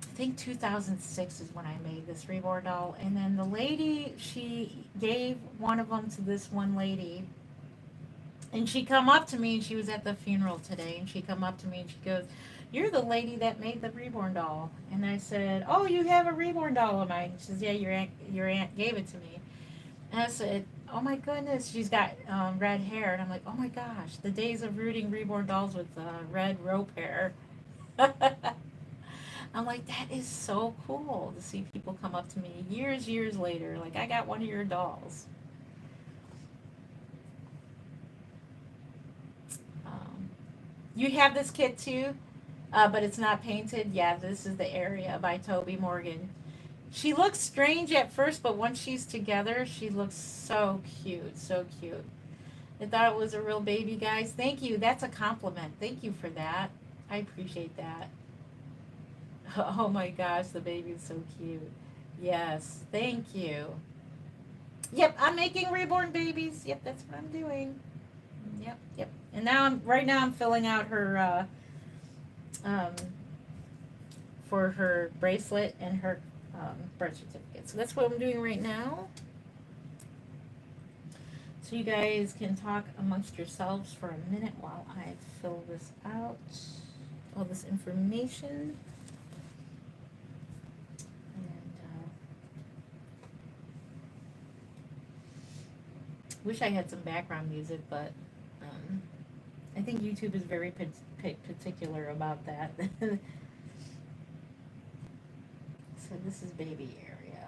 I think 2006 is when I made this reborn doll. And then the lady, she gave one of them to this one lady. And she come up to me, and she was at the funeral today, and she come up to me and she goes, "You're the lady that made the reborn doll." And I said, "Oh, you have a reborn doll of mine." She says, "Yeah, your aunt gave it to me." And I said, "Oh my goodness, she's got red hair." And I'm like, "Oh my gosh, the days of rooting reborn dolls with red rope hair." I'm like, that is so cool to see people come up to me years later, like, "I got one of your dolls." Um, you have this kit too, but it's not painted. Yeah, this is the area by Toby Morgan. She looks strange at first, but once she's together, she looks so cute, so cute. I thought it was a real baby, guys. Thank you. That's a compliment. Thank you for that. I appreciate that. Oh my gosh, the baby's so cute. Yes, thank you. Yep, I'm making reborn babies. Yep, that's what I'm doing. Yep. And right now I'm filling out her um, for her bracelet and her birth certificate. So that's what I'm doing right now. So you guys can talk amongst yourselves for a minute while I fill this out, all this information. And wish I had some background music, but I think YouTube is very particular about that. So this is baby area.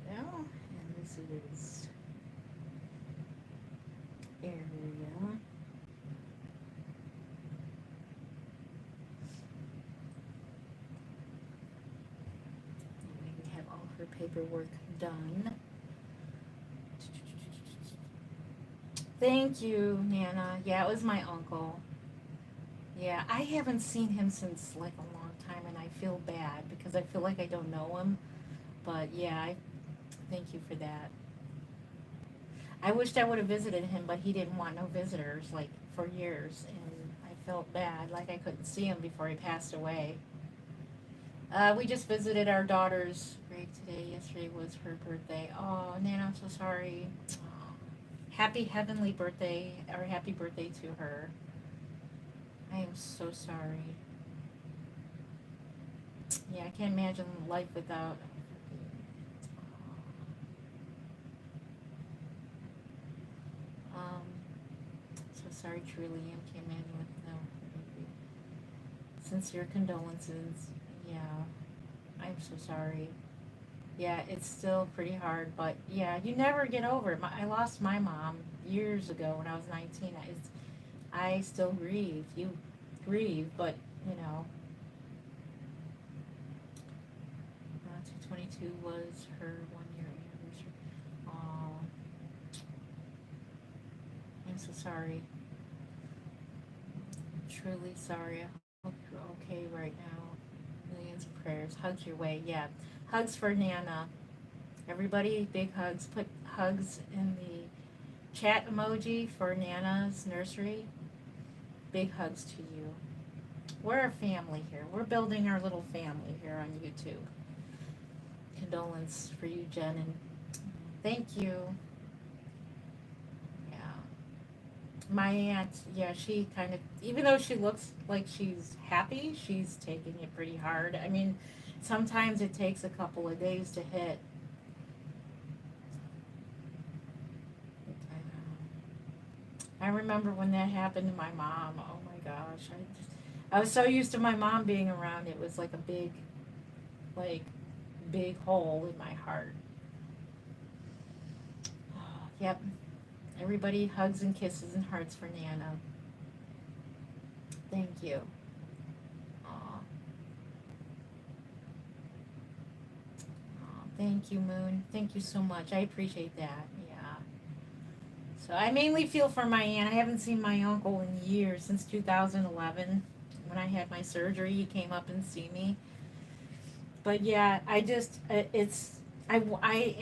There we go. And this is area. We have all her paperwork done. Thank you, Nana. Yeah, it was my uncle. Yeah, I haven't seen him since like a long time, and I feel bad because I feel like I don't know him. But yeah, I thank you for that. I wished I would have visited him, but he didn't want no visitors like for years, and I felt bad, like I couldn't see him before he passed away. We just visited our daughter's grave today. Yesterday was her birthday. Oh, Nana, I'm so sorry. Oh, happy heavenly birthday, or happy birthday to her. I am so sorry. Yeah, I can't imagine life without. Um, so sorry, truly, I can't imagine without. Sincere condolences. Yeah, I'm so sorry. Yeah, it's still pretty hard, but yeah, you never get over it. I lost my mom years ago when I was 19. I still grieve. You grieve, but you know, not too 2 was her 1 year anniversary. Oh, I'm so sorry. Truly sorry. I hope you're okay right now. Millions of prayers. Hugs your way. Yeah. Hugs for Nana. Everybody, big hugs. Put hugs in the chat emoji for Nana's nursery. Big hugs to you. We're a family here. We're building our little family here on YouTube. Condolence for you, Jen, and thank you. Yeah. My aunt, yeah, she kind of, even though she looks like she's happy, she's taking it pretty hard. I mean, sometimes it takes a couple of days to hit. I remember when that happened to my mom. Oh my gosh. I was so used to my mom being around. It was like a big, like, big hole in my heart. Oh, yep. Everybody hugs and kisses and hearts for Nana. Thank you. Aw. Aw, thank you, Moon. Thank you so much. I appreciate that. Yeah. So I mainly feel for my aunt. I haven't seen my uncle in years, since 2011. When I had my surgery, he came up and see me. But yeah, I just, I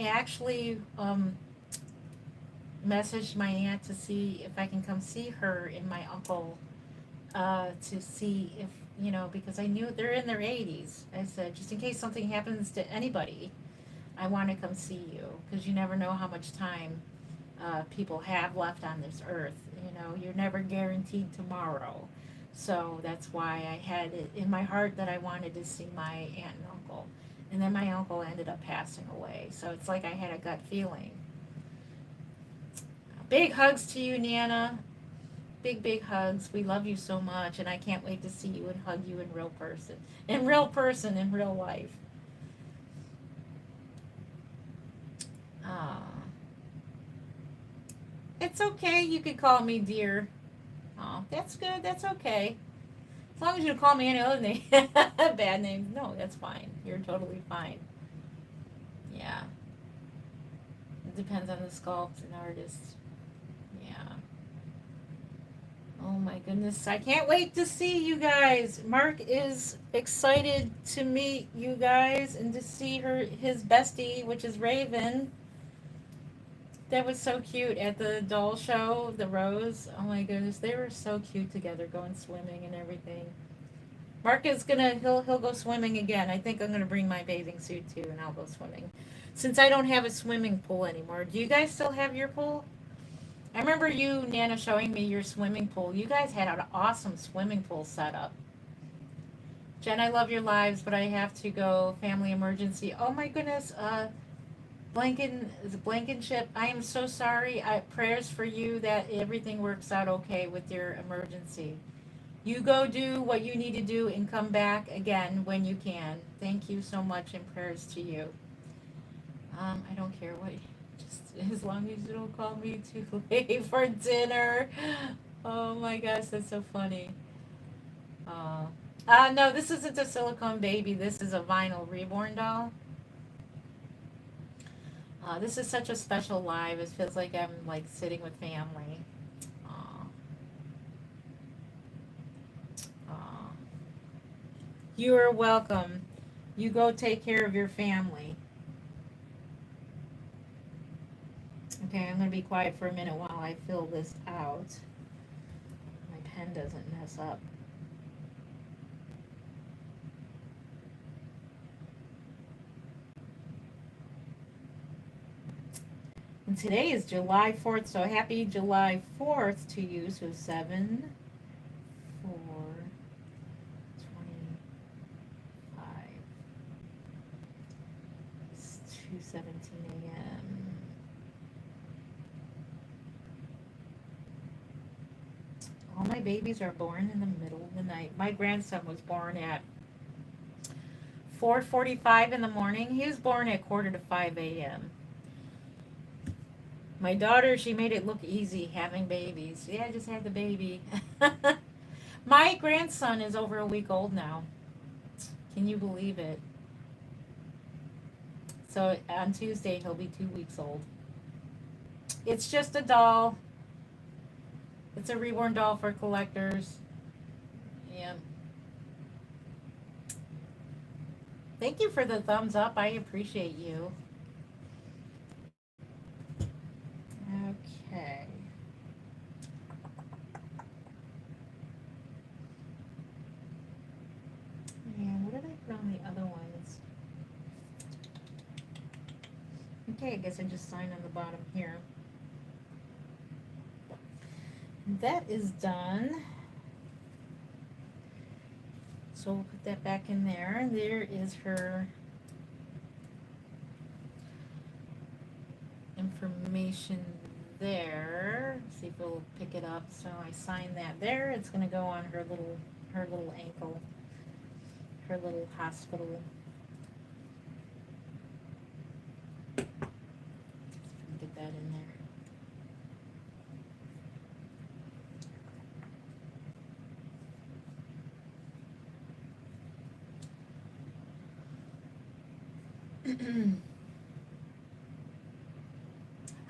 actually messaged my aunt to see if I can come see her and my uncle, to see if, because I knew they're in their 80s. I said, just in case something happens to anybody, I want to come see you, because you never know how much time people have left on this earth. You're never guaranteed tomorrow. So that's why I had it in my heart that I wanted to see my aunt and uncle. And then my uncle ended up passing away. So it's like I had a gut feeling. Big hugs to you, Nana. Big, big hugs. We love you so much. And I can't wait to see you and hug you in real person. In real person, in real life. Ah. It's okay. You could call me dear. Oh, that's good. That's okay. As long as you don't call me any other name, bad names. No, that's fine. You're totally fine. Yeah. It depends on the sculpt and artist. Yeah. Oh my goodness. I can't wait to see you guys. Mark is excited to meet you guys and to see his bestie, which is Raven. That was so cute at the doll show, the Rose. Oh my goodness, they were so cute together, going swimming and everything. Mark is he'll go swimming again. I think I'm gonna bring my bathing suit too, and I'll go swimming. Since I don't have a swimming pool anymore, do you guys still have your pool? I remember you, Nana, showing me your swimming pool. You guys had an awesome swimming pool setup. Jen, I love your lives, but I have to go. Family emergency. Oh my goodness. Blankenship, I am so sorry. Prayers for you that everything works out okay with your emergency. You go do what you need to do and come back again when you can. Thank you so much, and prayers to you. I don't care what, just as long as you don't call me too late for dinner. Oh my gosh, that's so funny. Uh, no, this isn't a silicone baby. This is a vinyl reborn doll. This is such a special live. It feels like I'm like sitting with family. Aw. Aw. You are welcome. You go take care of your family. Okay, I'm going to be quiet for a minute while I fill this out. My pen doesn't mess up. And today is July 4th, so happy July 4th to you. So 7, 4, 25, it's 2:17 a.m. All my babies are born in the middle of the night. My grandson was born at 4:45 in the morning. He was born at 4:45 a.m. My daughter, she made it look easy having babies. Yeah, I just had the baby. My grandson is over a week old now. Can you believe it? So on Tuesday, he'll be 2 weeks old. It's just a doll. It's a reborn doll for collectors. Yeah. Thank you for the thumbs up. I appreciate you. Okay. And what did I put on the other ones? Okay, I guess I just signed on the bottom here. That is done. So we'll put that back in there. There is her information there. See if we'll pick it up. So I sign that there. It's going to go on her little ankle, her little hospital. Get that in there.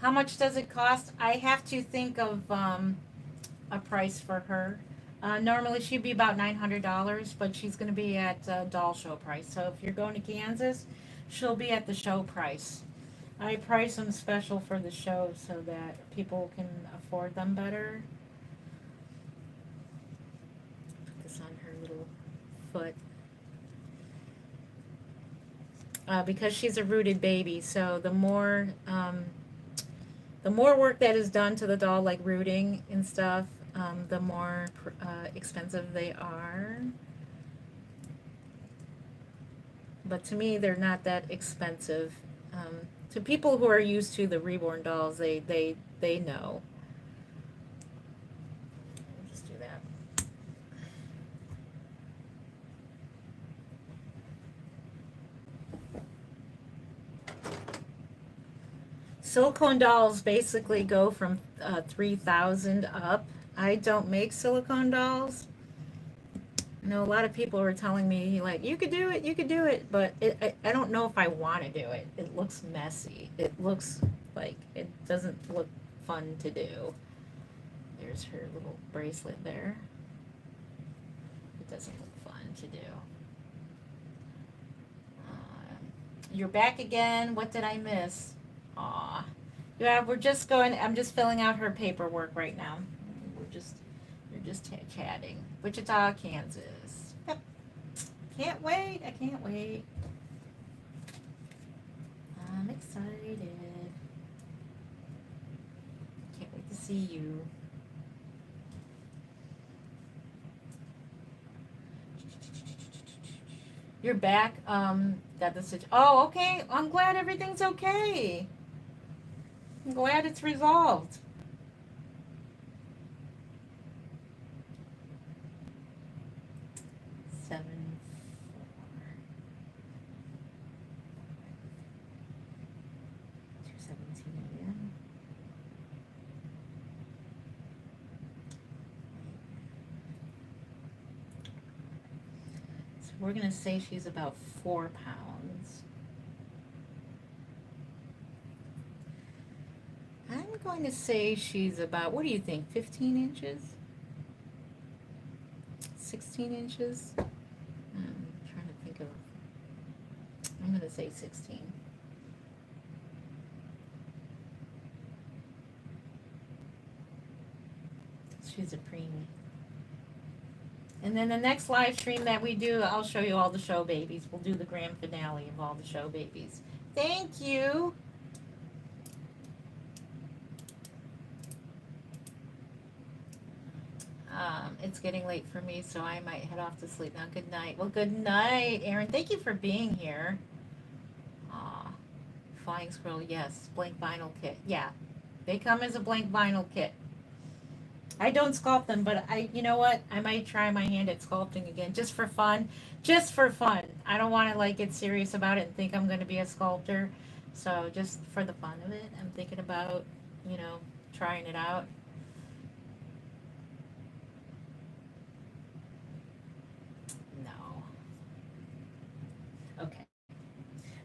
How much does it cost? I have to think of a price for her. Normally she'd be about $900, but she's going to be at doll show price. So if you're going to Kansas, she'll be at the show price. I price them special for the show so that people can afford them better. Put this on her little foot. Because she's a rooted baby, so the more work that is done to the doll, like rooting and stuff, the more expensive they are. But to me, they're not that expensive. To people who are used to the reborn dolls, they know. Just do that. Silicone dolls basically go from 3,000 up. I don't make silicone dolls. I know a lot of people are telling me, like, you could do it, but I don't know if I want to do it. It looks messy. It looks like it doesn't look fun to do. There's her little bracelet there. It doesn't look fun to do. You're back again. What did I miss? Aw. Yeah, we're just going, I'm just filling out her paperwork right now. You're just chatting. Wichita, Kansas. Yep. Can't wait. I can't wait. I'm excited. Can't wait to see you. You're back. Got the oh, okay. I'm glad everything's okay. I'm glad it's resolved. We're going to say she's about 4 pounds. I'm going to say she's about, what do you think, 15 inches? 16 inches? I'm trying to think of, I'm going to say 16. She's a preemie. And then the next live stream that we do, I'll show you all the show babies. We'll do the grand finale of all the show babies. Thank you. It's getting late for me, so I might head off to sleep now. Good night. Well, good night, Erin. Thank you for being here. Aw, Flying Squirrel, yes. Blank vinyl kit. Yeah, they come as a blank vinyl kit. I don't sculpt them, but you know what? I might try my hand at sculpting again, just for fun. Just for fun. I don't want to like get serious about it and think I'm going to be a sculptor. So just for the fun of it, I'm thinking about, trying it out. No. Okay.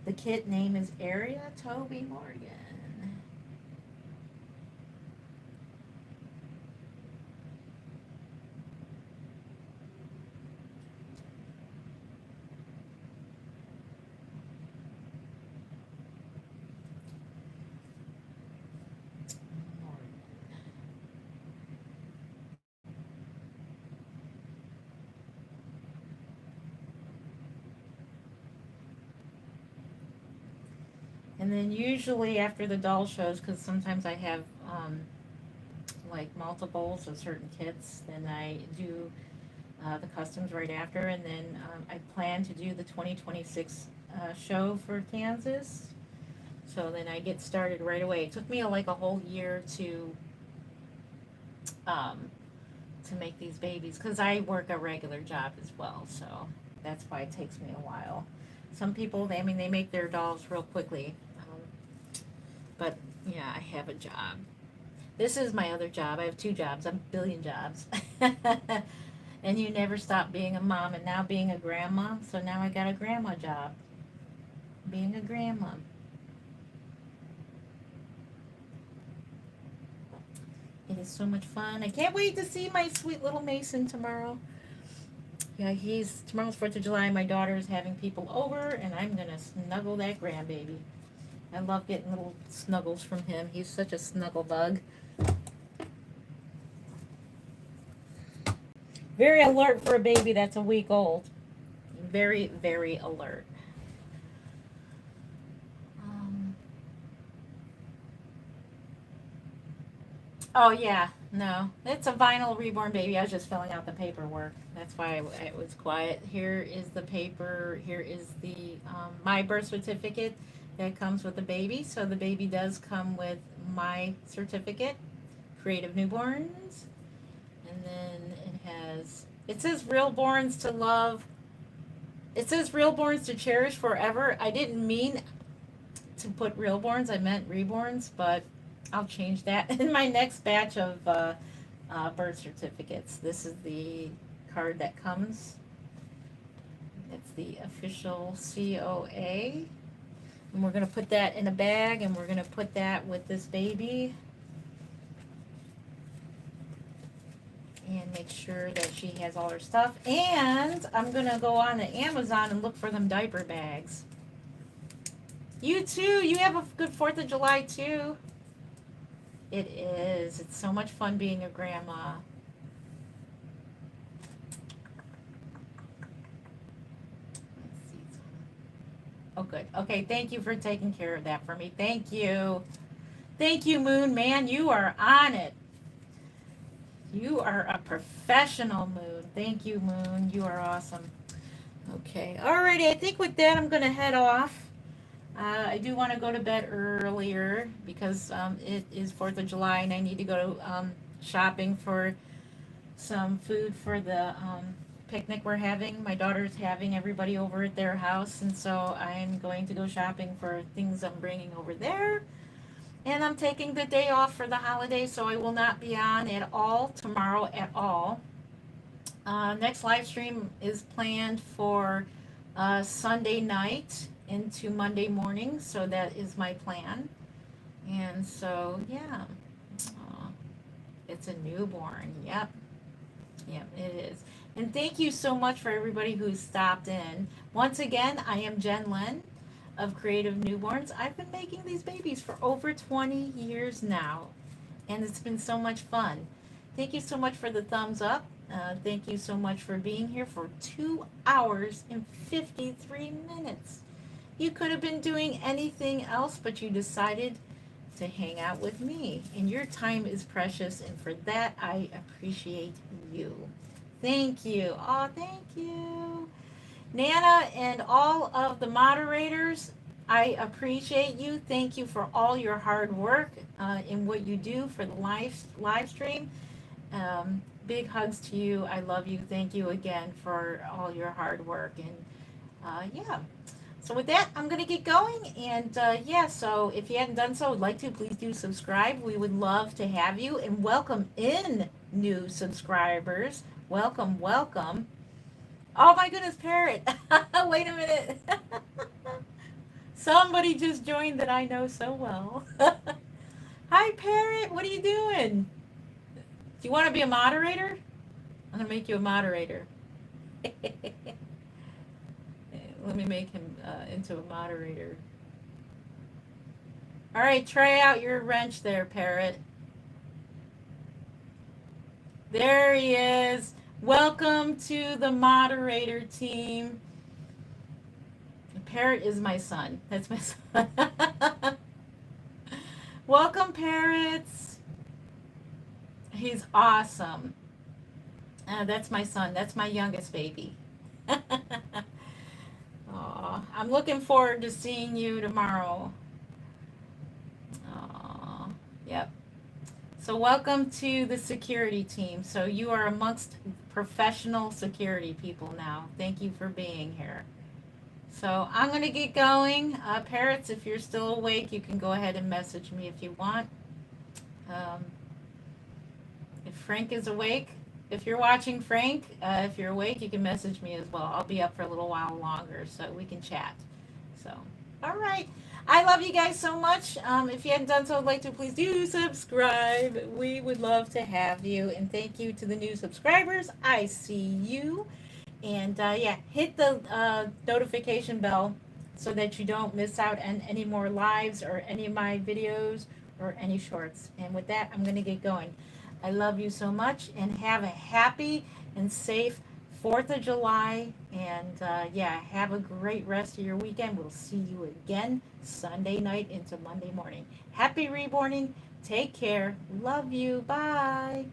The kit name is Area Toby Morgan. And then usually after the doll shows, because sometimes I have like multiples of certain kits, then I do the customs right after. And then I plan to do the 2026 show for Kansas. So then I get started right away. It took me like a whole year um, to make these babies because I work a regular job as well. So that's why it takes me a while. Some people, I mean, they make their dolls real quickly. But yeah, I have a job. This is my other job. I have two jobs. I'm a billion jobs. And you never stop being a mom and now being a grandma. So now I got a grandma job. Being a grandma. It is so much fun. I can't wait to see my sweet little Mason tomorrow. Yeah, tomorrow's 4th of July. My daughter is having people over, and I'm gonna snuggle that grandbaby. I love getting little snuggles from him. He's such a snuggle bug. Very alert for a baby that's a week old. Very, very alert. Oh yeah, no, it's a vinyl reborn baby. I was just filling out the paperwork. That's why it was quiet. Here is the paper. Here is the my birth certificate that comes with the baby. So the baby does come with my certificate, Creative Newborns, and then it says real borns to love. It says real borns to cherish forever. I didn't mean to put real borns. I meant reborns, but I'll change that in my next batch of birth certificates. This is the card that comes. It's the official COA. And we're going to put that in a bag, and we're going to put that with this baby. And make sure that she has all her stuff. And I'm going to go on to Amazon and look for them diaper bags. You too. You have a good 4th of July too. It is. It's so much fun being a grandma. Oh, good. Okay, thank you for taking care of that for me. Thank you. Thank you, Moon Man. You are on it. You are a professional, Moon. Thank you, Moon. You are awesome. Okay. Alrighty, I think with that I'm going to head off. I do want to go to bed earlier because it is 4th of July and I need to go shopping for some food for the picnic we're having. My daughter's having everybody over at their house, and so I'm going to go shopping for things I'm bringing over there. And I'm taking the day off for the holiday, so I will not be on at all tomorrow at all. Next live stream is planned for Sunday night into Monday morning, so that is my plan. And so, yeah, it's a newborn. Yep, yep, it is. And thank you so much for everybody who stopped in. Once again, I am Jen Len of Creative Newborns. I've been making these babies for over 20 years now, and it's been so much fun. Thank you so much for the thumbs up. Thank you so much for being here for 2 hours and 53 minutes. You could have been doing anything else, but you decided to hang out with me. And your time is precious, and for that, I appreciate you. Thank you. Oh, thank you. Nana and all of the moderators, I appreciate you. Thank you for all your hard work in what you do for the live stream. Big hugs to you. I love you. Thank you again for all your hard work. And yeah. So with that, I'm going to get going. And yeah, so if you hadn't done so, would like to, please do subscribe. We would love to have you. And welcome in new subscribers. Welcome, welcome. Oh my goodness, Parrot. Wait a minute. Somebody just joined that I know so well. Hi, Parrot. What are you doing? Do you want to be a moderator? I'm going to make you a moderator. Let me make him into a moderator. All right, try out your wrench there, Parrot. There he is. Welcome to the moderator team. Parrot is my son. That's my son. Welcome, Parrots. He's awesome. That's my son. That's my youngest baby. Aw, I'm looking forward to seeing you tomorrow. Aw, yep. So welcome to the security team. So you are amongst professional security people now. Thank you for being here. So I'm going to get going. Parrots, if you're still awake, you can go ahead and message me if you want. Um, if Frank is awake, if you're watching Frank, if you're awake, you can message me as well. I'll be up for a little while longer so we can chat. So, all right. I love you guys so much. If you hadn't done so, I'd like to please do subscribe. We would love to have you. And thank you to the new subscribers. I see you. And yeah, hit the notification bell so that you don't miss out on any more lives or any of my videos or any shorts. And with that, I'm going to get going. I love you so much and have a happy and safe 4th of July. And yeah, have a great rest of your weekend. We'll see you again Sunday night into Monday morning. Happy reborning. Take care. Love you. Bye.